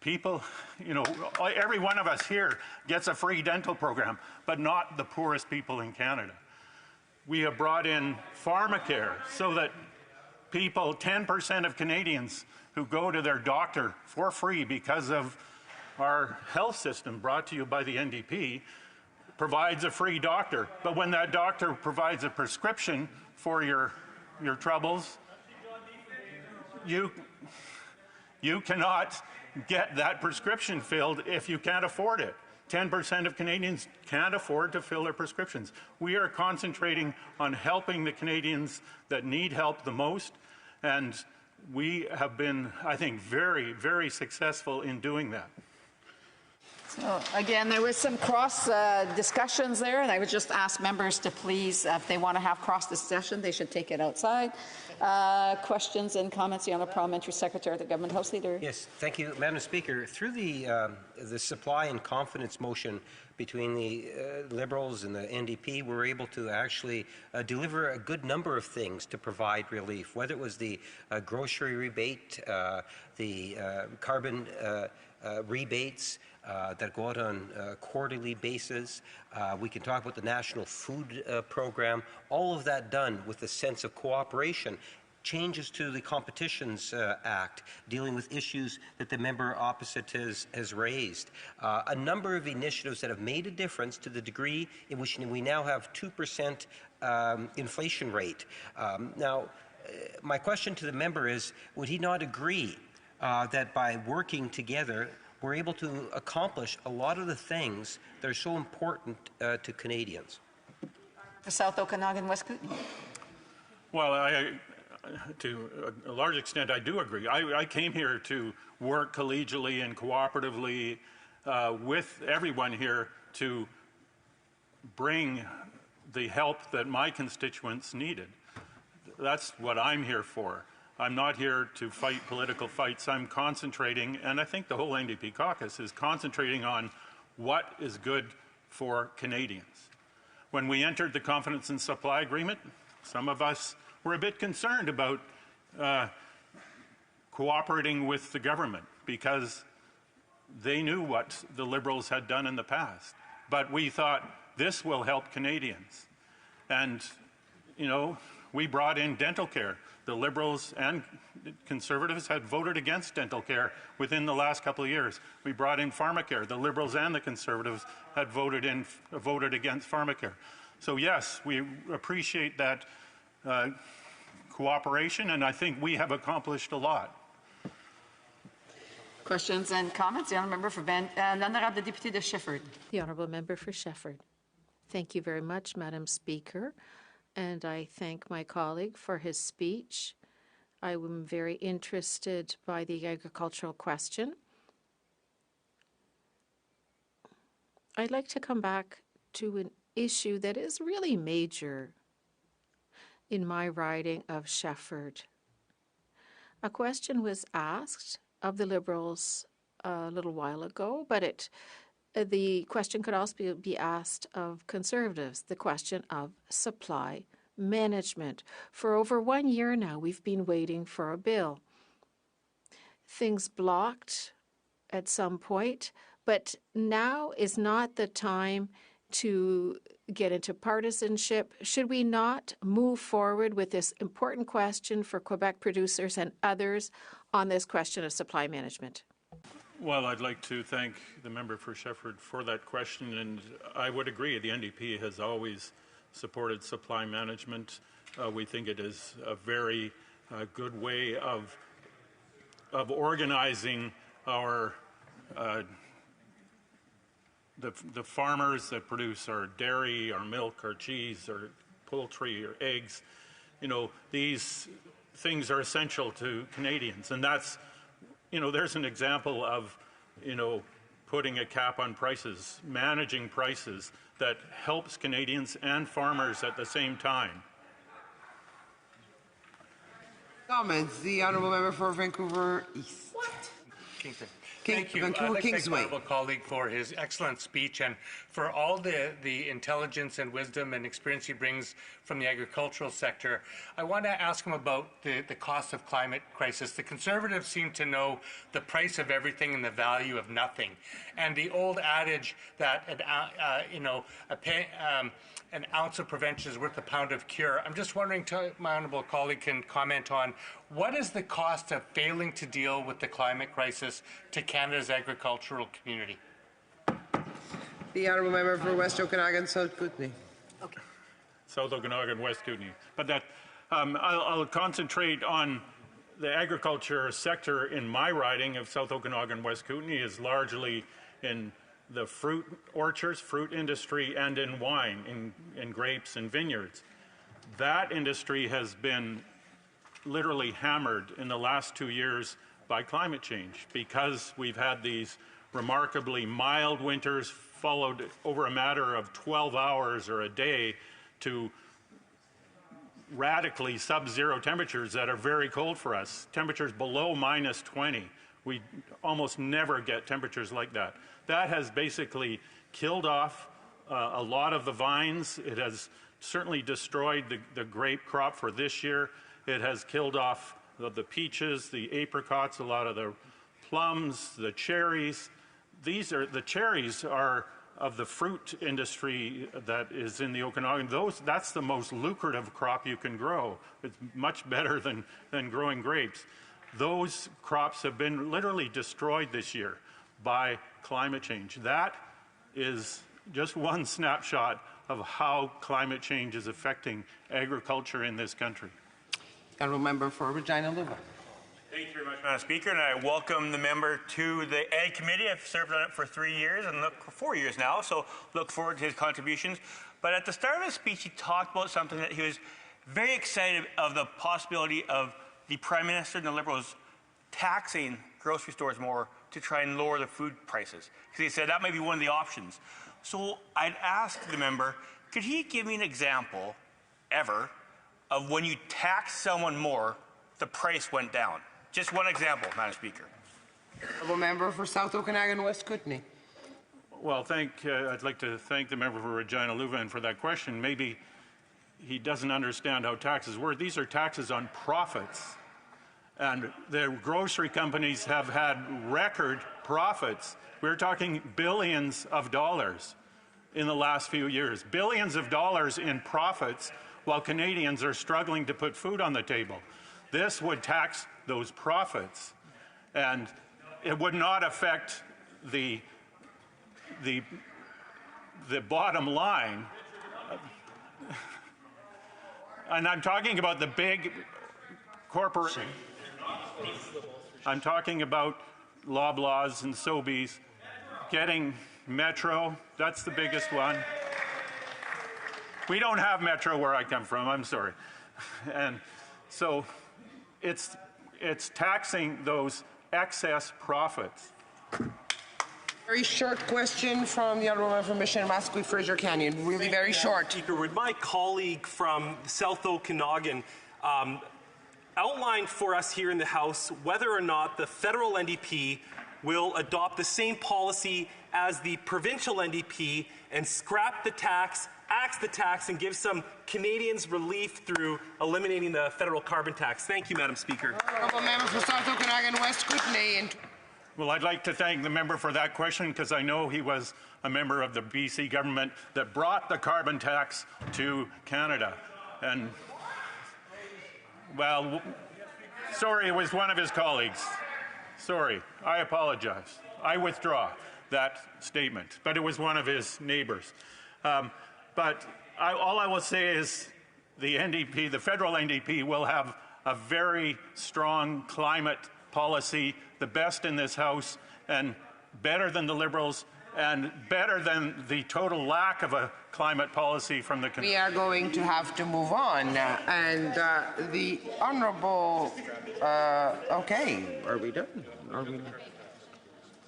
People, you know, every one of us here gets a free dental program, but not the poorest people in Canada. We have brought in pharmacare so that people, 10% of Canadians who go to their doctor for free because of our health system brought to you by the NDP, provides a free doctor. But when that doctor provides a prescription for your troubles, you cannot get that prescription filled if you can't afford it. 10% of Canadians can't afford to fill their prescriptions. We are concentrating on helping the Canadians that need help the most, and we have been, I think, very, very successful in doing that. So again, there was some cross discussions there, and I would just ask members to please, if they want to have cross discussion, they should take it outside. Questions and comments, the Honourable Parliamentary Secretary, the Government House Leader. Yes, thank you, Madam Speaker. Through the supply and confidence motion between the Liberals and the NDP, we were able to actually deliver a good number of things to provide relief, whether it was the grocery rebate, the carbon rebates that go out on a quarterly basis. We can talk about the National Food Program. All of that done with a sense of cooperation. Changes to the Competitions Act, dealing with issues that the member opposite has raised. A number of initiatives that have made a difference to the degree in which we now have 2% inflation rate. Now, my question to the member is, would he not agree that by working together, we're able to accomplish a lot of the things that are so important to Canadians? The South Okanagan, West Kootenay. Well, to a large extent, I do agree. I came here to work collegially and cooperatively with everyone here to bring the help that my constituents needed. That's what I'm here for. I'm not here to fight political fights. I'm concentrating, and I think the whole NDP caucus is concentrating on what is good for Canadians. When we entered the Confidence and Supply Agreement, some of us were a bit concerned about cooperating with the government because they knew what the Liberals had done in the past. But we thought this will help Canadians. And, you know, we brought in dental care. The Liberals and Conservatives had voted against dental care within the last couple of years. We brought in pharmacare. The Liberals and the Conservatives had voted against pharmacare. So yes, we appreciate that cooperation, and I think we have accomplished a lot. Questions and comments? The Honourable Member for L'Honorable Député de Shefford. The Honourable Member for Shefford. Thank you very much, Madam Speaker. And I thank my colleague for his speech. I am very interested by the agricultural question. I'd like to come back to an issue that is really major in my riding of Shefford. A question was asked of the Liberals a little while ago, but the question could also be asked of Conservatives, the question of supply management. For over 1 year now, we've been waiting for a bill. Things blocked at some point, but now is not the time to get into partisanship. Should we not move forward with this important question for Quebec producers and others on this question of supply management? Well, I'd like to thank the member for Shefford for that question, and I would agree. The NDP has always supported supply management. We think it is a very good way of organizing our the farmers that produce our dairy, our milk, our cheese, our poultry, or eggs. You know, these things are essential to Canadians, and that's, you know, there's an example of, you know, putting a cap on prices, managing prices that helps Canadians and farmers at the same time. Comments, the Honourable Member for Vancouver East. Kingston. Thank you. I'd like to thank my honourable colleague for his excellent speech and for all the intelligence and wisdom and experience he brings from the agricultural sector. I want to ask him about the cost of climate crisis. The Conservatives seem to know the price of everything and the value of nothing. And the old adage that an ounce of prevention is worth a pound of cure. I'm just wondering, my honourable colleague can comment on, what is the cost of failing to deal with the climate crisis to Canada's agricultural community? The honourable member for West Okanagan, South Kootenay. South Okanagan, West Kootenay. But that, I'll concentrate on the agriculture sector in my riding of South Okanagan, West Kootenay is largely in the fruit orchards, fruit industry, and in wine, in grapes and vineyards. That industry has been literally hammered in the last 2 years by climate change because we've had these remarkably mild winters followed over a matter of 12 hours or a day to radically sub-zero temperatures that are very cold for us, temperatures below -20. We almost never get temperatures like that. That has basically killed off a lot of the vines. It has certainly destroyed the grape crop for this year. It has killed off the peaches, the apricots, a lot of the plums, the cherries. The cherries are of the fruit industry that is in the Okanagan. That's the most lucrative crop you can grow. It's much better than growing grapes. Those crops have been literally destroyed this year by climate change. That is just one snapshot of how climate change is affecting agriculture in this country. Honourable member for Regina Luva. Thank you very much, Madam Speaker, and I welcome the member to the Ag Committee. I've served on it for 3 years and 4 years now, so look forward to his contributions. But at the start of his speech, he talked about something that he was very excited of the possibility of the Prime Minister and the Liberals taxing grocery stores more to try and lower the food prices. Because he said that might be one of the options. So I'd ask the member, could he give me an example ever of when you tax someone more, the price went down? Just one example, Madam Speaker. Honourable member for South Okanagan, West Kootenay. Well, I'd like to thank the member for Regina Luvan for that question. Maybe he doesn't understand how taxes work. These are taxes on profits. And the grocery companies have had record profits. We're talking billions of dollars in the last few years. Billions of dollars in profits while Canadians are struggling to put food on the table. This would tax those profits, and it would not affect the bottom line. And I'm talking about the big corporate. I'm talking about Loblaws and Sobeys getting Metro. That's the biggest one. We don't have Metro where I come from, I'm sorry. And so it's taxing those excess profits. Very short question from the honourable member from Mission-Mascouche, Fraser Canyon. Really very short. Speaker, would my colleague from South Okanagan outline for us here in the House whether or not the federal NDP will adopt the same policy as the provincial NDP and scrap the tax, axe the tax, and give some Canadians relief through eliminating the federal carbon tax? Thank you, Madam Speaker. Honourable member for South Okanagan, West Kootenay. Well, I'd like to thank the member for that question because I know he was a member of the BC government that brought the carbon tax to Canada. And, well, sorry, it was one of his colleagues. Sorry, I apologize. I withdraw that statement, but it was one of his neighbors. But all I will say is the NDP, the federal NDP, will have a very strong climate policy, the best in this House, and better than the Liberals, and better than the total lack of a climate policy from the... We are going to have to move on, and the Honourable... okay, are we done? Are we...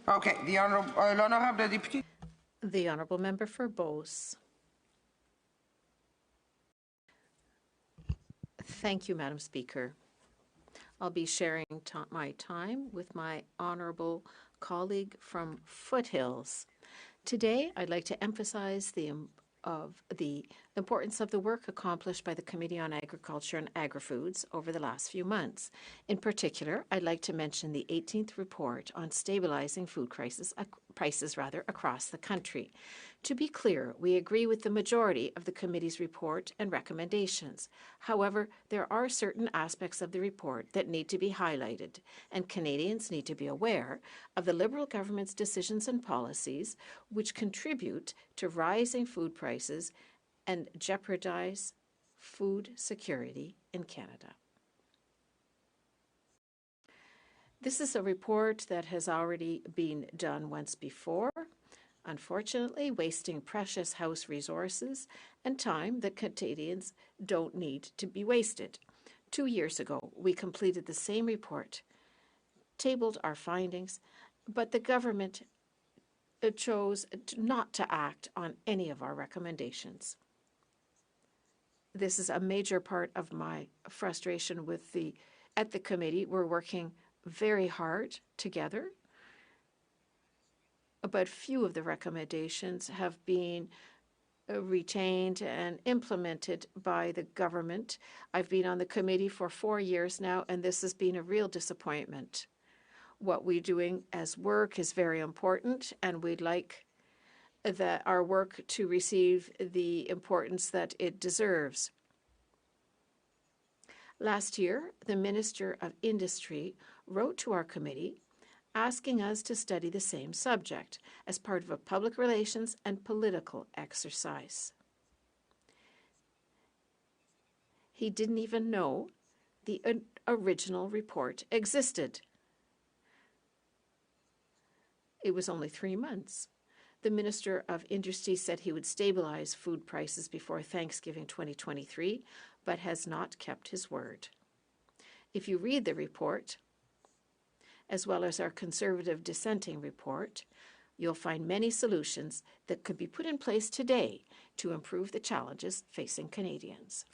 Okay, the Honourable Deputy... The Honourable Member for Beauce. Thank you, Madam Speaker. I'll be sharing my time with my honourable colleague from Foothills. Today, I'd like to emphasize the importance of the work accomplished by the Committee on Agriculture and Agri-Foods over the last few months. In particular, I'd like to mention the 18th report on stabilizing food prices across the country. To be clear, we agree with the majority of the committee's report and recommendations. However, there are certain aspects of the report that need to be highlighted, and Canadians need to be aware of the Liberal government's decisions and policies which contribute to rising food prices and jeopardize food security in Canada. This is a report that has already been done once before, unfortunately wasting precious House resources and time that Canadians don't need to be wasted. 2 years ago, we completed the same report, tabled our findings, but the government chose not to act on any of our recommendations. This is a major part of my frustration at the committee. We're working very hard together, but few of the recommendations have been retained and implemented by the government. I've been on the committee for 4 years now, and this has been a real disappointment. What we're doing as work is very important, and we'd like our work to receive the importance that it deserves. Last year, the Minister of Industry wrote to our committee asking us to study the same subject as part of a public relations and political exercise. He didn't even know the original report existed. It was only 3 months. The Minister of Industry said he would stabilize food prices before Thanksgiving 2023, but has not kept his word. If you read the report, as well as our Conservative dissenting report, you'll find many solutions that could be put in place today to improve the challenges facing Canadians.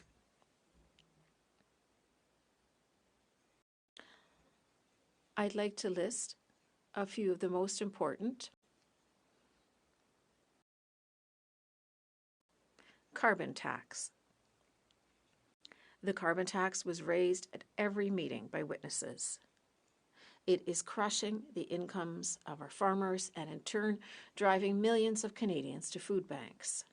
I'd like to list a few of the most important. Carbon tax. The carbon tax was raised at every meeting by witnesses. It is crushing the incomes of our farmers and in turn driving millions of Canadians to food banks.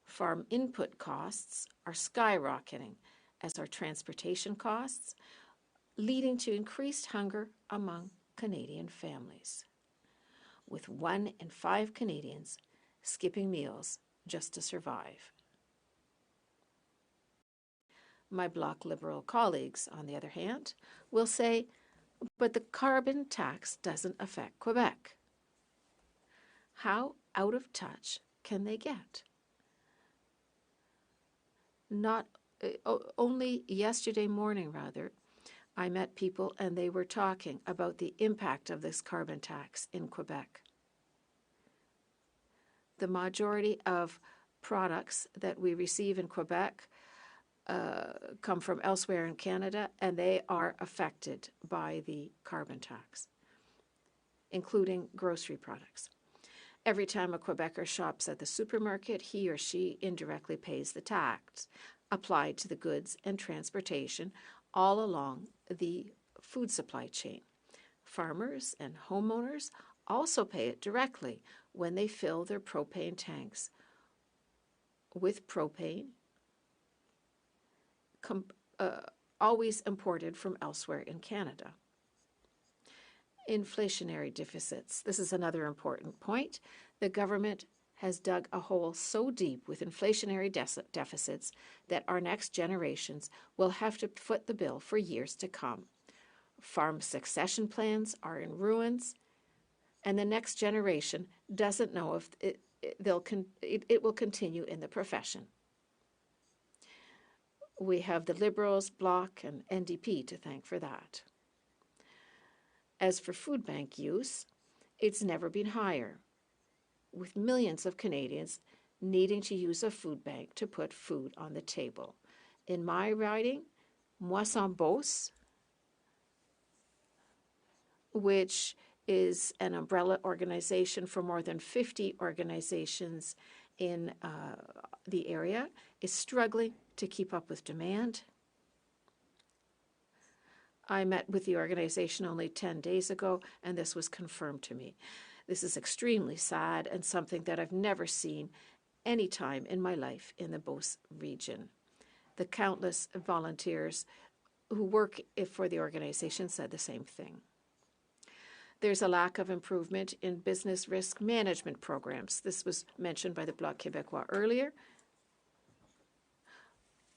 Farm input costs are skyrocketing, as are transportation costs, leading to increased hunger among Canadian families, with 1 in 5 Canadians skipping meals just to survive. My Bloc Liberal colleagues, on the other hand, will say, but the carbon tax doesn't affect Quebec. How out of touch can they get? Only yesterday morning, I met people and they were talking about the impact of this carbon tax in Quebec. The majority of products that we receive in Quebec come from elsewhere in Canada, and they are affected by the carbon tax, including grocery products. Every time a Quebecer shops at the supermarket, he or she indirectly pays the tax applied to the goods and transportation all along the food supply chain. Farmers and homeowners also pay it directly when they fill their propane tanks with propane always imported from elsewhere in Canada. Inflationary deficits. This is another important point. The government has dug a hole so deep with inflationary deficits that our next generations will have to foot the bill for years to come. Farm succession plans are in ruins, and the next generation doesn't know if it will continue in the profession. We have the Liberals, Bloc, and NDP to thank for that. As for food bank use, it's never been higher, with millions of Canadians needing to use a food bank to put food on the table. In my riding, Moisson-Beauce, which is an umbrella organization for more than 50 organizations in the area, is struggling to keep up with demand. I met with the organization only 10 days ago, and this was confirmed to me. This is extremely sad and something that I've never seen any time in my life in the Beauce region. The countless volunteers who work for the organization said the same thing. There's a lack of improvement in business risk management programs. This was mentioned by the Bloc Québécois earlier.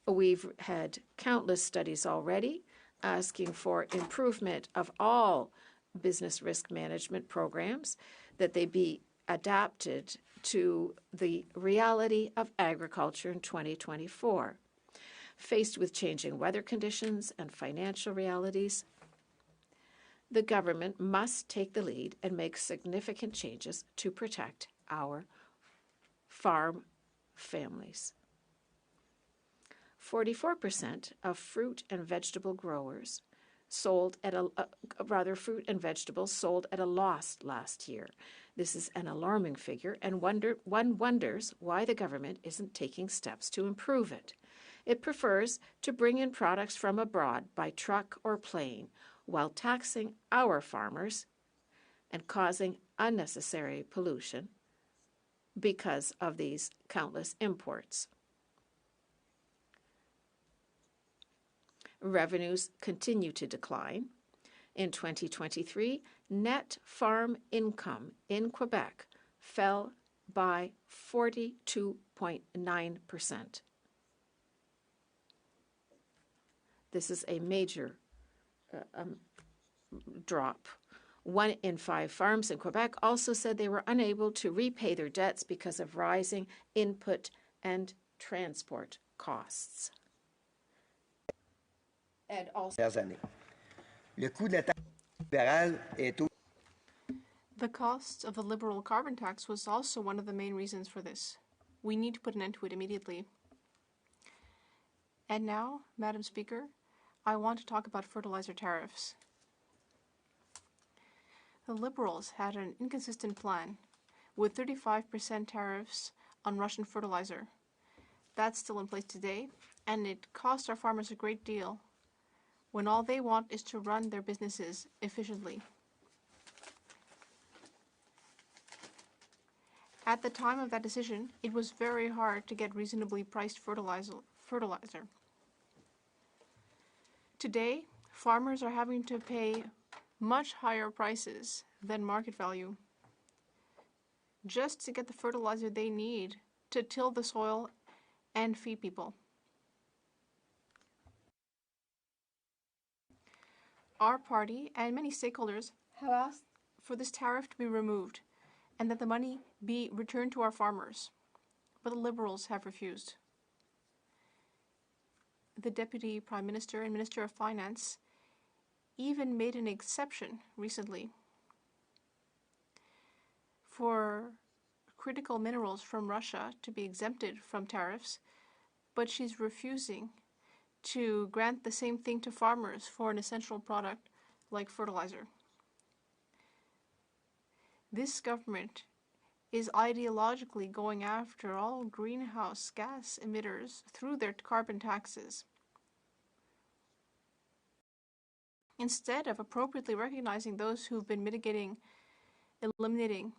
We've had countless studies already asking for improvement of all business risk management programs, that they be adapted to the reality of agriculture in 2024. Faced with changing weather conditions and financial realities, the government must take the lead and make significant changes to protect our farm families. 44% of fruit and vegetable growers sold at fruit and vegetables sold at a loss last year. This is an alarming figure, and one wonders why the government isn't taking steps to improve it. It prefers to bring in products from abroad by truck or plane, while taxing our farmers and causing unnecessary pollution because of these countless imports. Revenues continue to decline. In 2023, net farm income in Quebec fell by 42.9%. This is a major drop. 1 in 5 farms in Quebec also said they were unable to repay their debts because of rising input and transport costs. And also, the cost of the Liberal carbon tax was also one of the main reasons for this. We need to put an end to it immediately. And now, Madam Speaker, I want to talk about fertilizer tariffs. The Liberals had an inconsistent plan with 35% tariffs on Russian fertilizer. That's still in place today, and it costs our farmers a great deal when all they want is to run their businesses efficiently. At the time of that decision, it was very hard to get reasonably priced fertilizer. Today, farmers are having to pay much higher prices than market value just to get the fertilizer they need to till the soil and feed people. Our party and many stakeholders have asked for this tariff to be removed and that the money be returned to our farmers, but the Liberals have refused. The Deputy Prime Minister and Minister of Finance even made an exception recently for critical minerals from Russia to be exempted from tariffs, but she's refusing to grant the same thing to farmers for an essential product like fertilizer. This government is ideologically going after all greenhouse gas emitters through their carbon taxes, instead of appropriately recognizing those who've been mitigating, eliminating,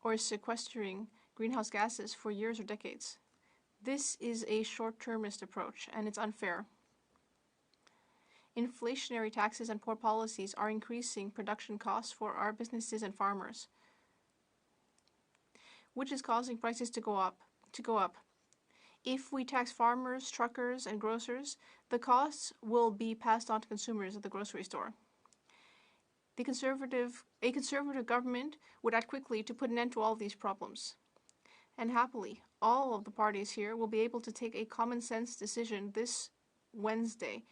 or sequestering greenhouse gases for years or decades. This is a short-termist approach, and it's unfair. Inflationary taxes and poor policies are increasing production costs for our businesses and farmers, which is causing prices to go up. If we tax farmers, truckers, and grocers, the costs will be passed on to consumers at the grocery store. A conservative government would act quickly to put an end to all of these problems. And happily, all of the parties here will be able to take a common sense decision this Wednesday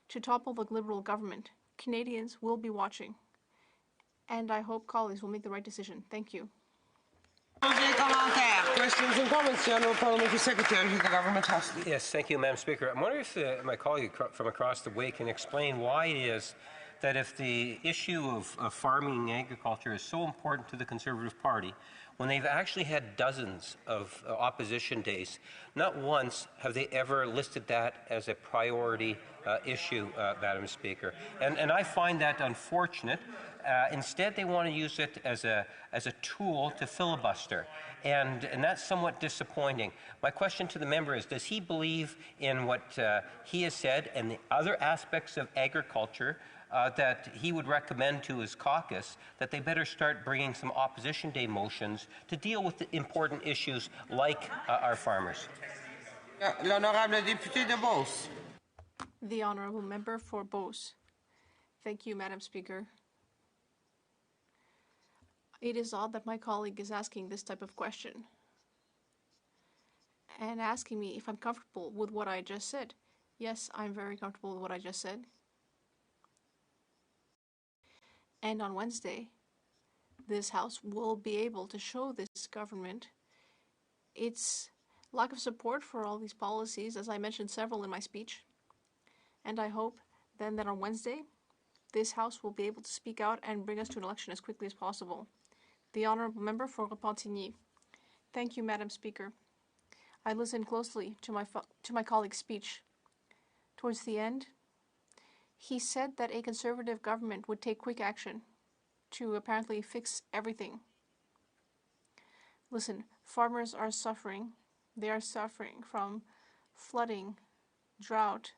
to topple the Liberal government. Canadians will be watching. And I hope colleagues will make the right decision. Thank you. Questions and comments, the Honourable Parliamentary Secretary to the Government House. Yes, thank you, Madam Speaker. I'm wondering if my colleague from across the way can explain why it is that if the issue of farming and agriculture is so important to the Conservative Party, when they've actually had dozens of opposition days, not once have they ever listed that as a priority issue, Madam Speaker. And I find that unfortunate. Instead, they want to use it as a tool to filibuster, and that's somewhat disappointing. My question to the member is, does he believe in what he has said and the other aspects of agriculture that he would recommend to his caucus, that they better start bringing some opposition day motions to deal with the important issues like our farmers? L'honorable député de Beauce. The honourable member for Beauce. Thank you, Madam Speaker. It is odd that my colleague is asking this type of question and asking me if I'm comfortable with what I just said. Yes, I'm very comfortable with what I just said. And on Wednesday, this House will be able to show this government its lack of support for all these policies, as I mentioned several in my speech. And I hope then that on Wednesday, this House will be able to speak out and bring us to an election as quickly as possible. The honourable member for Repentigny. Thank you, Madam Speaker. I listened closely to my colleague's speech. Towards the end, he said that a Conservative government would take quick action to apparently fix everything. Listen, farmers are suffering. They are suffering from flooding, drought,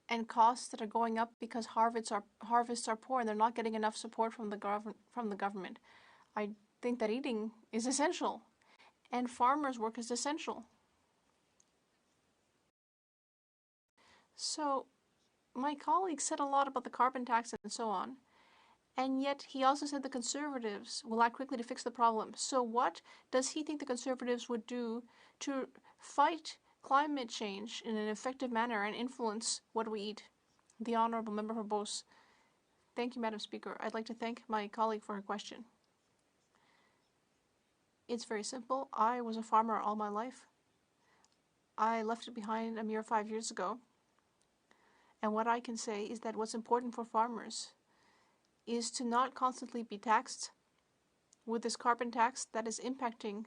and costs that are going up because harvests are poor and they're not getting enough support from the government. I think that eating is essential, and farmers' work is essential. So, my colleague said a lot about the carbon tax and so on, and yet he also said the Conservatives will act quickly to fix the problem. So what does he think the Conservatives would do to fight climate change in an effective manner and influence what we eat? The honourable member for Beauce. Thank you, Madam Speaker. I'd like to thank my colleague for her question. It's very simple. I was a farmer all my life. I left it behind a mere 5 years ago. And what I can say is that what's important for farmers is to not constantly be taxed with this carbon tax that is impacting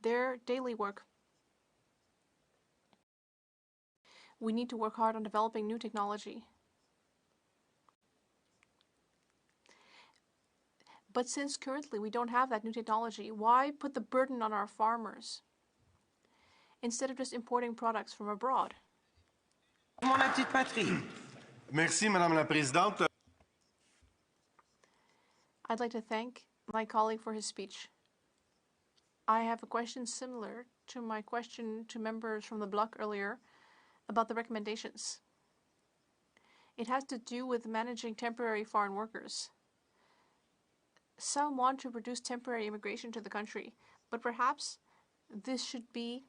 their daily work. We need to work hard on developing new technology. But since currently we don't have that new technology, why put the burden on our farmers instead of just importing products from abroad? Merci, Madame la Présidente. I'd like to thank my colleague for his speech. I have a question similar to my question to members from the Bloc earlier about the recommendations. It has to do with managing temporary foreign workers. Some want to reduce temporary immigration to the country, but perhaps this should be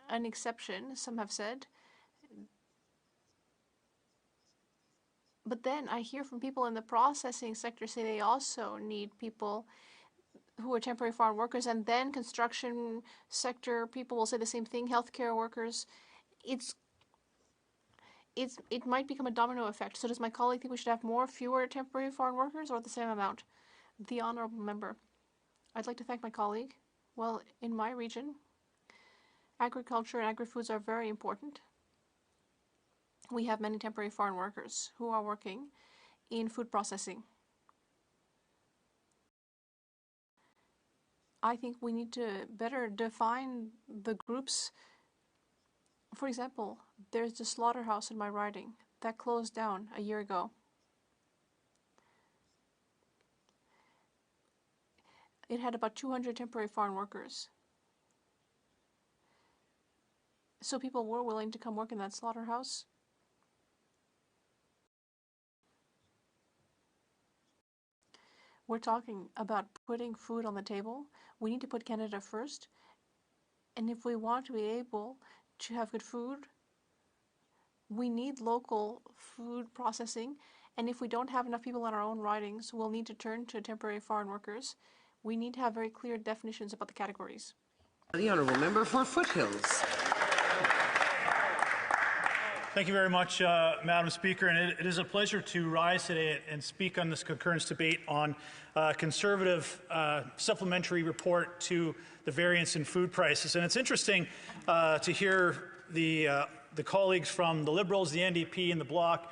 an exception, some have said. But then I hear from people in the processing sector say they also need people who are temporary foreign workers, and then construction sector people will say the same thing, healthcare workers. It might become a domino effect. So does my colleague think we should have fewer temporary foreign workers, or the same amount? The honourable member. I'd like to thank my colleague. Well, in my region, agriculture and agri-foods are very important. We have many temporary foreign workers who are working in food processing. I think we need to better define the groups. For example, there's the slaughterhouse in my riding that closed down a year ago. It had about 200 temporary foreign workers. So people were willing to come work in that slaughterhouse. We're talking about putting food on the table. We need to put Canada first. And if we want to be able to have good food, we need local food processing. And if we don't have enough people in our own ridings, we'll need to turn to temporary foreign workers. We need to have very clear definitions about the categories. The honourable member for Foothills. Thank you very much, Madam Speaker. And it is a pleasure to rise today and speak on this concurrence debate on Conservative supplementary report to the variance in food prices. And it's interesting to hear the colleagues from the Liberals, the NDP, and the Bloc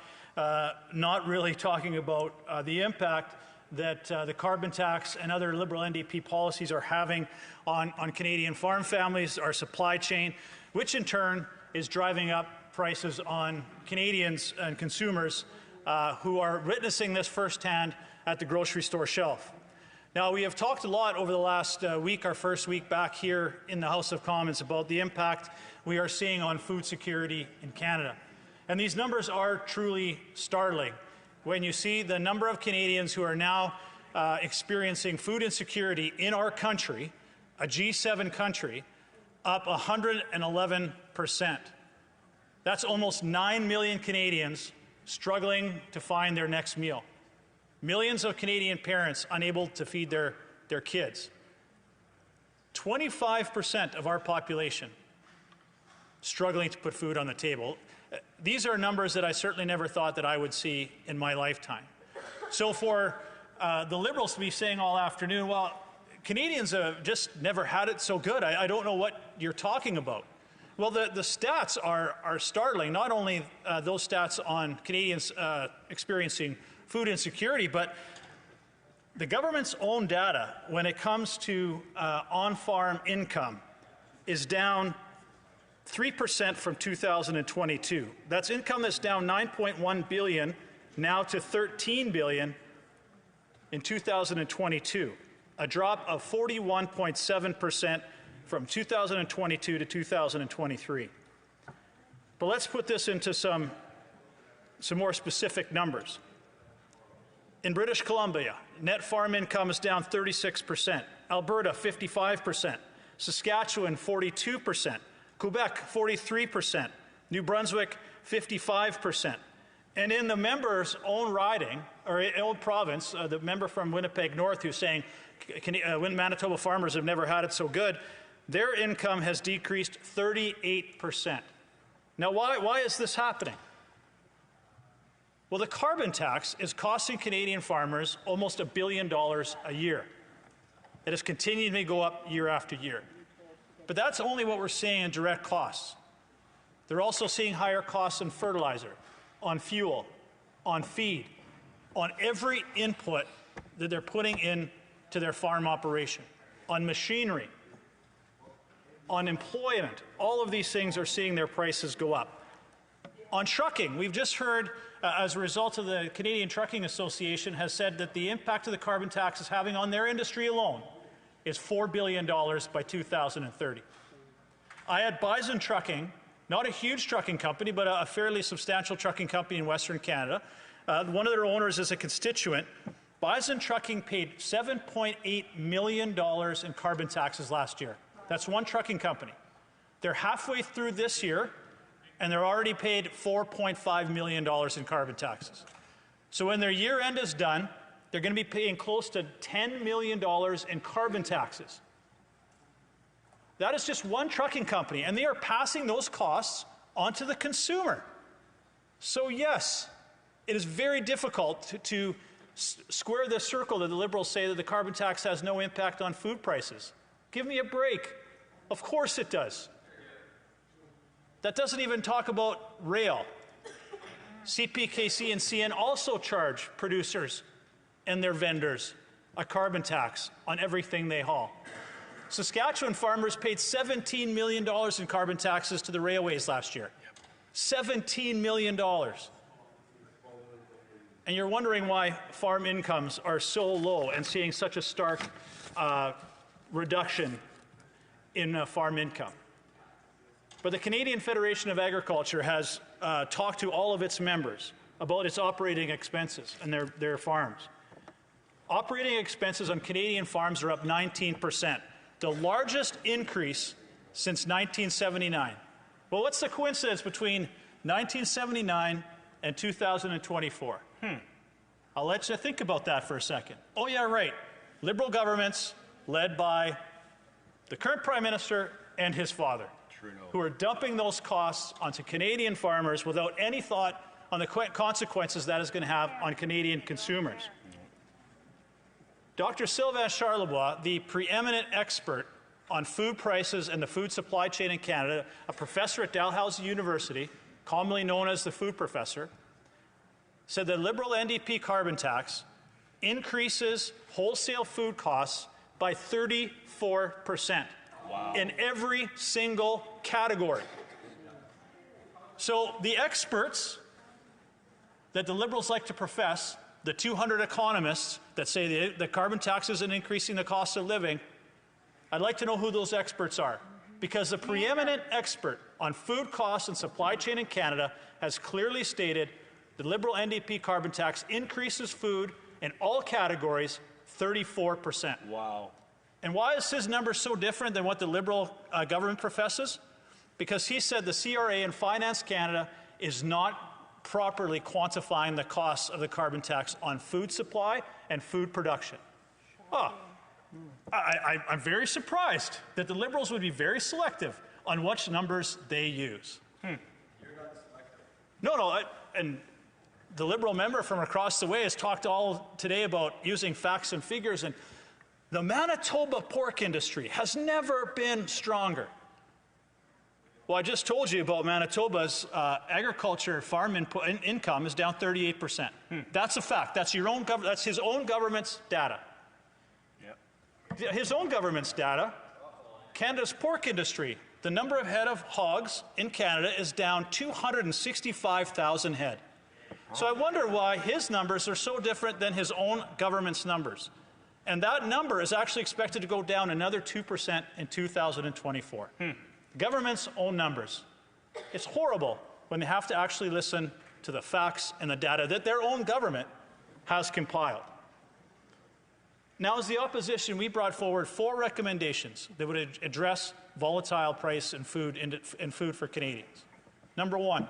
not really talking about the impact that the carbon tax and other Liberal NDP policies are having on Canadian farm families, our supply chain, which in turn is driving up prices on Canadians and consumers who are witnessing this firsthand at the grocery store shelf. Now, we have talked a lot over the last week, our first week back here in the House of Commons, about the impact we are seeing on food security in Canada. And these numbers are truly startling. When you see the number of Canadians who are now experiencing food insecurity in our country, a G7 country, up 111%. That's almost 9 million Canadians struggling to find their next meal. Millions of Canadian parents unable to feed their kids. 25% of our population struggling to put food on the table. These are numbers that I certainly never thought that I would see in my lifetime. So for the Liberals to be saying all afternoon, well, Canadians have just never had it so good. I don't know what you're talking about. Well, the stats are startling, not only those stats on Canadians experiencing food insecurity, but the government's own data when it comes to on-farm income is down 3% from 2022. That's income that's down $9.1 billion now to $13 billion in 2022, a drop of 41.7% from 2022 to 2023. But let's put this into some more specific numbers. In British Columbia, net farm income is down 36%, Alberta 55%, Saskatchewan 42%, Quebec 43%, New Brunswick 55%. And in the member's own riding, or own province, the member from Winnipeg North who's saying Manitoba farmers have never had it so good, their income has decreased 38%. Now, why is this happening? Well, the carbon tax is costing Canadian farmers almost $1 billion a year. It has continued to go up year after year. But that's only what we're seeing in direct costs. They're also seeing higher costs on fertilizer, on fuel, on feed, on every input that they're putting into their farm operation, on machinery, on employment. All of these things are seeing their prices go up. On trucking, we've just heard, as a result of the Canadian Trucking Association has said that the impact of the carbon tax is having on their industry alone is $4 billion by 2030. I had Bison Trucking, not a huge trucking company, but a fairly substantial trucking company in Western Canada. One of their owners is a constituent. Bison Trucking paid $7.8 million in carbon taxes last year. That's one trucking company. They're halfway through this year, and they're already paid $4.5 million in carbon taxes. So when their year end is done, they're going to be paying close to $10 million in carbon taxes. That is just one trucking company, and they are passing those costs onto the consumer. So yes, it is very difficult to square the circle that the Liberals say that the carbon tax has no impact on food prices. Give me a break. Of course it does. That doesn't even talk about rail. CPKC and CN also charge producers and their vendors a carbon tax on everything they haul. Saskatchewan farmers paid $17 million in carbon taxes to the railways last year. $17 million. And you're wondering why farm incomes are so low and seeing such a stark reduction in farm income. But the Canadian Federation of Agriculture has talked to all of its members about its operating expenses and their farms. Operating expenses on Canadian farms are up 19%, the largest increase since 1979. Well, what's the coincidence between 1979 and 2024? I'll let you think about that for a second. Oh yeah, right. Liberal governments led by the current Prime Minister and his father. who are dumping those costs onto Canadian farmers without any thought on the consequences that is going to have on Canadian consumers. Dr. Sylvain Charlebois, the preeminent expert on food prices and the food supply chain in Canada, a professor at Dalhousie University, commonly known as the food professor, said the Liberal NDP carbon tax increases wholesale food costs by 34% in every single category. So the experts that the Liberals like to profess, the 200 economists that say the carbon tax isn't increasing the cost of living, I'd like to know who those experts are, because the preeminent expert on food costs and supply chain in Canada has clearly stated the Liberal NDP carbon tax increases food in all categories 34%. Wow. And why is his number so different than what the Liberal government professes? Because he said the CRA and Finance Canada is not properly quantifying the costs of the carbon tax on food supply and food production. Oh, I'm very surprised that the Liberals would be very selective on which numbers they use. And the Liberal member from across the way has talked all today about using facts and figures, and the Manitoba pork industry has never been stronger. Well, I just told you about Manitoba's agriculture farm income is down 38%. That's a fact. That's your own that's his own government's data. His own government's data, Canada's pork industry, the number of head of hogs in Canada is down 265,000 head. So I wonder why his numbers are so different than his own government's numbers. And that number is actually expected to go down another 2% in 2024. Government's own numbers. It's horrible when they have to actually listen to the facts and the data that their own government has compiled. Now, as the opposition, we brought forward 4 recommendations that would address volatile price in food for Canadians. Number 1,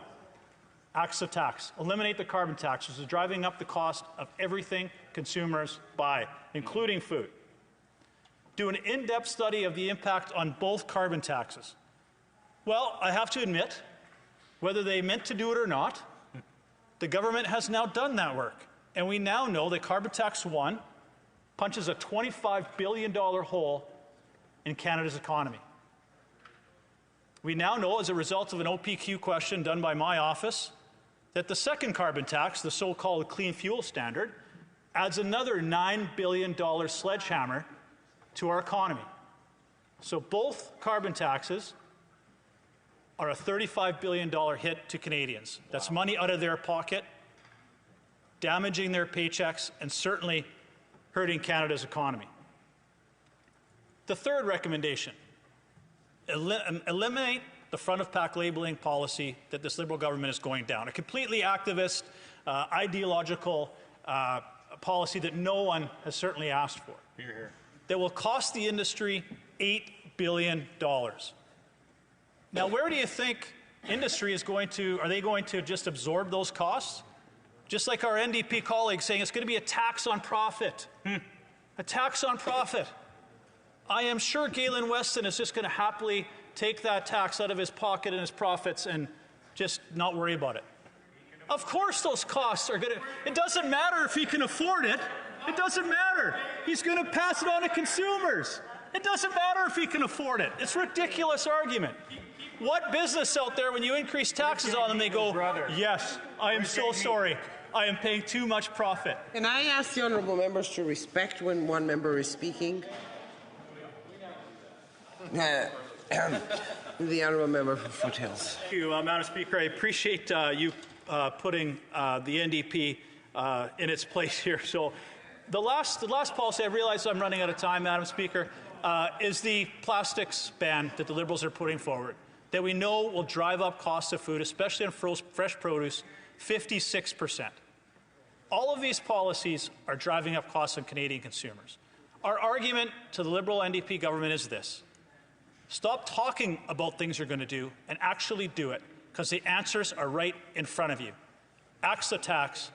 axe the tax. Eliminate the carbon tax, which is driving up the cost of everything consumers buy, including food. Do an in-depth study of the impact on both carbon taxes. Well, I have to admit, whether they meant to do it or not, the government has now done that work. And we now know that Carbon Tax 1 punches a $25 billion hole in Canada's economy. We now know, as a result of an OPQ question done by my office, that the second carbon tax, the so-called Clean Fuel Standard, adds another $9 billion sledgehammer to our economy. So both carbon taxes are a $35 billion hit to Canadians. That's money out of their pocket, damaging their paychecks, and certainly hurting Canada's economy. The third recommendation, eliminate the front-of-pack labeling policy that this Liberal government is going down. A completely activist, ideological policy that no one has certainly asked for. Hear, hear. That will cost the industry $8 billion. Now, where do you think industry is going to, are they going to just absorb those costs? Just like our NDP colleagues saying it's going to be a tax on profit. A tax on profit. I am sure Galen Weston is just going to happily take that tax out of his pocket and his profits and just not worry about it. Of course those costs are going to, it doesn't matter if he can afford it. It doesn't matter. He's going to pass it on to consumers. It doesn't matter if he can afford it. It's a ridiculous argument. What business out there, when you increase taxes on them, they go, yes, I am so sorry. I am paying too much profit. Can I ask the honourable members to respect when one member is speaking? The honourable member for Foothills. Thank you, Madam Speaker. I appreciate you putting the NDP in its place here. So the last policy, I realize I'm running out of time, Madam Speaker, is the plastics ban that the Liberals are putting forward, that we know will drive up costs of food, especially on fresh produce, 56%. All of these policies are driving up costs on Canadian consumers. Our argument to the Liberal NDP government is this. Stop talking about things you're going to do and actually do it, because the answers are right in front of you. Axe the tax,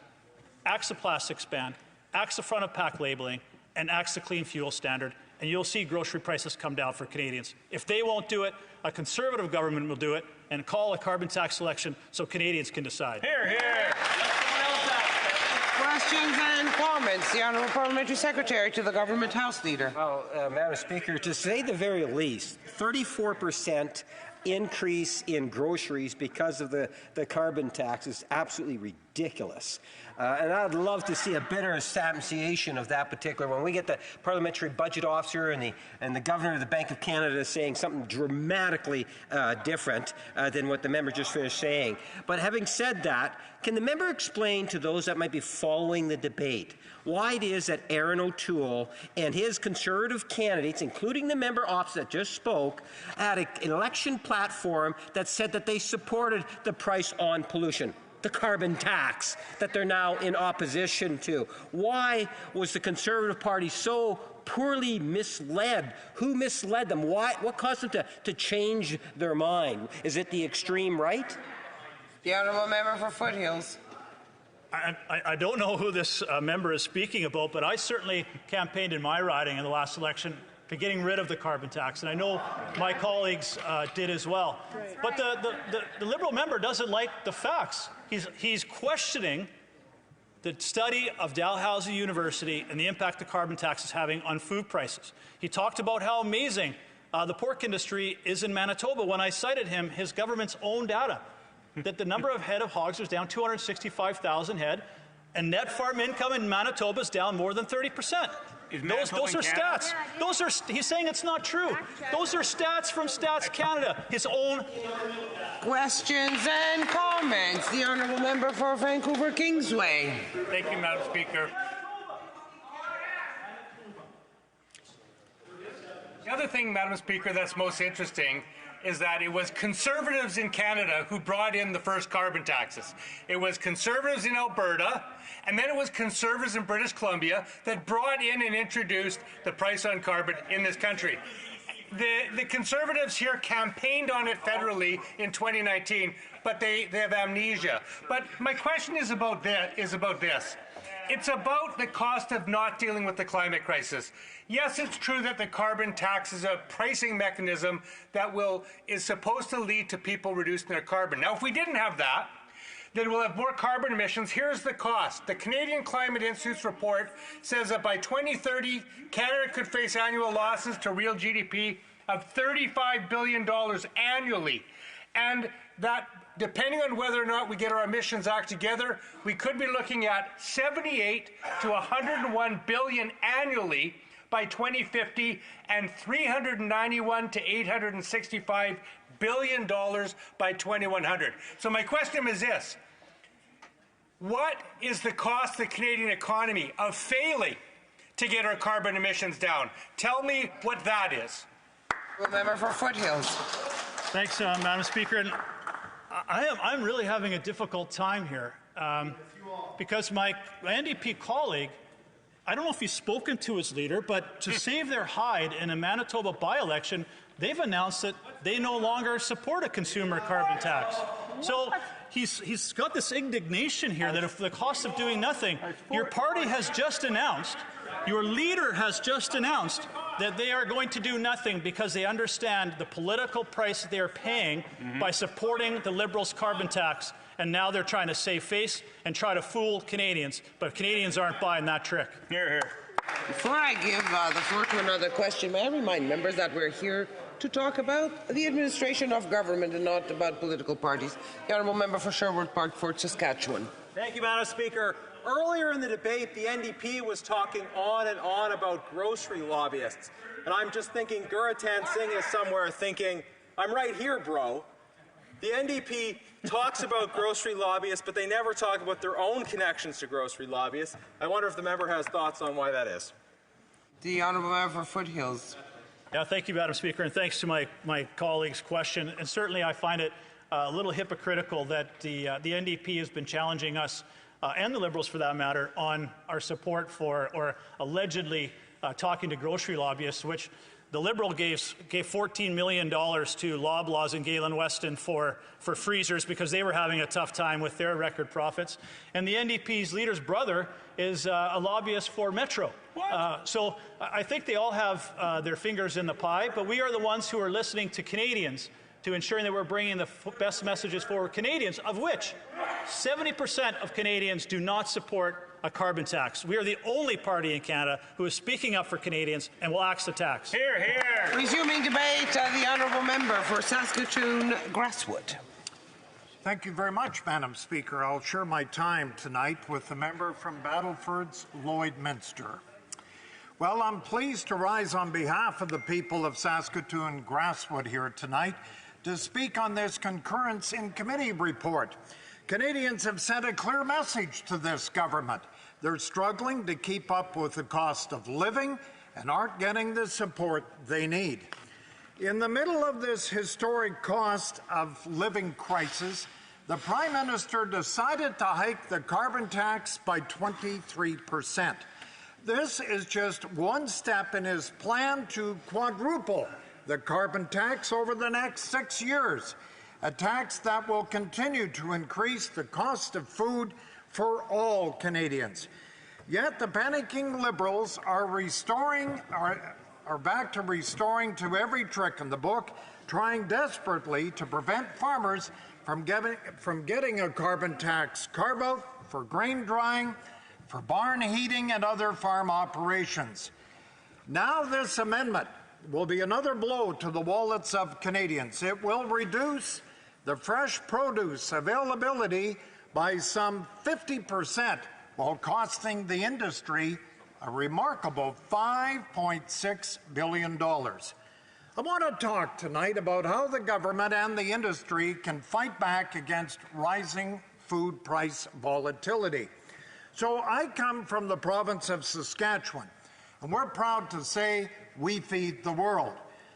axe the plastics ban, axe the front-of-pack labeling, and axe the Clean Fuel Standard, and you'll see grocery prices come down for Canadians. If they won't do it, a Conservative government will do it and call a carbon tax election so Canadians can decide. Hear, hear. Questions and comments. The Honourable Parliamentary Secretary to the Government House Leader. Well, Madam Speaker, to say the very least, 34% increase in groceries because of the carbon tax is absolutely ridiculous. And I'd love to see a better substantiation of that particular one. We get the Parliamentary Budget Officer and the Governor of the Bank of Canada saying something dramatically different than what the member just finished saying. But having said that, can the member explain to those that might be following the debate why it is that Aaron O'Toole and his Conservative candidates, including the member opposite that just spoke, had an election platform that said that they supported the price on pollution, the carbon tax that they're now in opposition to? Why was the Conservative Party so poorly misled? Who misled them? What caused them to change their mind? Is it the extreme right? The Honourable Member for Foothills. I don't know who this member is speaking about, but I certainly campaigned in my riding in the last election for getting rid of the carbon tax, and I know my colleagues did as well. But the Liberal member doesn't like the facts. He's questioning the study of Dalhousie University and the impact the carbon tax is having on food prices. He talked about how amazing the pork industry is in Manitoba when I cited him his government's own data, that the number of head of hogs was down 265,000 head, and net farm income in Manitoba is down more than 30%. Those are stats. He's saying it's not true. Those are stats from Stats Canada, his own. Questions and comments. The Honourable Member for Vancouver Kingsway. Thank you, Madam Speaker. The other thing, Madam Speaker, that's most interesting is that it was Conservatives in Canada who brought in the first carbon taxes. It was Conservatives in Alberta, and then it was Conservatives in British Columbia that brought in and introduced the price on carbon in this country. The Conservatives here campaigned on it federally in 2019, but they have amnesia. But my question is about this. It's about the cost of not dealing with the climate crisis. Yes, it's true that the carbon tax is a pricing mechanism that is supposed to lead to people reducing their carbon. Now, if we didn't have that, then we'll have more carbon emissions. Here's the cost. The Canadian Climate Institute's report says that by 2030, Canada could face annual losses to real GDP of $35 billion annually. And that, depending on whether or not we get our emissions act together, we could be looking at 78 to 101 billion annually by 2050 and 391 to 865 billion dollars by 2100. So my question is this: what is the cost to the Canadian economy of failing to get our carbon emissions down? Tell me what that is. Member for Foothills. Thanks, Madam Speaker. And I'm really having a difficult time here because my NDP colleague, I don't know if he's spoken to his leader, but to save their hide in a Manitoba by-election, they've announced that they no longer support a consumer carbon tax. So he's got this indignation here that if the cost of doing nothing, your party has just announced, your leader has just announced that they are going to do nothing because they understand the political price that they are paying by supporting the Liberals' carbon tax. And now they're trying to save face and try to fool Canadians. But Canadians aren't buying that trick. Hear, hear. Before I give the floor to another question, may I remind members that we're here to talk about the administration of government and not about political parties. The Honourable Member for Sherwood Park, Fort Saskatchewan. Thank you, Madam Speaker. Earlier in the debate, the NDP was talking on and on about grocery lobbyists. And I'm just thinking Guratan Singh is somewhere thinking, I'm right here, bro. The NDP talks about grocery lobbyists, but they never talk about their own connections to grocery lobbyists. I wonder if the member has thoughts on why that is. The Honourable Member for Foothills. Yeah, thank you, Madam Speaker, and thanks to my colleague's question. And certainly I find it a little hypocritical that the NDP has been challenging us, and the Liberals for that matter, on our support for, or allegedly talking to grocery lobbyists, which The Liberal gave $14 million to Loblaws and Galen Weston for freezers because they were having a tough time with their record profits. And the NDP's leader's brother is a lobbyist for Metro. So I think they all have their fingers in the pie, but we are the ones who are listening to Canadians to ensuring that we're bringing the best messages for Canadians, of which 70% of Canadians do not support a carbon tax. We are the only party in Canada who is speaking up for Canadians and will axe the tax. Hear, hear. Resuming debate, the honourable member for Saskatoon-Grasswood. Thank you very much, Madam Speaker. I'll share my time tonight with the member from Battleford's Lloydminster. Well, I'm pleased to rise on behalf of the people of Saskatoon-Grasswood here tonight to speak on this concurrence in committee report. Canadians have sent a clear message to this government. They're struggling to keep up with the cost of living and aren't getting the support they need. In the middle of this historic cost of living crisis, the Prime Minister decided to hike the carbon tax by 23%. This is just one step in his plan to quadruple the carbon tax over the next 6 years, a tax that will continue to increase the cost of food for all Canadians. Yet the panicking Liberals are back to restoring to every trick in the book, trying desperately to prevent farmers from getting a carbon tax carve-out for grain drying, for barn heating and other farm operations. Now this amendment will be another blow to the wallets of Canadians. It will reduce the fresh produce availability by some 50%, while costing the industry a remarkable $5.6 billion. I want to talk tonight about how the government and the industry can fight back against rising food price volatility. So I come from the province of Saskatchewan, and we're proud to say we feed the world.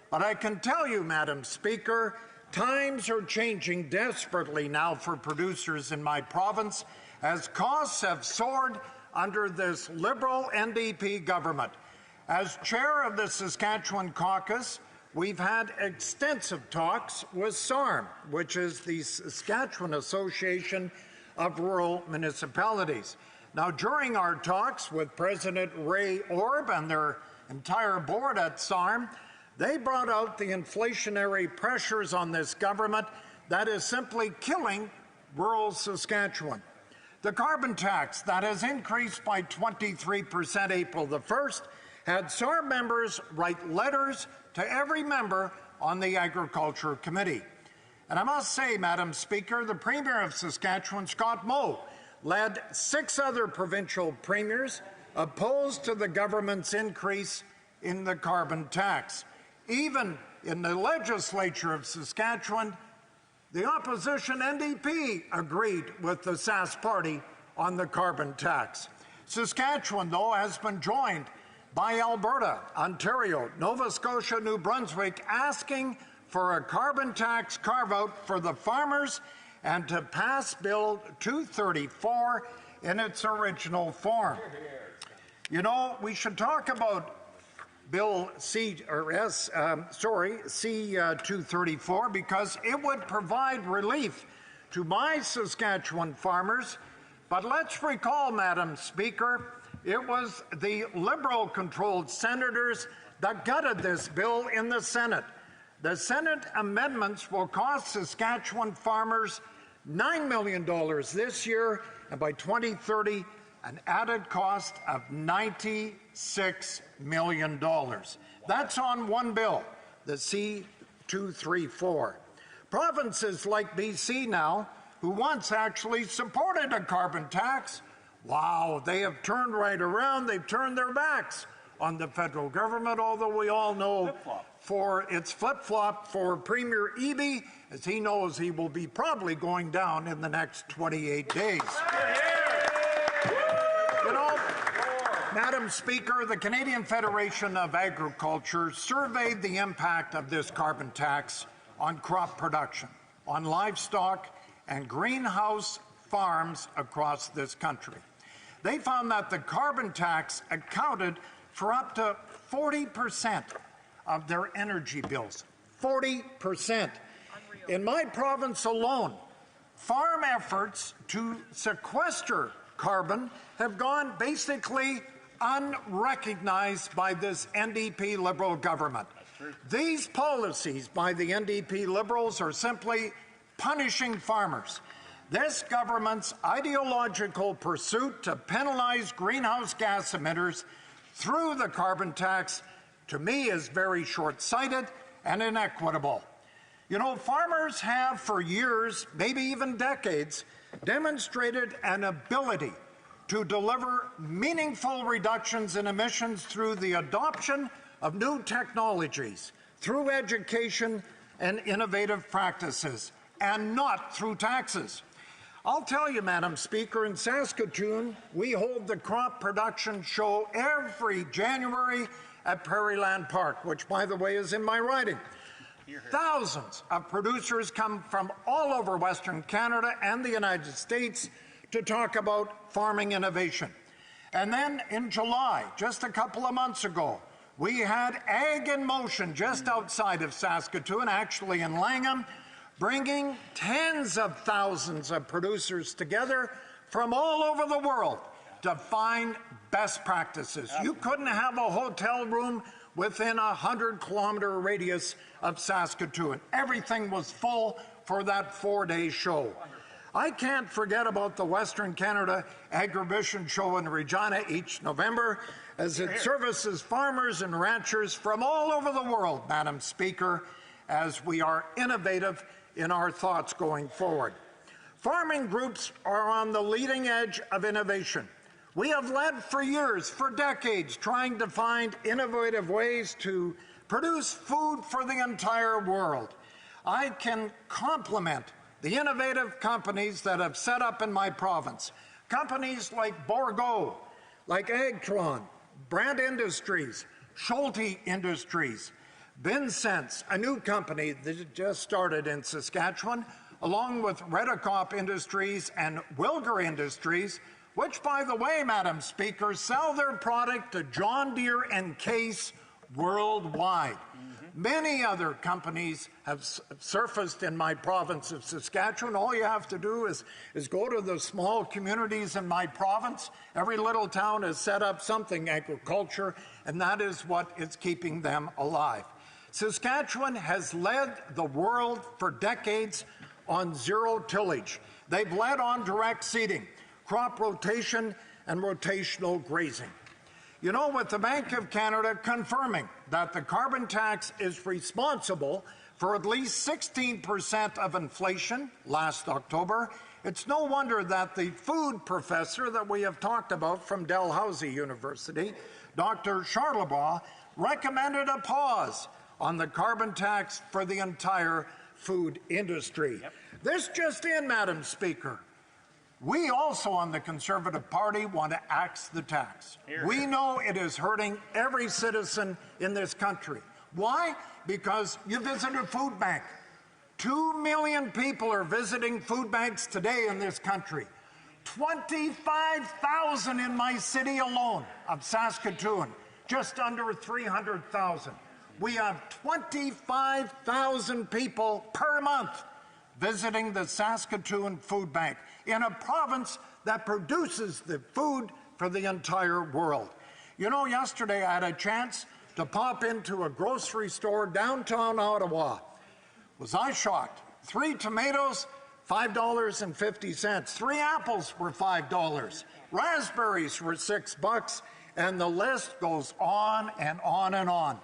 But I can tell you, Madam Speaker, times are changing desperately now for producers in my province as costs have soared under this Liberal NDP government. As chair of the Saskatchewan caucus, we've had extensive talks with SARM, which is the Saskatchewan Association of Rural Municipalities. Now, during our talks with President Ray Orb and their entire board at SARM, they brought out the inflationary pressures on this government that is simply killing rural Saskatchewan. The carbon tax that has increased by 23% April the 1st had SARM members write letters to every member on the Agriculture Committee. And I must say, Madam Speaker, the Premier of Saskatchewan, Scott Moe, led 6 other provincial premiers opposed to the government's increase in the carbon tax. Even in the legislature of Saskatchewan, the opposition NDP agreed with the Sask party on the carbon tax. Saskatchewan, though, has been joined by Alberta, Ontario, Nova Scotia, New Brunswick, asking for a carbon tax carve-out for the farmers and to pass Bill 234 in its original form. You know, we should talk about Bill C-234 because it would provide relief to my Saskatchewan farmers. But let's recall, Madam Speaker, it was the Liberal-controlled senators that gutted this bill in the Senate. The Senate amendments will cost Saskatchewan farmers $9 million this year, and by 2030, an added cost of $96 million. That's on one bill, the C-234. Provinces like BC now, who once actually supported a carbon tax, wow, they have turned right around. They've turned their backs on the federal government, although we all know for its flip-flop for Premier Eby, as he knows he will be probably going down in the next 28 days. You know, Madam Speaker, the Canadian Federation of Agriculture surveyed the impact of this carbon tax on crop production, on livestock, and greenhouse farms across this country. They found that the carbon tax accounted for up to 40% of their energy bills. 40%. In my province alone, farm efforts to sequester carbon have gone basically unrecognized by this NDP Liberal government. These policies by the NDP Liberals are simply punishing farmers. This government's ideological pursuit to penalize greenhouse gas emitters through the carbon tax, to me, is very short-sighted and inequitable. You know, farmers have for years, maybe even decades, demonstrated an ability to deliver meaningful reductions in emissions through the adoption of new technologies, through education and innovative practices, and not through taxes. I'll tell you, Madam Speaker, in Saskatoon, we hold the crop production show every January at Prairieland Park, which, by the way, is in my riding. Thousands of producers come from all over Western Canada and the United States to talk about farming innovation. And then in July, just a couple of months ago, we had Ag in Motion just outside of Saskatoon, actually in Langham, bringing tens of thousands of producers together from all over the world to find best practices. You couldn't have a hotel room within a 100-kilometer radius of Saskatoon. Everything was full for that 4-day show. I can't forget about the Western Canada Agribition Show in Regina each November, as it services farmers and ranchers from all over the world, Madam Speaker, as we are innovative in our thoughts going forward. Farming groups are on the leading edge of innovation. We have led for years, for decades, trying to find innovative ways to produce food for the entire world. I can compliment the innovative companies that have set up in my province. Companies like Bourgault, like Agtron, Brand Industries, Schulte Industries, Vincennes, a new company that just started in Saskatchewan, along with Redicop Industries and Wilger Industries, which, by the way, Madam Speaker, sell their product to John Deere and Case worldwide. Many other companies have surfaced in my province of Saskatchewan. All you have to do is go to the small communities in my province. Every little town has set up something agriculture, and that is what is keeping them alive. Saskatchewan has led the world for decades on zero tillage. They've led on direct seeding, crop rotation, and rotational grazing. You know, with the Bank of Canada confirming that the carbon tax is responsible for at least 16% of inflation last October, it's no wonder that the food professor that we have talked about from Dalhousie University, Dr. Charlebois, recommended a pause on the carbon tax for the entire food industry. This just in, Madam Speaker. We also on the Conservative Party want to axe the tax. We know it is hurting every citizen in this country. Why? Because you visit a food bank. 2 million people are visiting food banks today in this country. 25,000 in my city alone of Saskatoon, just under 300,000. We have 25,000 people per month visiting the Saskatoon Food Bank in a province that produces the food for the entire world. You know, yesterday I had a chance to pop into a grocery store downtown Ottawa. Was I shocked? 3 tomatoes, $5.50. 3 apples were $5. Raspberries were $6, and the list goes on and on and on.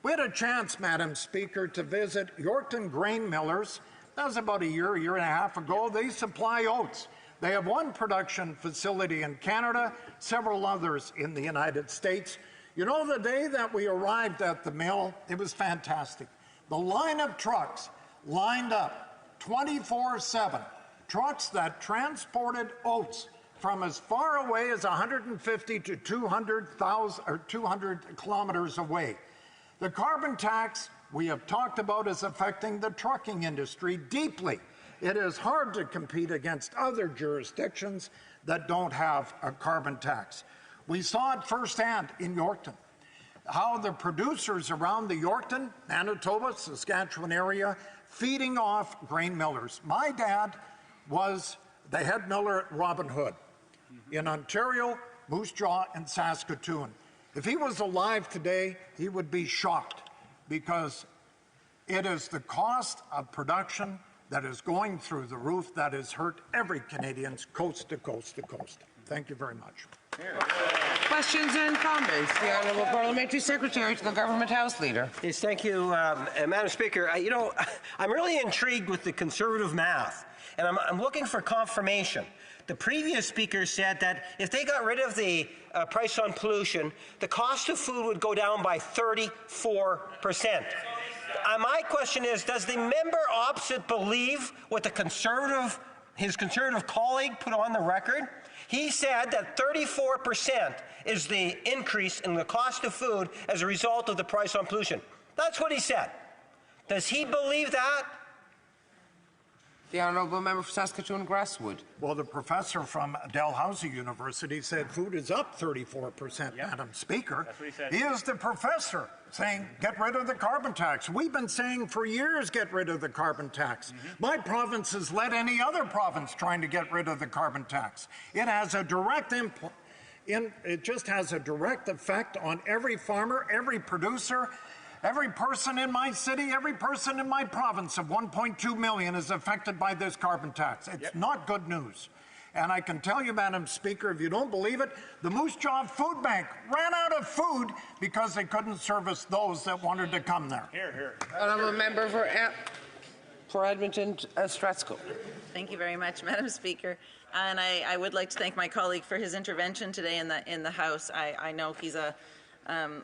We had a chance, Madam Speaker, to visit Yorkton Grain Millers. That was about a year and a half ago. They supply oats. They have one production facility in Canada, several others in the United States. You know, the day that we arrived at the mill, it was fantastic. The line of trucks lined up 24/7, trucks that transported oats from as far away as 150 to 200 kilometers away. The carbon tax we have talked about is affecting the trucking industry deeply. It is hard to compete against other jurisdictions that don't have a carbon tax. We saw it firsthand in Yorkton. how the producers around the Yorkton, Manitoba, Saskatchewan area feeding off grain millers. My dad was the head miller at Robin Hood in Ontario, Moose Jaw, and Saskatoon. If he was alive today, he would be shocked because it is the cost of production that is going through the roof that has hurt every Canadian coast to coast to coast. Thank you very much. Questions and comments? The Honourable Parliamentary Secretary to the Government House Leader. Yes, thank you, Madam Speaker. You know, I'm really intrigued with the Conservative math, and I'm looking for confirmation. The previous speaker said that if they got rid of the price on pollution, the cost of food would go down by 34%. My question is, does the member opposite believe what his Conservative colleague put on the record? He said that 34% is the increase in the cost of food as a result of the price on pollution. That's what he said. Does he believe that? The Honourable Member for Saskatoon-Grasswood. Well, the professor from Dalhousie University said food is up 34%, Madam Speaker. That's what he said. He is the professor saying get rid of the carbon tax. We've been saying for years get rid of the carbon tax. My province has led any other province trying to get rid of the carbon tax. It has a direct it just has a direct effect on every farmer, every producer. Every person in my city, every person in my province of 1.2 million is affected by this carbon tax. It's not good news. And I can tell you, Madam Speaker, if you don't believe it, the Moose Jaw Food Bank ran out of food because they couldn't service those that wanted to come there. Here, here. Honourable Member for Edmonton Strathcona. Thank you very much, Madam Speaker. And I would like to thank my colleague for his intervention today in the House. I know he's a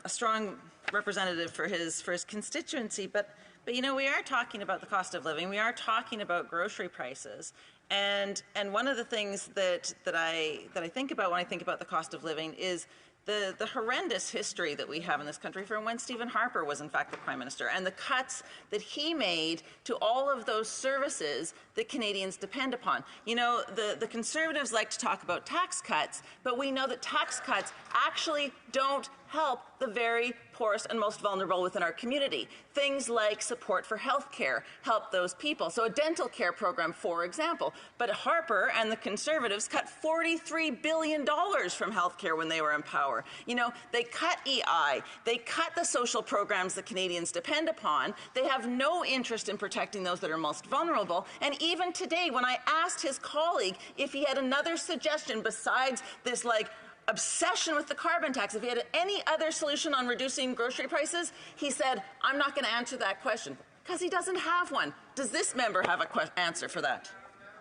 strong representative for his constituency, but you know, we are talking about the cost of living. We are talking about grocery prices, and one of the things that I think about when I think about the cost of living is the horrendous history that we have in this country from when Stephen Harper was in fact the Prime Minister, and the cuts that he made to all of those services that Canadians depend upon. You know, the Conservatives like to talk about tax cuts, but we know that tax cuts actually don't help the very poorest and most vulnerable within our community. Things like support for health care help those people. So a dental care program, for example. But Harper and the Conservatives cut $43 billion from health care when they were in power. You know, they cut EI. They cut the social programs that Canadians depend upon. They have no interest in protecting those that are most vulnerable. And even today, when I asked his colleague if he had another suggestion besides this, like, obsession with the carbon tax, if he had any other solution on reducing grocery prices, he said, I'm not going to answer that question, because he doesn't have one. Does this member have an answer for that?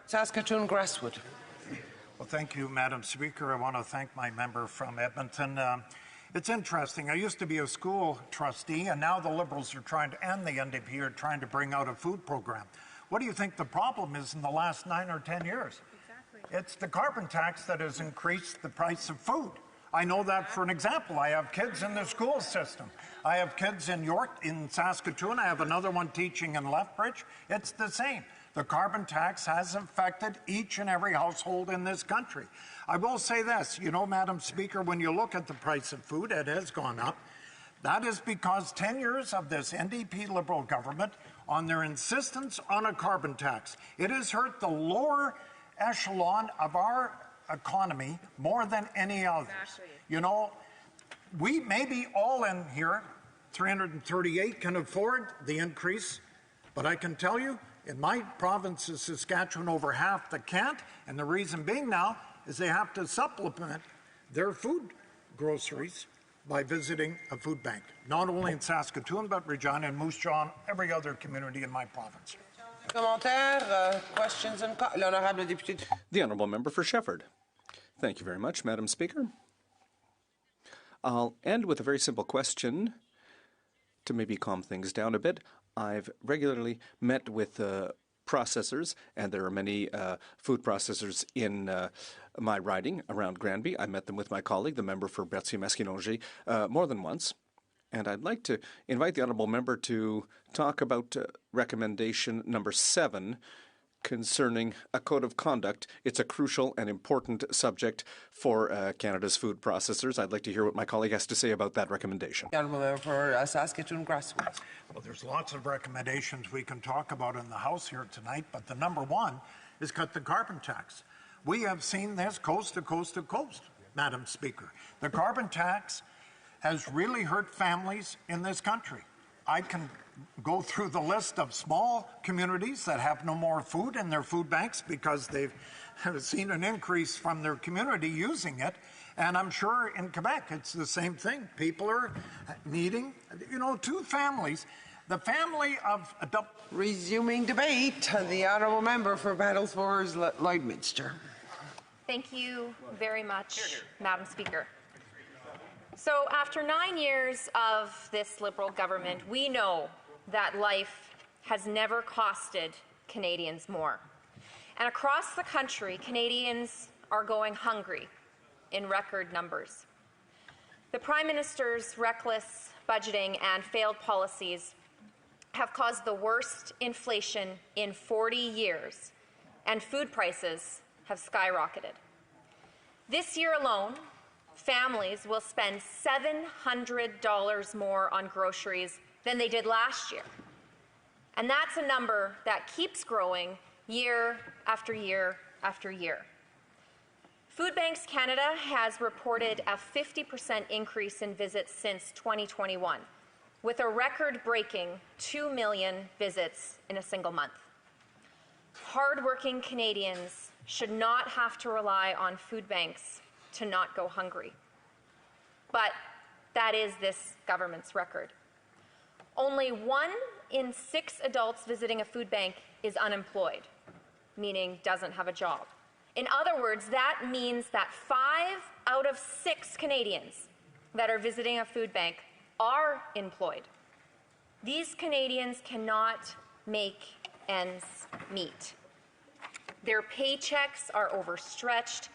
Saskatoon-Grasswood. Well, thank you, Madam Speaker. I want to thank my member from Edmonton. It's interesting. I used to be a school trustee, and now the Liberals are trying to, and the NDP are trying to bring out a food program. What do you think the problem is in the last 9 or 10 years? It's the carbon tax that has increased the price of food. I know that for an example. I have kids in the school system. I have kids in York, in Saskatoon. I have another one teaching in Lethbridge. It's the same. The carbon tax has affected each and every household in this country. I will say this, you know, Madam Speaker, when you look at the price of food, it has gone up. That is because 10 years of this NDP Liberal government on their insistence on a carbon tax. It has hurt the lower echelon of our economy more than any other. Exactly. You know, we maybe all in here, 338, can afford the increase, but I can tell you, in my province of Saskatchewan, over half that can't, and the reason being now is they have to supplement their food groceries by visiting a food bank, not only in Saskatoon, but Regina and Moose Jaw and every other community in my province. Questions and l'honorable député. The Honourable Member for Shefford. Thank you very much, Madam Speaker. I'll end with a very simple question to maybe calm things down a bit. I've regularly met with processors, and there are many food processors in my riding around Granby. I met them with my colleague, the member for Berthier-Maskinongé, more than once. And I'd like to invite the Honourable Member to talk about recommendation number 7 concerning a code of conduct. It's a crucial and important subject for Canada's food processors. I'd like to hear what my colleague has to say about that recommendation. Honourable Member for Saskatoon Grassroots. Well, there's lots of recommendations we can talk about in the House here tonight, but the number one is cut the carbon tax. We have seen this coast to coast to coast, Madam Speaker. The carbon tax has really hurt families in this country. I can go through the list of small communities that have no more food in their food banks because they've seen an increase from their community using it. And I'm sure in Quebec it's the same thing. People are needing, two families. The family of Resuming debate, the Honourable Member for Battlesford Lloydminster. Thank you very much, Madam Speaker. So after 9 years of this Liberal government, we know that life has never costed Canadians more. And across the country, Canadians are going hungry in record numbers. The Prime Minister's reckless budgeting and failed policies have caused the worst inflation in 40 years, and food prices have skyrocketed. This year alone, families will spend $700 more on groceries than they did last year. And that's a number that keeps growing year after year after year. Food Banks Canada has reported a 50% increase in visits since 2021, with a record-breaking 2 million visits in a single month. Hard-working Canadians should not have to rely on food banks to not go hungry. But that is this government's record. Only 1 in 6 adults visiting a food bank is unemployed, meaning doesn't have a job. In other words, that means that 5 out of 6 Canadians that are visiting a food bank are employed. These Canadians cannot make ends meet. Their paychecks are overstretched,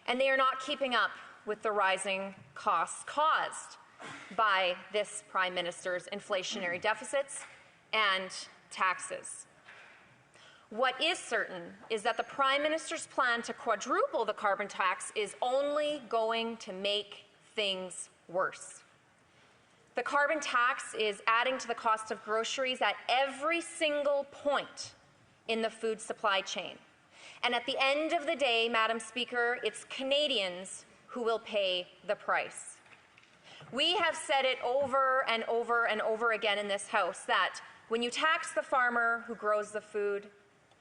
and they are not keeping up with the rising costs caused by this Prime Minister's inflationary deficits and taxes. What is certain is that the Prime Minister's plan to quadruple the carbon tax is only going to make things worse. The carbon tax is adding to the cost of groceries at every single point in the food supply chain. And at the end of the day, Madam Speaker, it's Canadians who will pay the price. We have said it over and over and over again in this House that when you tax the farmer who grows the food,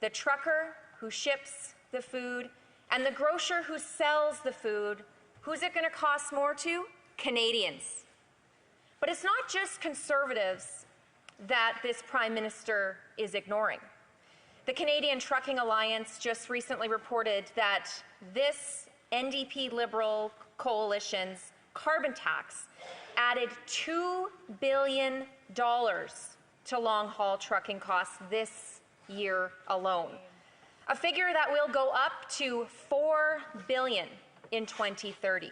the trucker who ships the food, and the grocer who sells the food, who's it going to cost more to? Canadians. But it's not just Conservatives that this Prime Minister is ignoring. The Canadian Trucking Alliance just recently reported that this NDP Liberal coalition's carbon tax added $2 billion to long-haul trucking costs this year alone, a figure that will go up to $4 billion in 2030.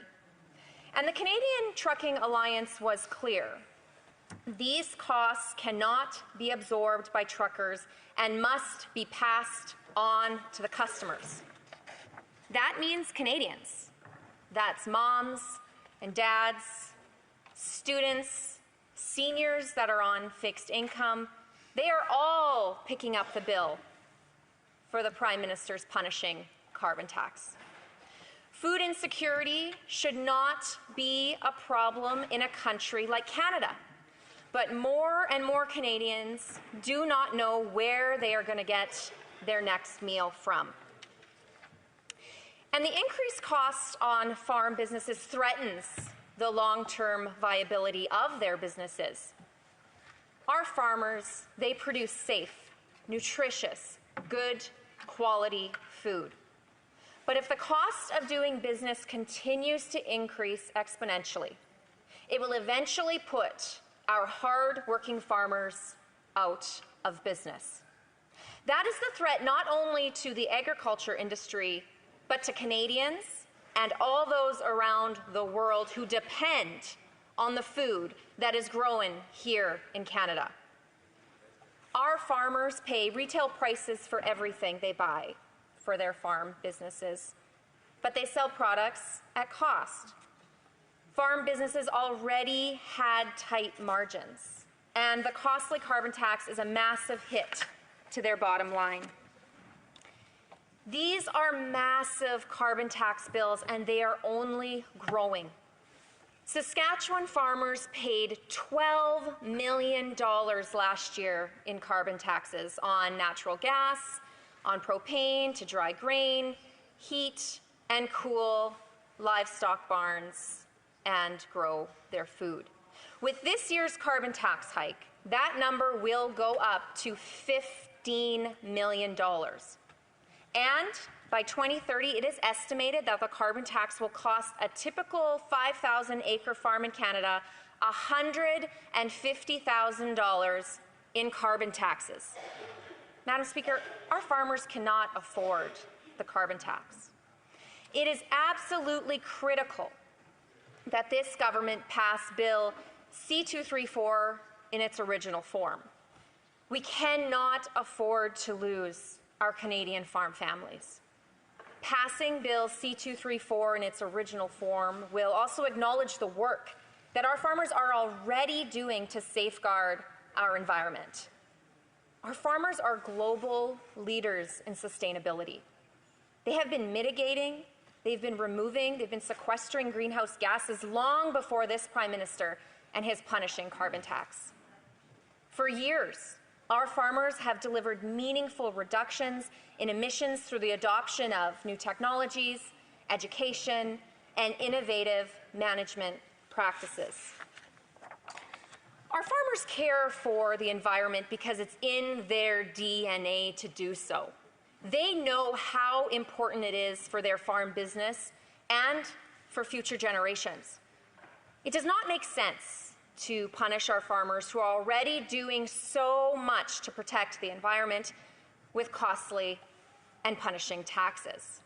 And the Canadian Trucking Alliance was clear. These costs cannot be absorbed by truckers and must be passed on to the customers. That means Canadians. That's moms and dads, students, seniors that are on fixed income. They are all picking up the bill for the Prime Minister's punishing carbon tax. Food insecurity should not be a problem in a country like Canada. But more and more Canadians do not know where they are going to get their next meal from. And the increased cost on farm businesses threatens the long-term viability of their businesses. Our farmers, they produce safe, nutritious, good quality food. But if the cost of doing business continues to increase exponentially, it will eventually put our hard-working farmers out of business. That is the threat not only to the agriculture industry, but to Canadians and all those around the world who depend on the food that is grown here in Canada. Our farmers pay retail prices for everything they buy for their farm businesses, but they sell products at cost. Farm businesses already had tight margins, and the costly carbon tax is a massive hit to their bottom line. These are massive carbon tax bills, and they are only growing. Saskatchewan farmers paid $12 million last year in carbon taxes on natural gas, on propane to dry grain, heat and cool livestock barns, and grow their food. With this year's carbon tax hike, that number will go up to $15 million. And by 2030, it is estimated that the carbon tax will cost a typical 5,000-acre farm in Canada $150,000 in carbon taxes. Madam Speaker, our farmers cannot afford the carbon tax. It is absolutely critical that this government pass Bill C-234 in its original form. We cannot afford to lose our Canadian farm families. Passing Bill C-234 in its original form will also acknowledge the work that our farmers are already doing to safeguard our environment. Our farmers are global leaders in sustainability. They have been mitigating, they've been removing, they've been sequestering greenhouse gases long before this Prime Minister and his punishing carbon tax. For years, our farmers have delivered meaningful reductions in emissions through the adoption of new technologies, education, and innovative management practices. Our farmers care for the environment because it's in their DNA to do so. They know how important it is for their farm business and for future generations. It does not make sense to punish our farmers who are already doing so much to protect the environment with costly and punishing taxes.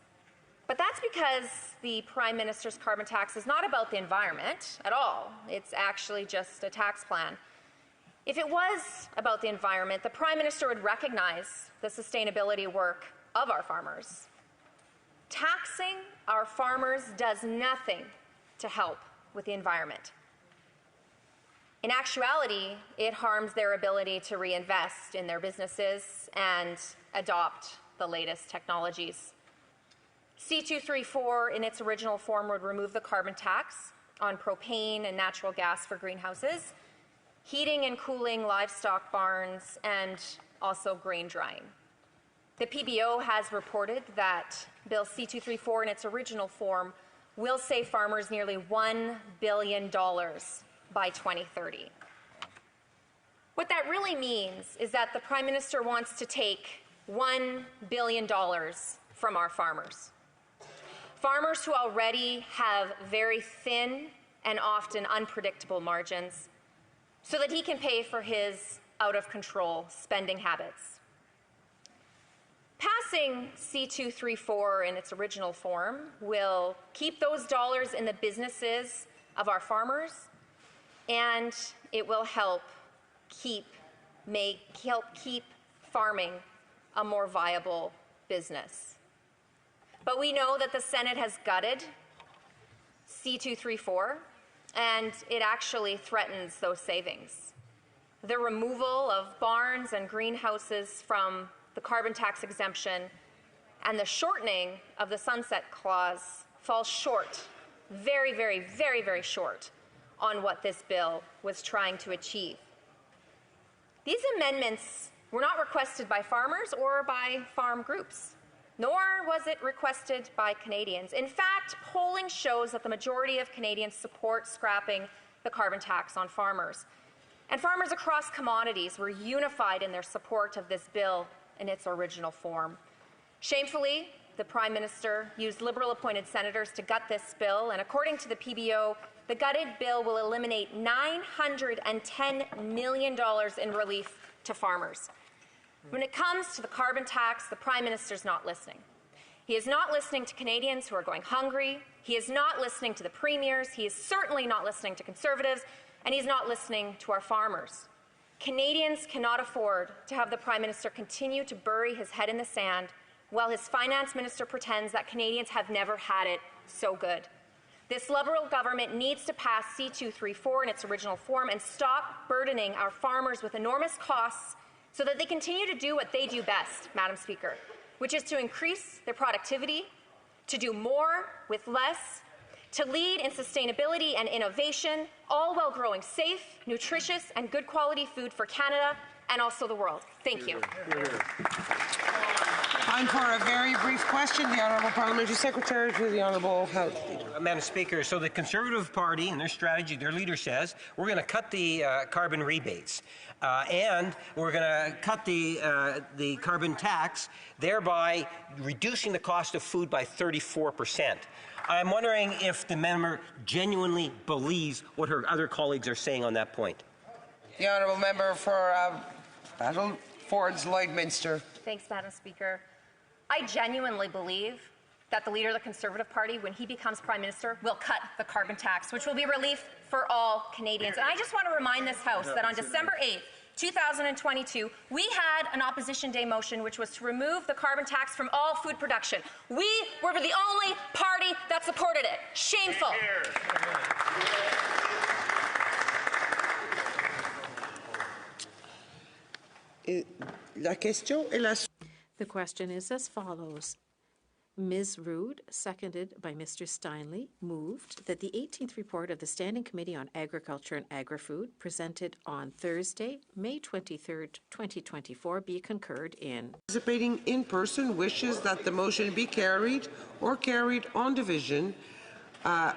But that's because the Prime Minister's carbon tax is not about the environment at all. It's actually just a tax plan. If it was about the environment, the Prime Minister would recognize the sustainability work of our farmers. Taxing our farmers does nothing to help with the environment. In actuality, it harms their ability to reinvest in their businesses and adopt the latest technologies. C-234 in its original form would remove the carbon tax on propane and natural gas for greenhouses, heating and cooling livestock barns, and also grain drying. The PBO has reported that Bill C-234 in its original form will save farmers nearly $1 billion by 2030. What that really means is that the Prime Minister wants to take $1 billion from our farmers. Farmers who already have very thin and often unpredictable margins, so that he can pay for his out-of-control spending habits. Passing C-234 in its original form will keep those dollars in the businesses of our farmers, and it will help keep farming a more viable business. But we know that the Senate has gutted C-234, and it actually threatens those savings. The removal of barns and greenhouses from the carbon tax exemption and the shortening of the sunset clause falls short, very, very, very, very short on what this bill was trying to achieve. These amendments were not requested by farmers or by farm groups, nor was it requested by Canadians. In fact, polling shows that the majority of Canadians support scrapping the carbon tax on farmers. And farmers across commodities were unified in their support of this bill in its original form. Shamefully, the Prime Minister used Liberal-appointed senators to gut this bill, and according to the PBO, the gutted bill will eliminate $910 million in relief to farmers. When it comes to the carbon tax, the Prime Minister's not listening. He is not listening to Canadians who are going hungry. He is not listening to the premiers. He is certainly not listening to Conservatives, and he's not listening to our farmers. Canadians cannot afford to have the Prime Minister continue to bury his head in the sand while his Finance Minister pretends that Canadians have never had it so good. This Liberal government needs to pass C-234 in its original form and stop burdening our farmers with enormous costs so that they continue to do what they do best, Madam Speaker, which is to increase their productivity, to do more with less, to lead in sustainability and innovation, all while growing safe, nutritious, and good quality food for Canada and also the world. Thank you. Time for a very brief question. The Honourable Parliamentary Secretary to the Honourable House Leader. Madam Speaker, so the Conservative Party and their strategy, their leader says, we're going to cut the carbon rebates. And we're going to cut the carbon tax, thereby reducing the cost of food by 34%. I'm wondering if the member genuinely believes what her other colleagues are saying on that point. The Honourable Member for Battle Fords Lloydminster. Thanks, Madam Speaker. I genuinely believe that the leader of the Conservative Party, when he becomes Prime Minister, will cut the carbon tax, which will be relief for all Canadians. And I just want to remind this House that on December 8th, 2022, we had an Opposition Day motion which was to remove the carbon tax from all food production. We were the only party that supported it. Shameful. The question is as follows. Ms. Rood, seconded by Mr. Steinley, moved that the 18th report of the Standing Committee on Agriculture and Agri-Food presented on Thursday, May 23rd, 2024, be concurred in. Participating in person wishes that the motion be carried or carried on division,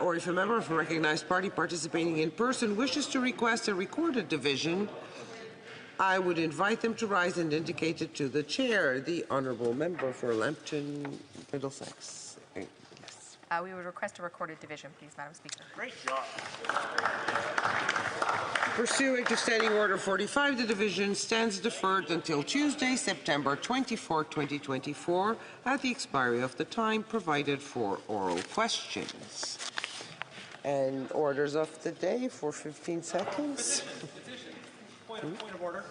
or if a member of a recognized party participating in person wishes to request a recorded division, I would invite them to rise and indicate it to the chair. The Honourable Member for Lambton, Middlesex. Yes. We would request a recorded division, please, Madam Speaker. Great job. Pursuant to Standing Order 45, the division stands deferred until Tuesday, September 24, 2024, at the expiry of the time provided for oral questions. And orders of the day for 15 seconds. Point of order.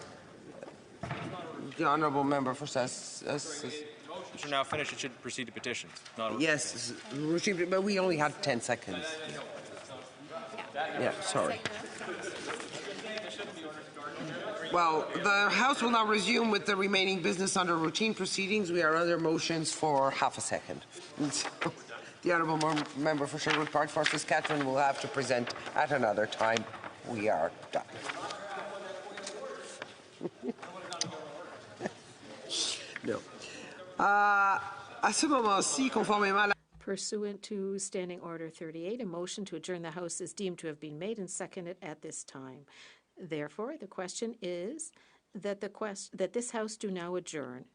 The Honourable Member for Should now finish. It should proceed to petitions. Yes, but we only had 10 seconds. Yeah, sorry. Well, the House will now resume with the remaining business under routine proceedings. We are under motions for half a second. So, the Honourable Member for Sherwood Park for Saskatchewan will have to present at another time. We are done. No. À ce moment-ci, conformément à la... Pursuant to Standing Order 38, a motion to adjourn the House is deemed to have been made and seconded at this time. Therefore, the question is that this House do now adjourn.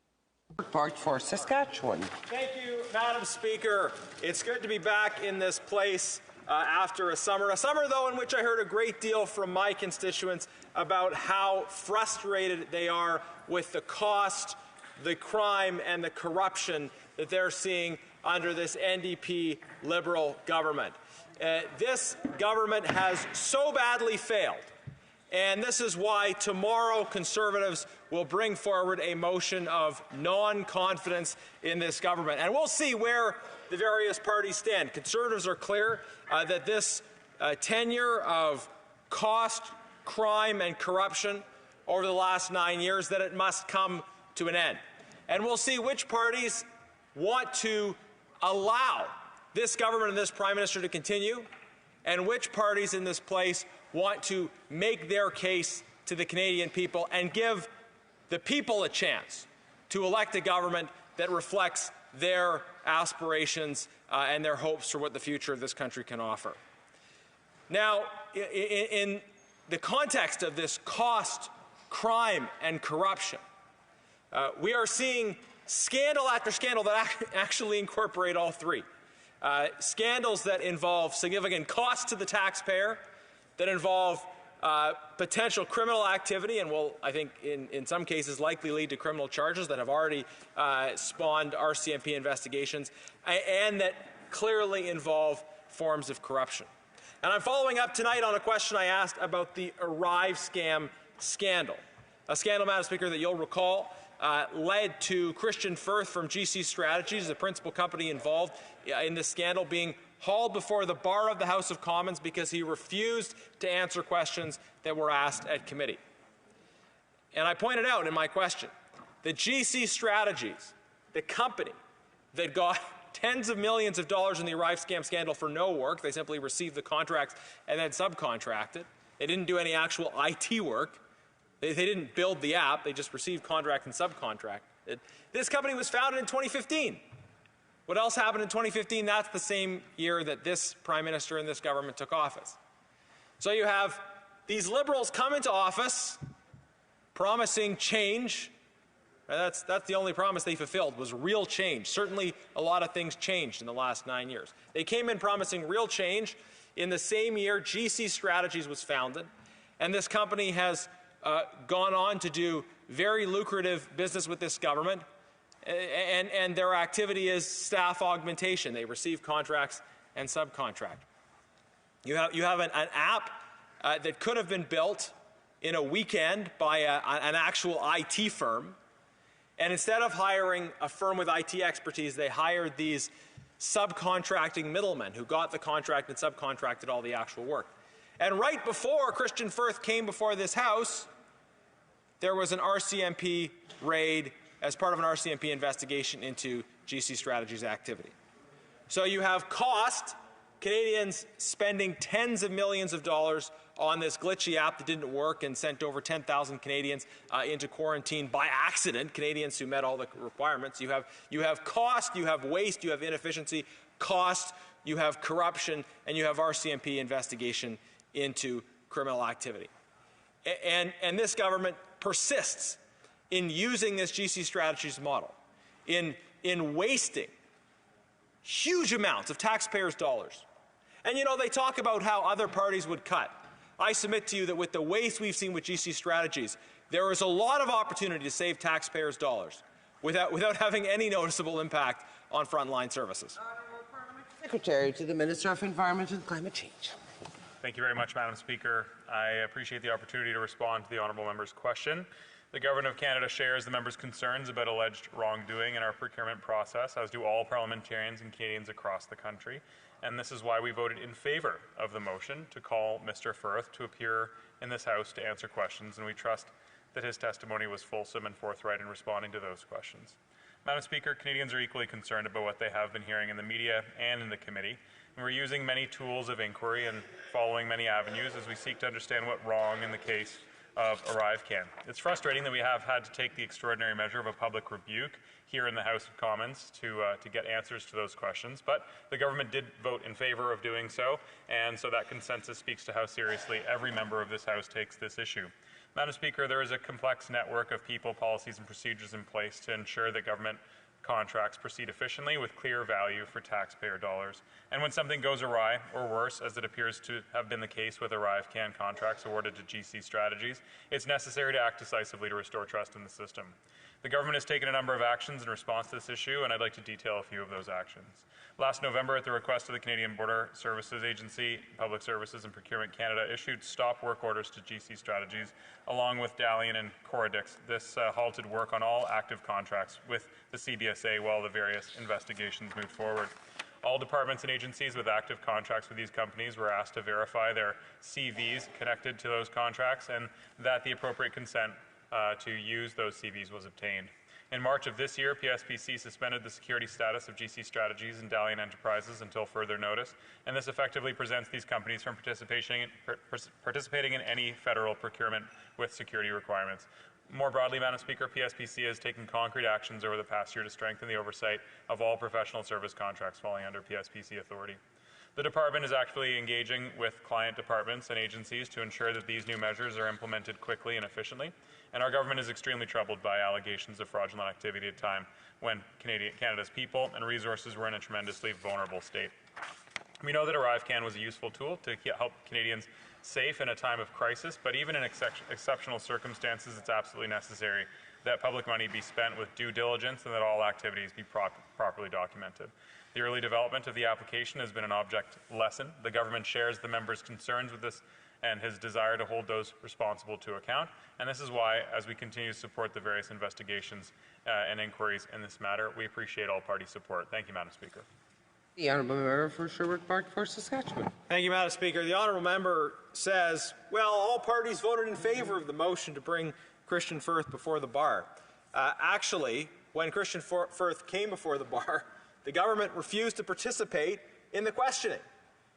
Park for Saskatchewan. Thank you, Madam Speaker. It's good to be back in this place after a summer though in which I heard a great deal from my constituents about how frustrated they are with the cost, the crime, and the corruption that they're seeing under this NDP Liberal government. This government has so badly failed, and this is why tomorrow Conservatives will bring forward a motion of non-confidence in this government. And we'll see where the various parties stand. Conservatives are clear that this tenure of cost, crime, and corruption over the last 9 years, that it must come to an end. And we'll see which parties want to allow this government and this Prime Minister to continue, and which parties in this place want to make their case to the Canadian people and give the people a chance to elect a government that reflects their aspirations and their hopes for what the future of this country can offer. Now, in the context of this cost, crime, and corruption, we are seeing scandal after scandal that actually incorporate all three. Scandals that involve significant cost to the taxpayer, that involve potential criminal activity and will, I think, in some cases likely lead to criminal charges that have already spawned RCMP investigations, and that clearly involve forms of corruption. And I'm following up tonight on a question I asked about the Arrive scam scandal. A scandal, Madam Speaker, that you'll recall led to Christian Firth from GC Strategies, the principal company involved in this scandal, being hauled before the bar of the House of Commons because he refused to answer questions that were asked at committee. And I pointed out in my question that GC Strategies, the company that got tens of millions of dollars in the Arrive scam scandal for no work, they simply received the contracts and then subcontracted. They didn't do any actual IT work. They didn't build the app, they just received contract and subcontracted. This company was founded in 2015. What else happened in 2015? That's the same year that this Prime Minister and this government took office. So you have these Liberals come into office promising change. That's the only promise they fulfilled, was real change. Certainly a lot of things changed in the last 9 years. They came in promising real change. In the same year, GC Strategies was founded, and this company has gone on to do very lucrative business with this government, and their activity is staff augmentation. They receive contracts and subcontract. You have an app that could have been built in a weekend by an actual IT firm, and instead of hiring a firm with IT expertise, they hired these subcontracting middlemen who got the contract and subcontracted all the actual work. And right before Christian Firth came before this House, there was an RCMP raid as part of an RCMP investigation into GC Strategies activity. So you have cost, Canadians spending tens of millions of dollars on this glitchy app that didn't work and sent over 10,000 Canadians into quarantine by accident, Canadians who met all the requirements. You have cost, you have waste, you have inefficiency, cost, you have corruption, and you have RCMP investigation into criminal activity. And this government persists in using this GC Strategies model, in wasting huge amounts of taxpayers' dollars. And you know, they talk about how other parties would cut. I submit to you that with the waste we've seen with GC Strategies, there is a lot of opportunity to save taxpayers' dollars without having any noticeable impact on frontline services. Secretary to the Minister of Environment and Climate Change. Thank you very much, Madam Speaker. I appreciate the opportunity to respond to the honourable member's question. The Government of Canada shares the member's concerns about alleged wrongdoing in our procurement process, as do all parliamentarians and Canadians across the country. And this is why we voted in favour of the motion to call Mr. Firth to appear in this House to answer questions, and we trust that his testimony was fulsome and forthright in responding to those questions. Madam Speaker, Canadians are equally concerned about what they have been hearing in the media and in the committee. And we're using many tools of inquiry and following many avenues as we seek to understand what wrong in the case of ArriveCan. It's frustrating that we have had to take the extraordinary measure of a public rebuke here in the House of Commons to get answers to those questions, but the government did vote in favour of doing so, and so that consensus speaks to how seriously every member of this House takes this issue. Madam Speaker, there is a complex network of people, policies and procedures in place to ensure that government contracts proceed efficiently with clear value for taxpayer dollars. And when something goes awry, or worse, as it appears to have been the case with ArriveCan contracts awarded to GC Strategies, it's necessary to act decisively to restore trust in the system. The government has taken a number of actions in response to this issue, and I'd like to detail a few of those actions. Last November, at the request of the Canadian Border Services Agency, Public Services and Procurement Canada issued stop work orders to GC Strategies, along with Dalian and Coradix. This halted work on all active contracts with the CBSA while the various investigations moved forward. All departments and agencies with active contracts with these companies were asked to verify their CVs connected to those contracts and that the appropriate consent to use those CVs was obtained. In March of this year, PSPC suspended the security status of GC Strategies and Dalian Enterprises until further notice, and this effectively prevents these companies from participating in any federal procurement with security requirements. More broadly, Madam Speaker, PSPC has taken concrete actions over the past year to strengthen the oversight of all professional service contracts falling under PSPC authority. The department is actively engaging with client departments and agencies to ensure that these new measures are implemented quickly and efficiently, and our government is extremely troubled by allegations of fraudulent activity at a time when Canada's people and resources were in a tremendously vulnerable state. We know that ArriveCan was a useful tool to help Canadians safe in a time of crisis, but even in exceptional circumstances, it's absolutely necessary that public money be spent with due diligence and that all activities be properly documented. The early development of the application has been an object lesson. The government shares the members' concerns with this and his desire to hold those responsible to account. And this is why, as we continue to support the various investigations and inquiries in this matter, we appreciate all party support. Thank you, Madam Speaker. The Honourable Member for Sherwood Park for Saskatchewan. Thank you, Madam Speaker. The Honourable Member says, well, all parties voted in favour of the motion to bring Christian Firth before the bar. Actually, when Christian Firth came before the bar, the government refused to participate in the questioning.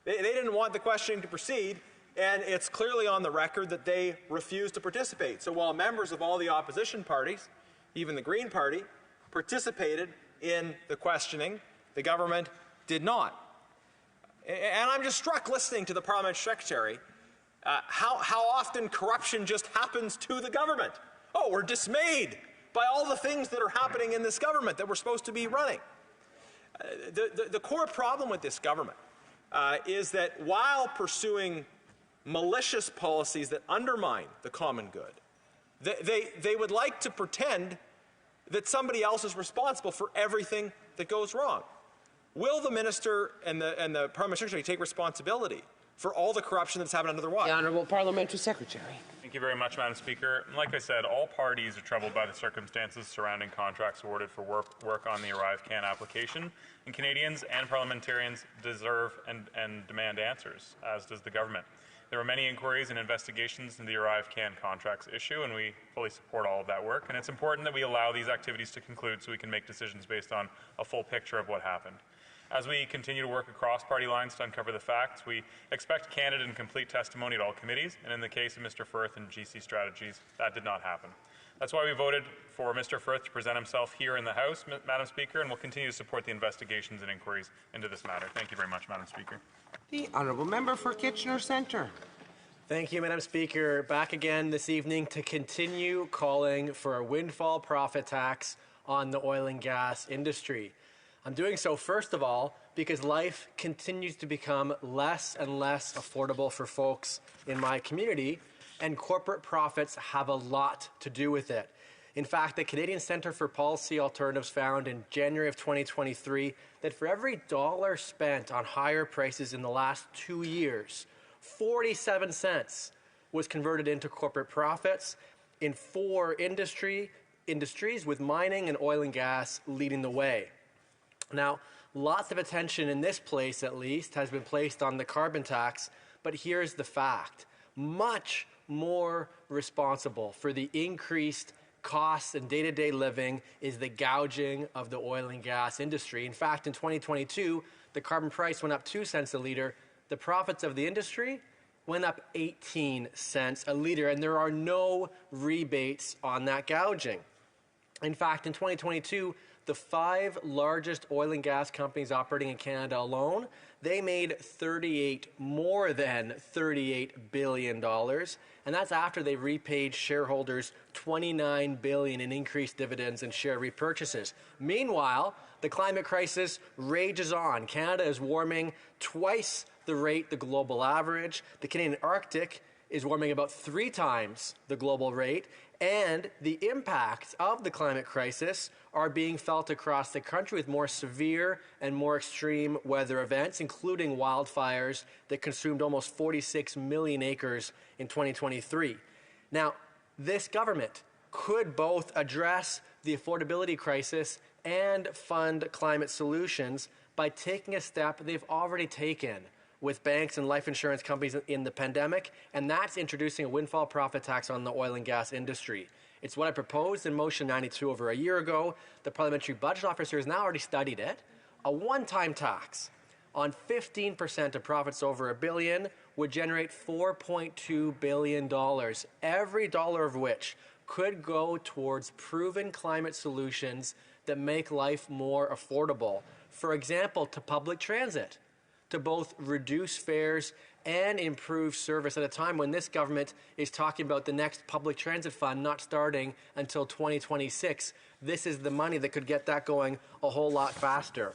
They didn't want the questioning to proceed, and it's clearly on the record that they refused to participate. So while members of all the opposition parties, even the Green Party, participated in the questioning, the government did not. And I'm just struck listening to the Parliamentary Secretary how often corruption just happens to the government. Oh, we're dismayed by all the things that are happening in this government that we're supposed to be running. The core problem with this government is that while pursuing malicious policies that undermine the common good, they would like to pretend that somebody else is responsible for everything that goes wrong. Will the minister and the Parliamentary Secretary take responsibility for all the corruption that's happened under their watch? The Honourable Parliamentary Secretary. Thank you very much, Madam Speaker. Like I said, all parties are troubled by the circumstances surrounding contracts awarded for work on the ArriveCAN application, and Canadians and parliamentarians deserve and demand answers, as does the government. There were many inquiries and investigations into the ArriveCAN contracts issue, and we fully support all of that work. And it's important that we allow these activities to conclude so we can make decisions based on a full picture of what happened. As we continue to work across party lines to uncover the facts, we expect candid and complete testimony at all committees, and in the case of Mr. Firth and GC Strategies, that did not happen. That's why we voted for Mr. Firth to present himself here in the House, Madam Speaker, and we'll continue to support the investigations and inquiries into this matter. Thank you very much, Madam Speaker. The Honourable Member for Kitchener Centre. Thank you, Madam Speaker. Back again this evening to continue calling for a windfall profit tax on the oil and gas industry. I'm doing so, first of all, because life continues to become less and less affordable for folks in my community, and corporate profits have a lot to do with it. In fact, the Canadian Centre for Policy Alternatives found in January of 2023 that for every dollar spent on higher prices in the last 2 years, 47 cents was converted into corporate profits in 4 industries, with mining and oil and gas leading the way. Now, lots of attention in this place, at least, has been placed on the carbon tax, but here's the fact. Much more responsible for the increased costs and day-to-day living is the gouging of the oil and gas industry. In fact, in 2022, the carbon price went up 2 cents a litre. The profits of the industry went up 18 cents a litre, and there are no rebates on that gouging. In fact, in 2022, the 5 largest oil and gas companies operating in Canada alone, they made more than $38 billion, and that's after they repaid shareholders $29 billion in increased dividends and share repurchases. Meanwhile, the climate crisis rages on. Canada is warming twice the rate the global average. The Canadian Arctic is warming about 3 times the global rate, and the impacts of the climate crisis are being felt across the country with more severe and more extreme weather events, including wildfires that consumed almost 46 million acres in 2023. Now, this government could both address the affordability crisis and fund climate solutions by taking a step they've already taken with banks and life insurance companies in the pandemic, and that's introducing a windfall profit tax on the oil and gas industry. It's what I proposed in Motion 92 over a year ago. The Parliamentary Budget Officer has now already studied it. A one-time tax on 15% of profits over $1 billion would generate $4.2 billion, every dollar of which could go towards proven climate solutions that make life more affordable. For example, to public transit, to both reduce fares and improve service at a time when this government is talking about the next public transit fund not starting until 2026. This is the money that could get that going a whole lot faster.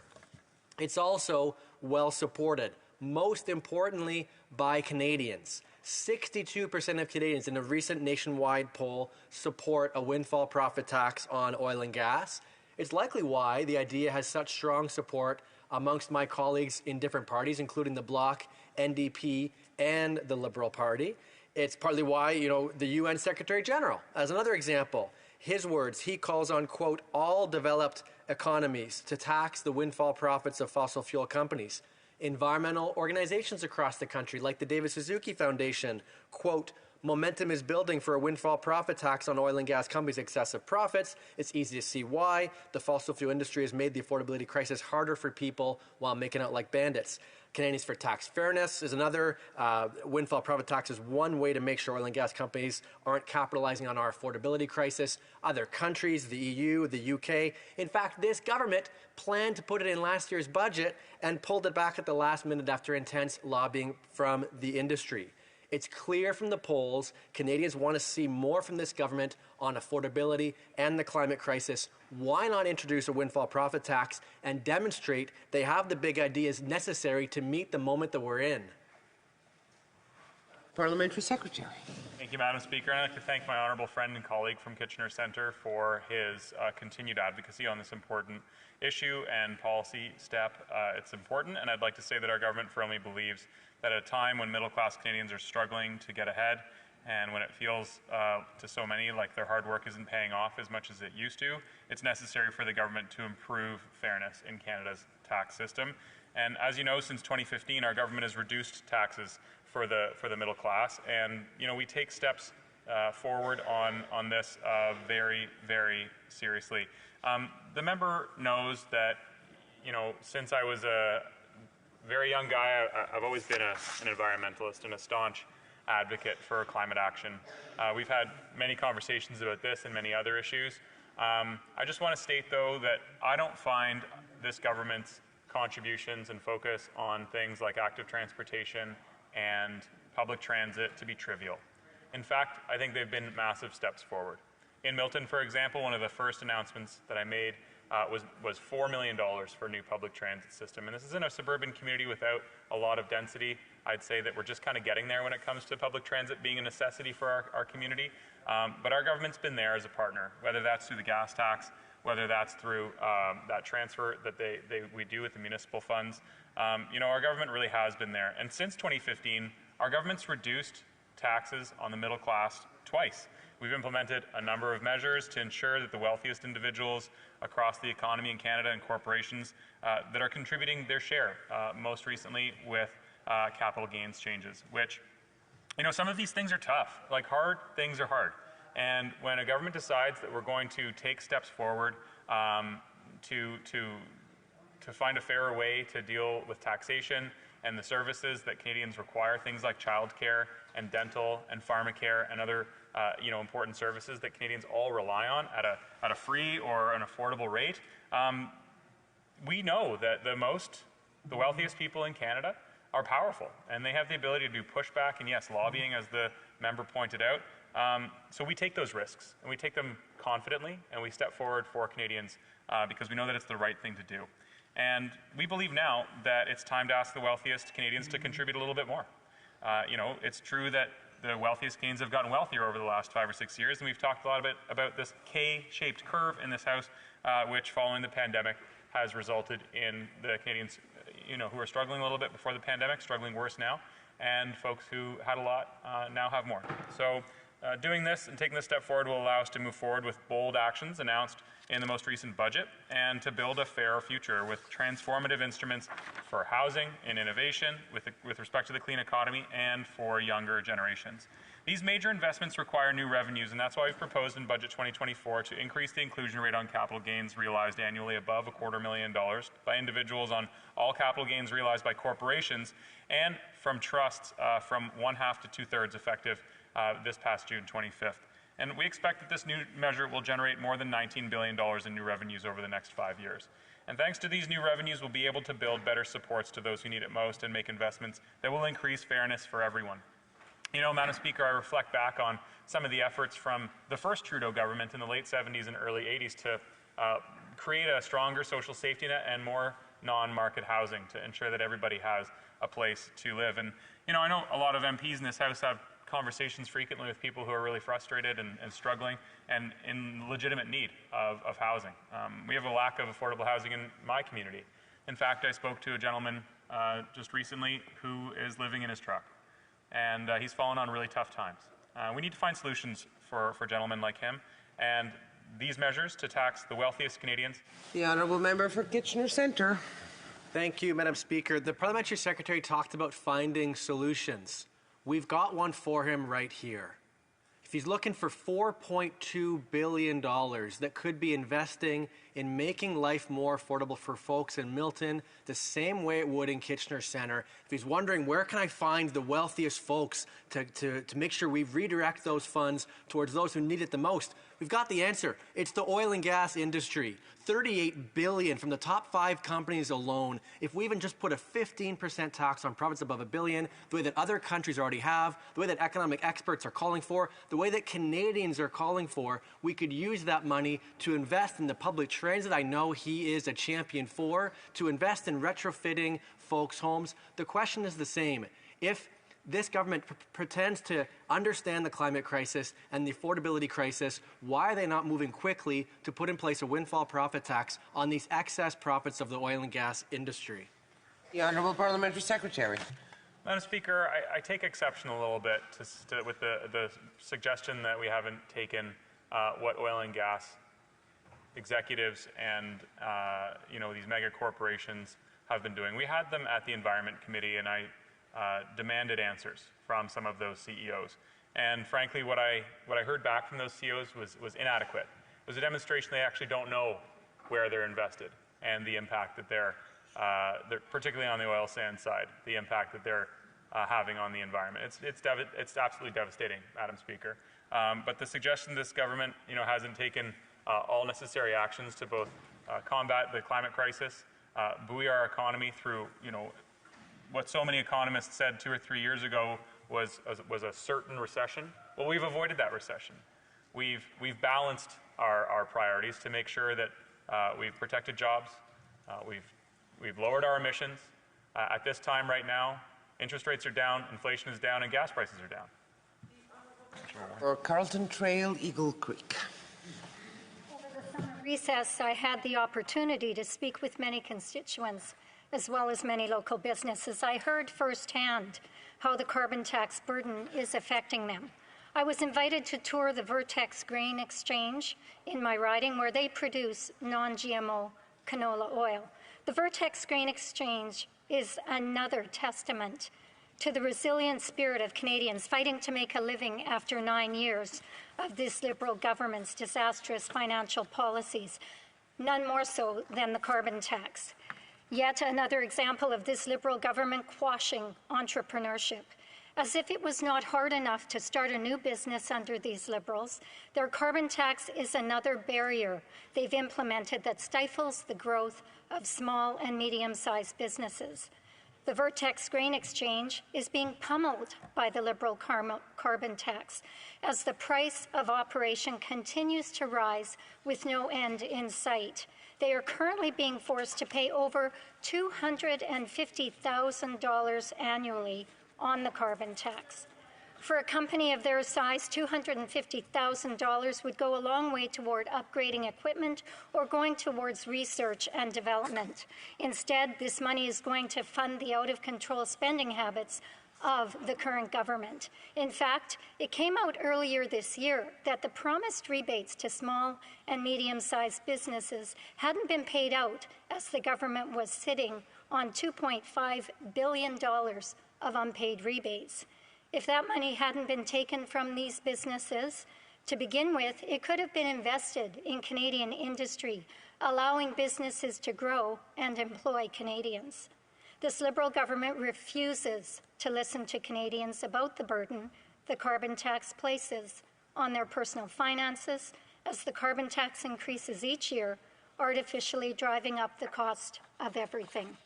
It's also well supported, most importantly by Canadians. 62% of Canadians in a recent nationwide poll support a windfall profit tax on oil and gas. It's likely why the idea has such strong support amongst my colleagues in different parties, including the Bloc, NDP, and the Liberal Party. It's partly why, the UN Secretary General, as another example, his words, he calls on, quote, all developed economies to tax the windfall profits of fossil fuel companies. Environmental organizations across the country, like the David Suzuki Foundation, quote, momentum is building for a windfall profit tax on oil and gas companies' excessive profits. It's easy to see why. The fossil fuel industry has made the affordability crisis harder for people while making out like bandits. Canadians for Tax Fairness is another. Windfall profit tax is one way to make sure oil and gas companies aren't capitalizing on our affordability crisis. Other countries, the EU, the UK. In fact, this government planned to put it in last year's budget and pulled it back at the last minute after intense lobbying from the industry. It's clear from the polls, Canadians want to see more from this government on affordability and the climate crisis. Why not introduce a windfall profit tax and demonstrate they have the big ideas necessary to meet the moment that we're in? Parliamentary Secretary. Thank you, Madam Speaker. I'd like to thank my honourable friend and colleague from Kitchener Centre for his continued advocacy on this important issue and policy step. It's important, and I'd like to say that our government firmly believes that at a time when middle-class Canadians are struggling to get ahead and when it feels to so many like their hard work isn't paying off as much as it used to, it's necessary for the government to improve fairness in Canada's tax system. And as you know, since 2015, our government has reduced taxes for the middle class, and we take steps forward on this very, very seriously. The member knows that since I was a very young guy, I've always been an environmentalist and a staunch advocate for climate action. We've had many conversations about this and many other issues. I just want to state, though, that I don't find this government's contributions and focus on things like active transportation and public transit to be trivial. In fact, I think they've been massive steps forward. In Milton, for example, one of the first announcements that I made was $4 million for a new public transit system. And this is in a suburban community without a lot of density. I'd say that we're just kind of getting there when it comes to public transit being a necessity for our community. But our government's been there as a partner, whether that's through the gas tax, whether that's through that transfer that we do with the municipal funds. Our government really has been there. And since 2015, our government's reduced taxes on the middle class twice. We've implemented a number of measures to ensure that the wealthiest individuals across the economy in Canada and corporations that are contributing their share, most recently with capital gains changes, which, some of these things are tough. Like, hard things are hard. And when a government decides that we're going to take steps forward to find a fairer way to deal with taxation and the services that Canadians require, things like childcare and dental and pharmacare and other important services that Canadians all rely on at a free or an affordable rate, we know that the wealthiest people in Canada are powerful, and they have the ability to do pushback and, yes, lobbying, as the member pointed out. So we take those risks, and we take them confidently, and we step forward for Canadians because we know that it's the right thing to do. And we believe now that it's time to ask the wealthiest Canadians to contribute a little bit more. It's true that the wealthiest Canadians have gotten wealthier over the last 5 or 6 years, and we've talked a lot about this K-shaped curve in this House, which, following the pandemic, has resulted in the Canadians, who are struggling a little bit before the pandemic, struggling worse now, and folks who had a lot now have more. So doing this and taking this step forward will allow us to move forward with bold actions announced in the most recent budget and to build a fairer future with transformative instruments for housing and innovation with respect to the clean economy and for younger generations. These major investments require new revenues, and that's why we've proposed in Budget 2024 to increase the inclusion rate on capital gains realized annually above $250,000 by individuals on all capital gains realized by corporations and from trusts from 1/2 to 2/3 effective this past June 25th. And we expect that this new measure will generate more than $19 billion in new revenues over the next 5 years. And thanks to these new revenues, we'll be able to build better supports to those who need it most and make investments that will increase fairness for everyone. Madam Speaker, I reflect back on some of the efforts from the first Trudeau government in the late 70s and early 80s to create a stronger social safety net and more non-market housing to ensure that everybody has a place to live. And, I know a lot of MPs in this House have conversations frequently with people who are really frustrated and struggling and in legitimate need of housing. We have a lack of affordable housing in my community. In fact, I spoke to a gentleman just recently who is living in his truck. and he's fallen on really tough times. We need to find solutions for gentlemen like him, and these measures to tax the wealthiest Canadians. The honourable member for Kitchener Centre. Thank you, Madam Speaker. The Parliamentary Secretary talked about finding solutions. We've got one for him right here. If he's looking for $4.2 billion that could be investing in making life more affordable for folks in Milton the same way it would in Kitchener Centre, if he's wondering where can I find the wealthiest folks to make sure we redirect those funds towards those who need it the most, we've got the answer. It's the oil and gas industry. $38 billion from the top 5 companies alone. If we even just put a 15% tax on profits above $1 billion, the way that other countries already have, the way that economic experts are calling for, the way that Canadians are calling for, we could use that money to invest in the public transit I know he is a champion for, to invest in retrofitting folks' homes. The question is the same. If this government pretends to understand the climate crisis and the affordability crisis, why are they not moving quickly to put in place a windfall profit tax on these excess profits of the oil and gas industry? The Honourable Parliamentary Secretary. Madam Speaker, I take exception a little bit with the suggestion that we haven't taken what oil and gas executives and these mega corporations have been doing. We had them at the Environment Committee, and I demanded answers from some of those CEOs. And frankly, what I heard back from those CEOs was inadequate. It was a demonstration they actually don't know where they're invested and the impact that they're particularly on the oil sands side, the impact that they're having on the environment. It's absolutely devastating, Madam Speaker. But the suggestion this government hasn't taken all necessary actions to both combat the climate crisis, buoy our economy through what so many economists said 2 or 3 years ago was a certain recession. Well, we've avoided that recession. We've balanced our priorities to make sure that we've protected jobs, we've lowered our emissions. At this time right now, interest rates are down, inflation is down, and gas prices are down. For Carlton Trail, Eagle Creek. Over the summer recess, I had the opportunity to speak with many constituents as well as many local businesses. I heard firsthand how the carbon tax burden is affecting them. I was invited to tour the Vertex Grain Exchange in my riding, where they produce non-GMO canola oil. The Vertex Grain Exchange is another testament to the resilient spirit of Canadians fighting to make a living after 9 years of this Liberal government's disastrous financial policies, none more so than the carbon tax. Yet another example of this Liberal government quashing entrepreneurship. As if it was not hard enough to start a new business under these Liberals, their carbon tax is another barrier they've implemented that stifles the growth of small and medium-sized businesses. The Vertex Grain Exchange is being pummeled by the Liberal carbon tax as the price of operation continues to rise with no end in sight. They are currently being forced to pay over $250,000 annually on the carbon tax. For a company of their size, $250,000 would go a long way toward upgrading equipment or going towards research and development. Instead, this money is going to fund the out-of-control spending habits of the current government. In fact, it came out earlier this year that the promised rebates to small and medium-sized businesses hadn't been paid out, as the government was sitting on $2.5 billion of unpaid rebates. If that money hadn't been taken from these businesses, to begin with, it could have been invested in Canadian industry, allowing businesses to grow and employ Canadians. This Liberal government refuses to listen to Canadians about the burden the carbon tax places on their personal finances, as the carbon tax increases each year, artificially driving up the cost of everything.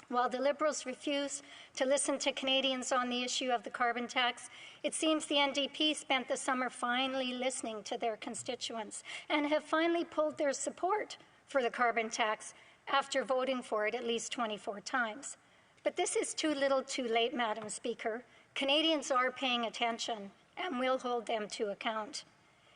While the Liberals refuse to listen to Canadians on the issue of the carbon tax, it seems the NDP spent the summer finally listening to their constituents and have finally pulled their support for the carbon tax after voting for it at least 24 times. But this is too little too late, Madam Speaker. Canadians are paying attention and will hold them to account.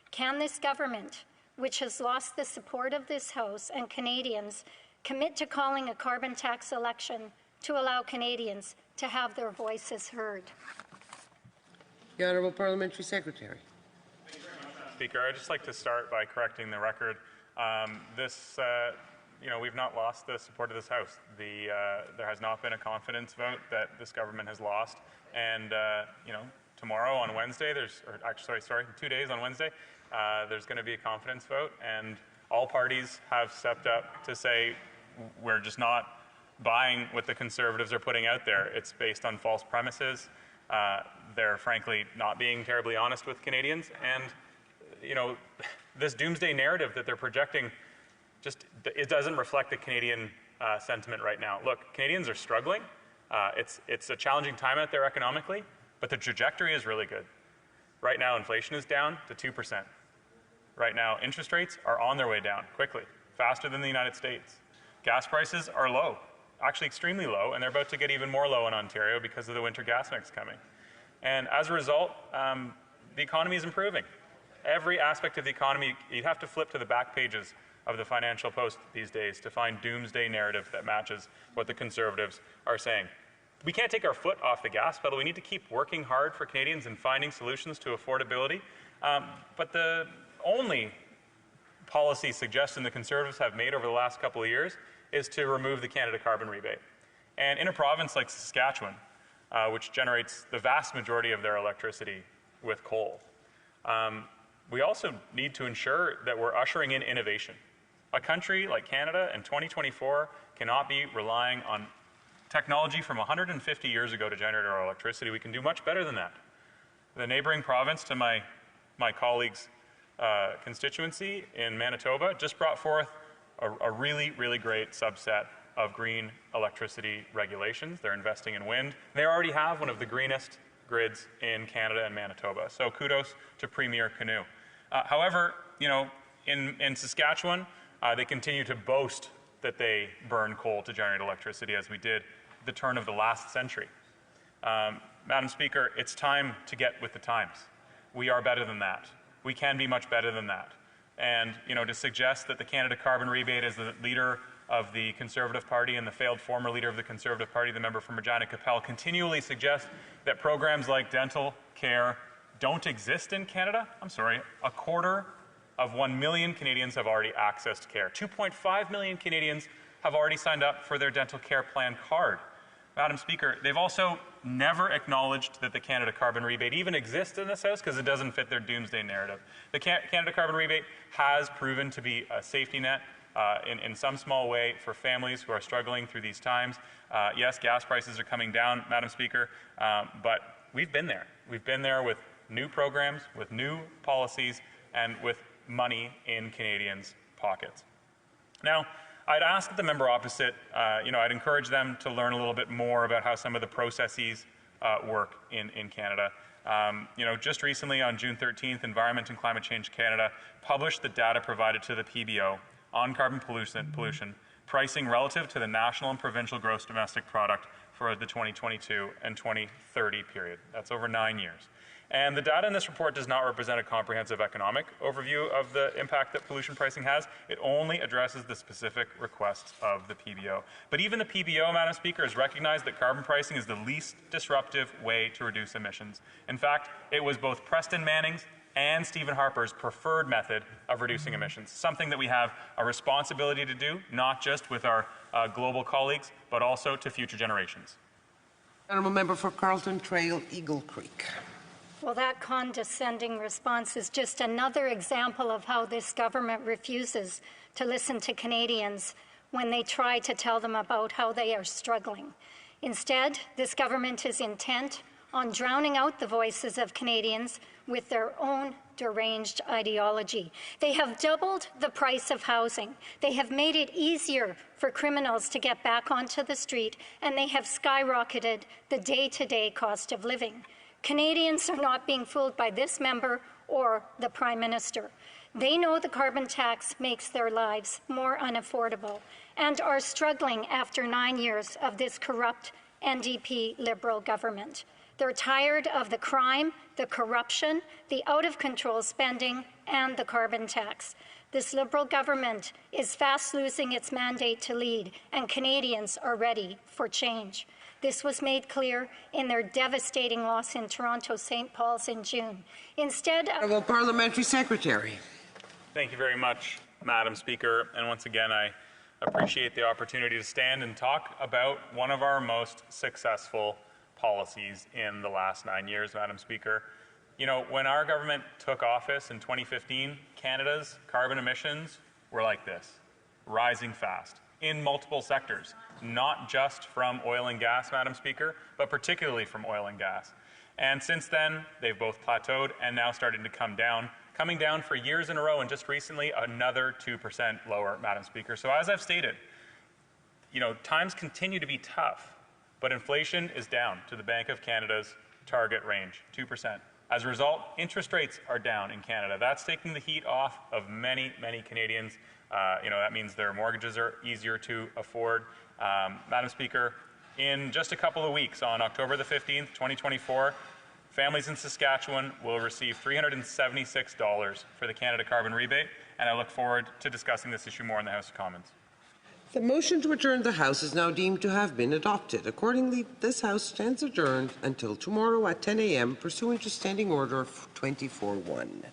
Can this government, which has lost the support of this House and Canadians, commit to calling a carbon tax election to allow Canadians to have their voices heard? The Honourable Parliamentary Secretary. Speaker, I'd just like to start by correcting the record. We've not lost the support of this House. There has not been a confidence vote that this government has lost. And, tomorrow on Wednesday, 2 days on Wednesday, there's going to be a confidence vote. And all parties have stepped up to say we're just not buying what the Conservatives are putting out there. It's based on false premises. They're frankly not being terribly honest with Canadians. And, this doomsday narrative that they're projecting it doesn't reflect the Canadian sentiment right now. Look, Canadians are struggling. It's a challenging time out there economically, but the trajectory is really good. Right now, inflation is down to 2%. Right now, interest rates are on their way down quickly, faster than the United States. Gas prices are low, actually extremely low, and they're about to get even more low in Ontario because of the winter gas mix coming. And as a result, the economy is improving. Every aspect of the economy, you'd have to flip to the back pages of the Financial Post these days to find doomsday narrative that matches what the Conservatives are saying. We can't take our foot off the gas pedal. We need to keep working hard for Canadians and finding solutions to affordability. But the only policy suggestion the Conservatives have made over the last couple of years is to remove the Canada carbon rebate. And in a province like Saskatchewan, which generates the vast majority of their electricity with coal, we also need to ensure that we're ushering in innovation. A country like Canada in 2024 cannot be relying on technology from 150 years ago to generate our electricity. We can do much better than that. The neighboring province to my colleague's constituency in Manitoba just brought forth a really, really great subset of green electricity regulations. They're investing in wind. They already have one of the greenest grids in Canada and Manitoba. So kudos to Premier Canoe. However, in Saskatchewan, they continue to boast that they burn coal to generate electricity, as we did at the turn of the last century. Madam Speaker, it's time to get with the times. We are better than that. We can be much better than that. And, to suggest that the Canada carbon rebate is the leader of the Conservative Party and the failed former leader of the Conservative Party, the member from Regina Capel, continually suggests that programs like dental care don't exist in Canada. I'm sorry, 250,000 Canadians have already accessed care. 2.5 million Canadians have already signed up for their dental care plan card. Madam Speaker, they've also never acknowledged that the Canada carbon rebate even exists in this House because it doesn't fit their doomsday narrative. The Canada carbon rebate has proven to be a safety net in some small way for families who are struggling through these times. Yes, gas prices are coming down, Madam Speaker, but we've been there. We've been there with new programs, with new policies, and with money in Canadians' pockets. Now, I'd ask the member opposite, I'd encourage them to learn a little bit more about how some of the processes work in Canada. Just recently on June 13th, Environment and Climate Change Canada published the data provided to the PBO on carbon pollution, pricing relative to the national and provincial gross domestic product for the 2022 and 2030 period. That's over 9 years. And the data in this report does not represent a comprehensive economic overview of the impact that pollution pricing has. It only addresses the specific requests of the PBO. But even the PBO, Madam Speaker, has recognized that carbon pricing is the least disruptive way to reduce emissions. In fact, it was both Preston Manning's and Stephen Harper's preferred method of reducing emissions, something that we have a responsibility to do, not just with our global colleagues, but also to future generations. Honourable Member for Carleton Trail, Eagle Creek. Well, that condescending response is just another example of how this government refuses to listen to Canadians when they try to tell them about how they are struggling. Instead, this government is intent on drowning out the voices of Canadians with their own deranged ideology. They have doubled the price of housing. They have made it easier for criminals to get back onto the street, and they have skyrocketed the day-to-day cost of living. Canadians are not being fooled by this member or the Prime Minister. They know the carbon tax makes their lives more unaffordable and are struggling after 9 years of this corrupt NDP Liberal government. They're tired of the crime, the corruption, the out-of-control spending, and the carbon tax. This Liberal government is fast losing its mandate to lead, and Canadians are ready for change. This was made clear in their devastating loss in Toronto St. Paul's in June. Instead of... Honourable Parliamentary Secretary. Thank you very much, Madam Speaker. And once again, I appreciate the opportunity to stand and talk about one of our most successful policies in the last 9 years, Madam Speaker. You know, when our government took office in 2015, Canada's carbon emissions were like this, rising fast in multiple sectors, not just from oil and gas, Madam Speaker, but particularly from oil and gas. And since then, they've both plateaued and now starting to come down, coming down for years in a row, and just recently another 2% lower, Madam Speaker. So as I've stated, you know, times continue to be tough, but inflation is down to the Bank of Canada's target range, 2%. As a result, interest rates are down in Canada. That's taking the heat off of many, many Canadians. You know, that means their mortgages are easier to afford. Madam Speaker, in just a couple of weeks, on October the 15th, 2024, families in Saskatchewan will receive $376 for the Canada Carbon Rebate, and I look forward to discussing this issue more in the House of Commons. The motion to adjourn the House is now deemed to have been adopted. Accordingly, this House stands adjourned until tomorrow at 10 a.m. pursuant to Standing Order 24-1.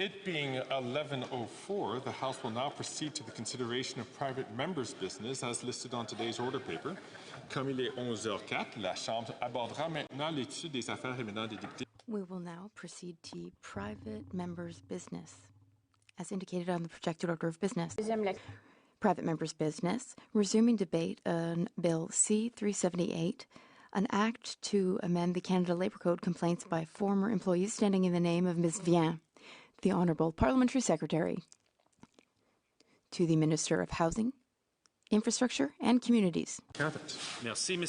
It being 11:04, the House will now proceed to the consideration of private members' business as listed on today's order paper. Comme il est 11h04, la Chambre abordera maintenant l'étude des affaires émanant des députés. We will now proceed to private members' business, as indicated on the projected order of business. Private members' business, resuming debate on Bill C-378, an act to amend the Canada Labour Code complaints by former employees standing in the name of Ms. Vien. The Honourable Parliamentary Secretary. To the Minister of Housing, Infrastructure and Communities. Merci, Monsieur